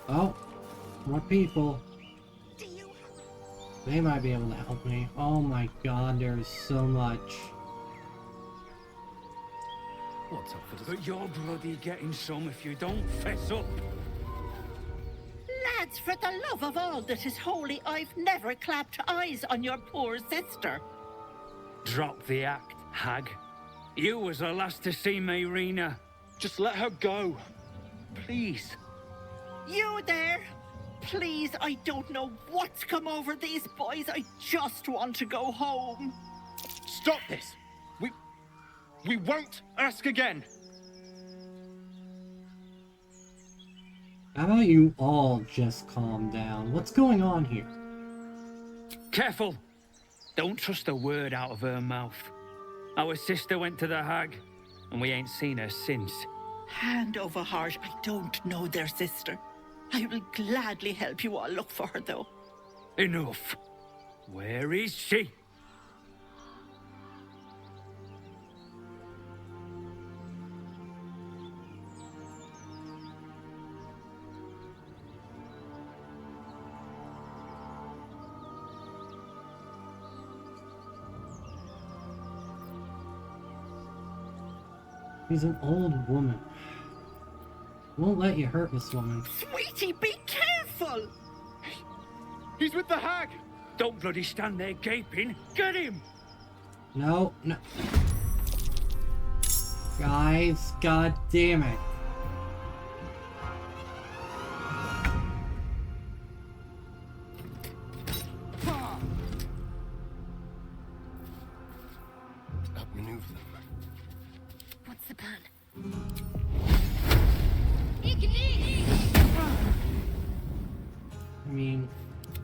Oh, more people. They might be able to help me. Oh my god, there's so much. What's up for this? But you're bloody getting some if you don't fess up. Lads, for the love of all that is holy, I've never clapped eyes on your poor sister. Drop the act, hag. You was the last to see Mayrina. Just let her go. Please. You there? Please, I don't know what's come over these boys. I just want to go home. Stop this! We won't ask again! How about you all just calm down? What's going on here? Careful! Don't trust a word out of her mouth. Our sister went to the hag, and we ain't seen her since. Hand over heart, I don't know their sister. I will gladly help you all look for her, though. Enough! Where is she? She's an old woman. Won't let you hurt this woman. Sweetie, be careful! He's with the hag! Don't bloody stand there gaping. Get him! No, no. Guys, god damn it. Outmaneuver them. What's the plan? I mean,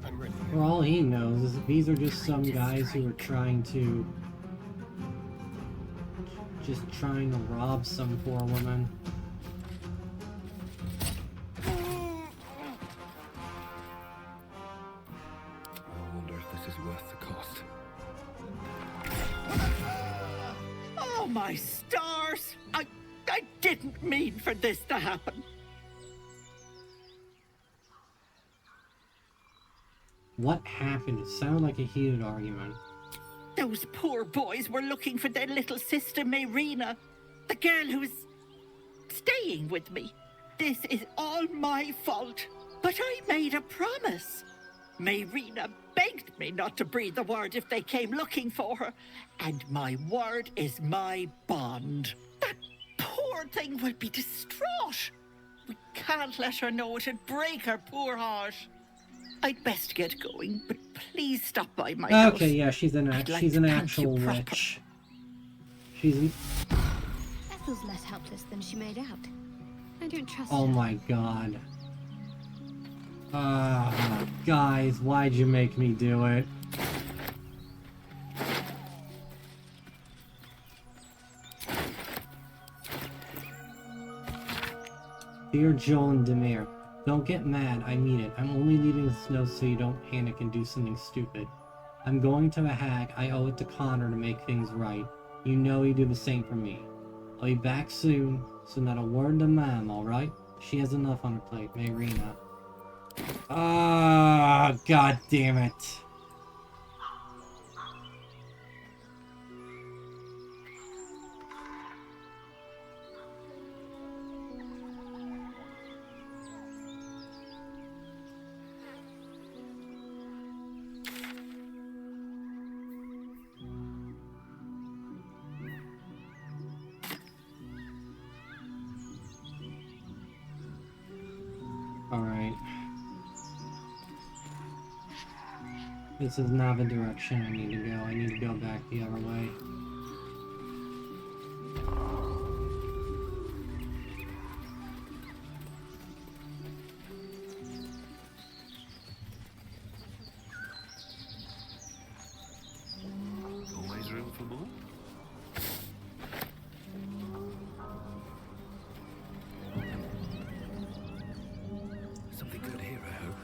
I'm ready. for all he knows, is these are just some guys who are trying to rob some poor woman. I wonder if this is worth the cost. Oh, my stars! I didn't mean for this to happen. What happened? It sounded like a heated argument. Those poor boys were looking for their little sister, Mayrina. The girl who was staying with me. This is all my fault. But I made a promise. Mayrina begged me not to breathe a word if they came looking for her. And my word is my bond. That poor thing will be distraught. We can't let her know. It'd break her poor heart. I'd best get going, but please stop by my house. Okay, yeah, she's an actual witch. She's an... Ethel's less helpless than she made out. I don't trust Oh her. my god. Guys, why'd you make me do it? Dear Joel and Demir, don't get mad, I mean it. I'm only leaving this note so you don't panic and do something stupid. I'm going to the hag, I owe it to Connor to make things right. You know you do the same for me. I'll be back soon, so not a word to Mom, alright? She has enough on her plate, Mayrina. Ah, god damn it. Alright. This is not the direction I need to go. I need to go back the other way. Always room for more? Something good here, I hope.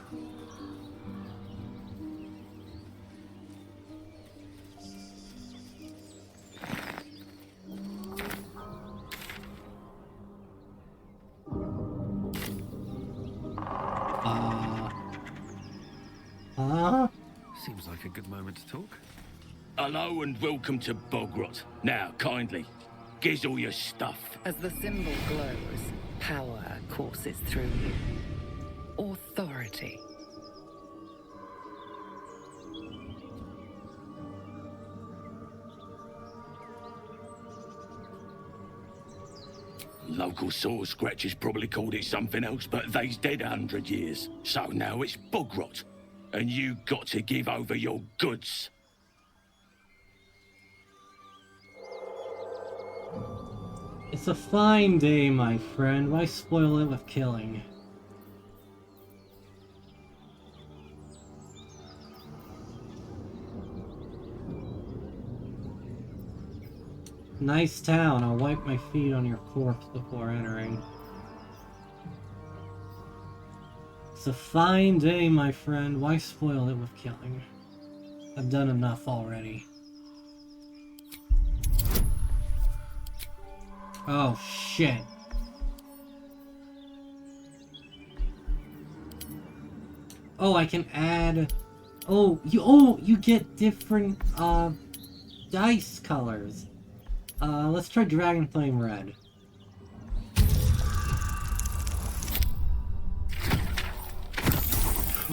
like a good moment to talk. Hello and welcome to Bogrot. Now, kindly, giz all your stuff. As the symbol glows, power courses through you. Authority. Local sword scratchers probably called it something else, but they's dead 100 years. So now it's Bogrot. And you got to give over your goods. It's a fine day, my friend. Why spoil it with killing? Nice town. I'll wipe my feet on your corpse before entering. It's a fine day, my friend. Why spoil it with killing? I've done enough already. Oh, shit. Oh, I can add... you get different, dice colors. Let's try Dragon Flame Red.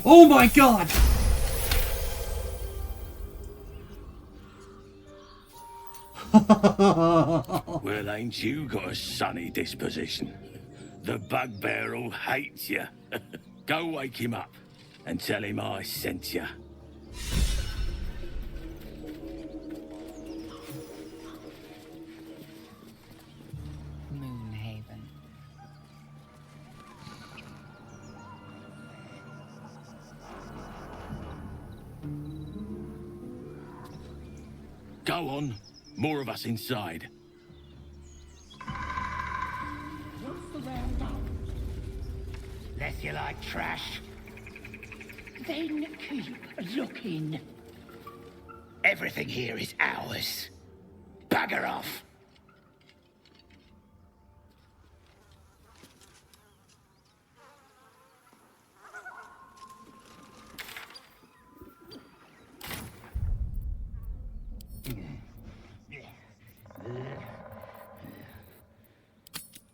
Oh my god! Well, ain't you got a sunny disposition? The bugbear'll hate you. Go wake him up and tell him I sent you. Moonhaven. Go on. More of us inside. What's the round-up? Less you like trash. Then keep looking. Everything here is ours. Bugger off.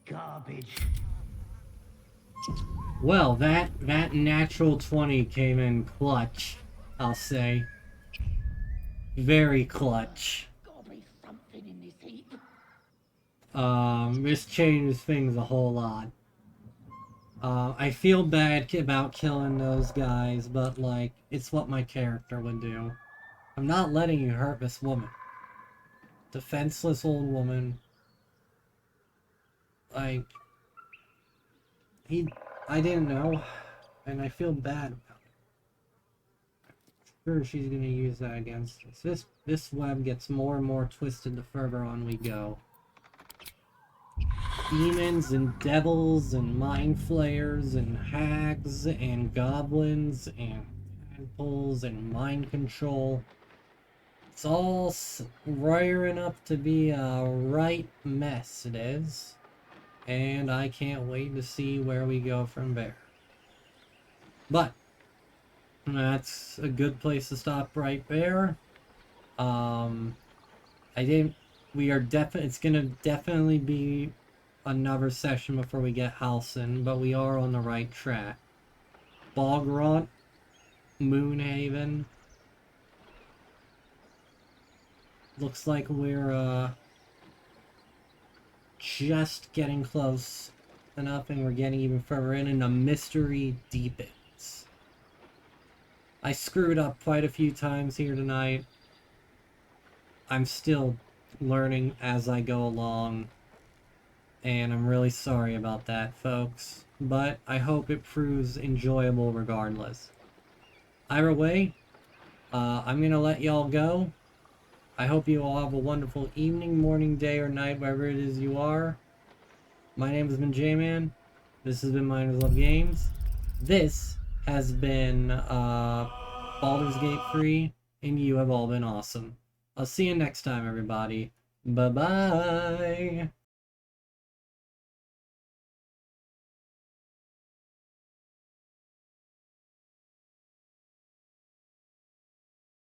Garbage. Well, that natural 20 came in clutch, I'll say. Very clutch. Gotta be something in this heap. This changes things a whole lot. I feel bad about killing those guys, but, like, it's what my character would do. I'm not letting you hurt this woman. Defenseless old woman. Like, I didn't know, and I feel bad about it. Sure, she's gonna use that against us. This web gets more and more twisted the further on we go. Demons and devils and mind flayers and hags and goblins and tadpoles and mind control. It's all rearing up to be a right mess, it is. And I can't wait to see where we go from there. But that's a good place to stop right there. It's gonna definitely be another session before we get Halcyon, but we are on the right track. Bogrot, Moonhaven. Looks like we're just getting close enough, and we're getting even further in, and the mystery deepens. I screwed up quite a few times here tonight. I'm still learning as I go along, and I'm really sorry about that, folks. But I hope it proves enjoyable regardless. Either way, I'm gonna let y'all go. I hope you all have a wonderful evening, morning, day, or night, wherever it is you are. My name has been J-Man. This has been Miners Love Games. This has been Baldur's Gate 3, and you have all been awesome. I'll see you next time, everybody. Bye-bye!